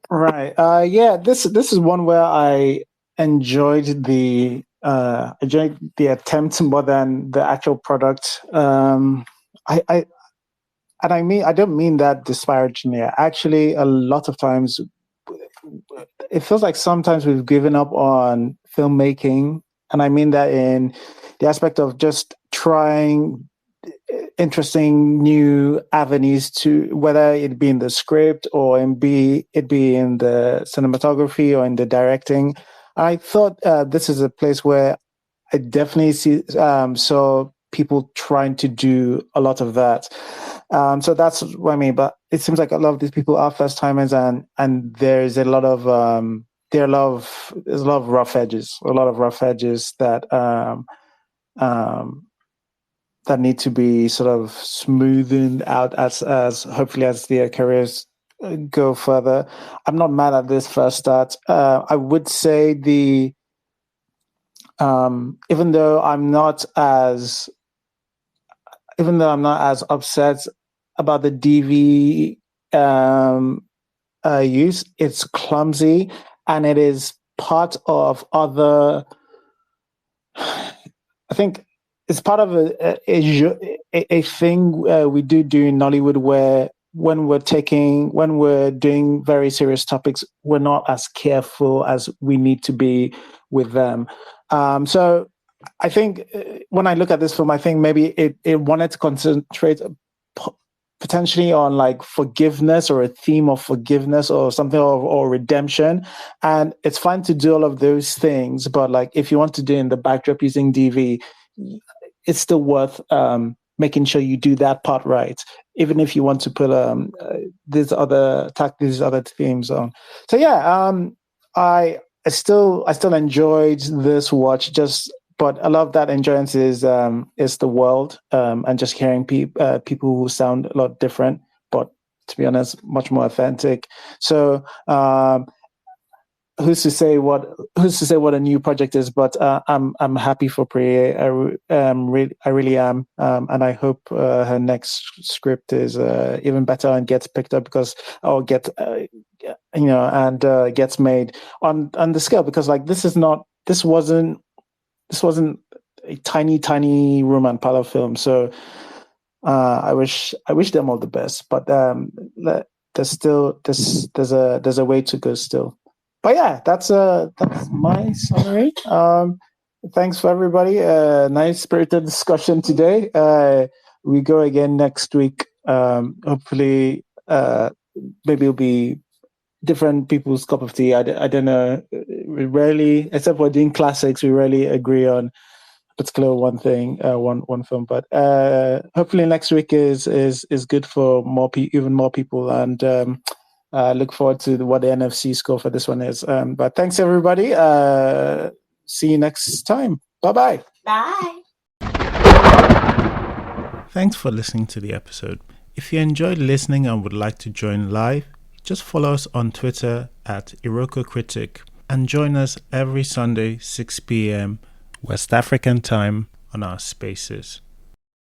Right. Yeah. This is one where I enjoyed the attempt more than the actual product. I and I don't mean that disparagingly. Actually, a lot of times, it feels like sometimes we've given up on filmmaking, and I mean that in the aspect of just trying interesting new avenues, to whether it be in the script or it be in the cinematography or in the directing. I thought this is a place where I definitely saw people trying to do a lot of that. So that's what I mean. But it seems like a lot of these people are first timers, and there's a lot of there's a lot of rough edges, that that need to be sort of smoothened out as hopefully as their careers go further. I'm not mad at this first start. I would say even though I'm not as upset about the DV use, it's clumsy, and it is part of other. I think it's part of a thing we do in Nollywood, where when we're doing very serious topics, we're not as careful as we need to be with them. So I think when I look at this film, I think maybe it wanted to concentrate potentially on like forgiveness, or a theme of forgiveness, or something, or redemption. And it's fine to do all of those things, but like if you want to do it in the backdrop using DV, it's still worth making sure you do that part right, even if you want to put these other themes on. So yeah, I still enjoyed this watch, but a lot of that enjoyance is the world, and just hearing people who sound a lot different, but to be honest, much more authentic. So who's to say what a new project is? But I'm happy for Priye. I really am, and I hope her next script is even better and gets picked up, gets made on the scale, because like this wasn't a tiny room and parlor film. So I wish them all the best, but there's a way to go still. But yeah, that's my summary. Thanks for everybody. Nice spirited discussion today. We go again next week. Hopefully, maybe it'll be different people's cup of tea. I don't know. We rarely, except for doing classics, we rarely agree on a particular one thing, one film. But hopefully next week is good for even more people, and look forward to what the NFC score for this one is. But thanks everybody. See you next time. Bye-bye. Bye. Thanks for listening to the episode. If you enjoyed listening and would like to join live, just follow us on Twitter at IrokoCritic and join us every Sunday 6 p.m. West African time on our spaces.